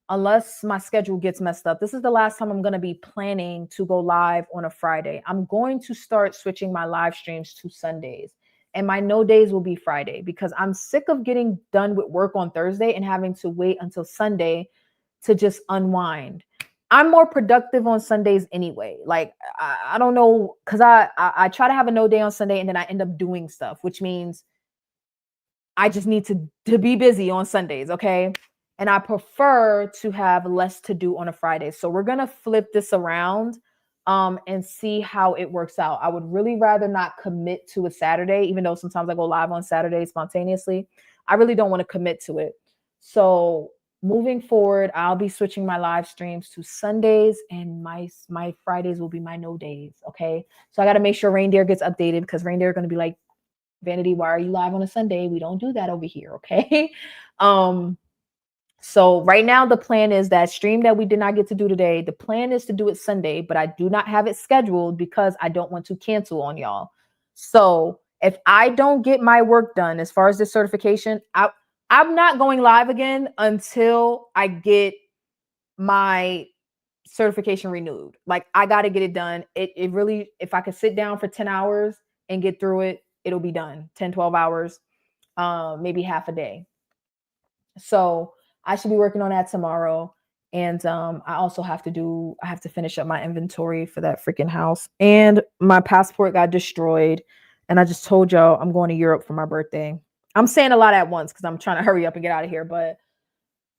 unless my schedule gets messed up, this is the last time I'm going to be planning to go live on a Friday. I'm going to start switching my live streams to Sundays, and my no days will be Friday, because I'm sick of getting done with work on Thursday and having to wait until Sunday to just unwind. I'm more productive on Sundays anyway. Like, I don't know, because I try to have a no day on Sunday and then I end up doing stuff, which means I just need to be busy on Sundays, okay? And I prefer to have less to do on a Friday. So we're going to flip this around and see how it works out. I would really rather not commit to a Saturday, even though sometimes I go live on Saturday spontaneously. I really don't want to commit to it. So moving forward, I'll be switching my live streams to Sundays, and my Fridays will be my no days, okay? So I got to make sure Reindeer gets updated, because Reindeer are going to be like, Vanity, why are you live on a Sunday? We don't do that over here, okay? So right now the plan is that stream that we did not get to do today, the plan is to do it Sunday, but I do not have it scheduled because I don't want to cancel on y'all. So if I don't get my work done as far as this certification, I'm not going live again until I get my certification renewed. Like, I got to get it done. It really, if I could sit down for 10 hours and get through it, it'll be done. 10, 12 hours, maybe half a day. So I should be working on that tomorrow. And I also have to finish up my inventory for that freaking house. And my passport got destroyed. And I just told y'all I'm going to Europe for my birthday. I'm saying a lot at once because I'm trying to hurry up and get out of here. But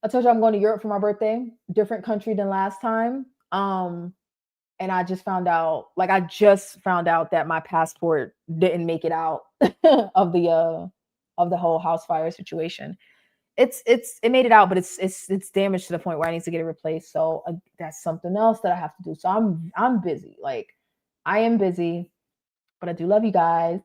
I told you I'm going to Europe for my birthday, different country than last time. And I just found out that my passport didn't make it out of the whole house fire situation. It made it out, but it's damaged to the point where I need to get it replaced. So that's something else that I have to do. So I'm busy. Like, I am busy, but I do love you guys.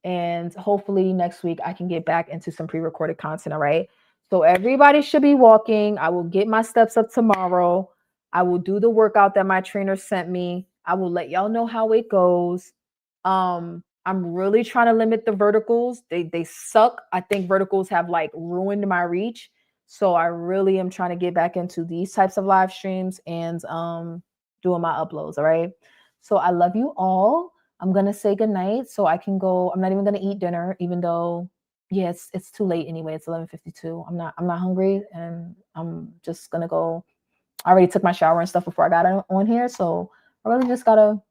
And hopefully next week I can get back into some pre-recorded content. All right. So everybody should be walking. I will get my steps up tomorrow. I will do the workout that my trainer sent me. I will let y'all know how it goes. I'm really trying to limit the verticals. They suck. I think verticals have like ruined my reach. So I really am trying to get back into these types of live streams and doing my uploads. All right. So I love you all. I'm gonna say goodnight so I can go. I'm not even gonna eat dinner, even though it's too late anyway. It's 11:52. I'm not hungry, and I'm just gonna go. I already took my shower and stuff before I got on here, so I really just gotta,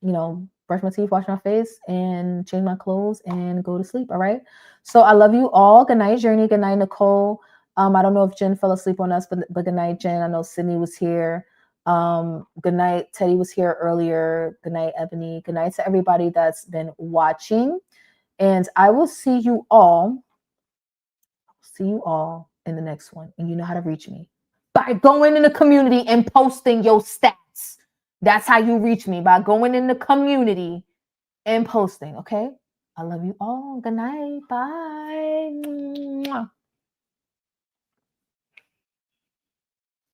brush my teeth, wash my face, and change my clothes and go to sleep. All right. So I love you all. Good night, Journey. Good night, Nicole. I don't know if Jen fell asleep on us, but good night, Jen. I know Sydney was here. Good night. Teddy was here earlier. Good night, Ebony. Good night to everybody that's been watching. And I will see you all in the next one. And you know how to reach me by going in the community and posting your stats. That's how you reach me, by going in the community and posting. Okay. I love you all. Good night. Bye.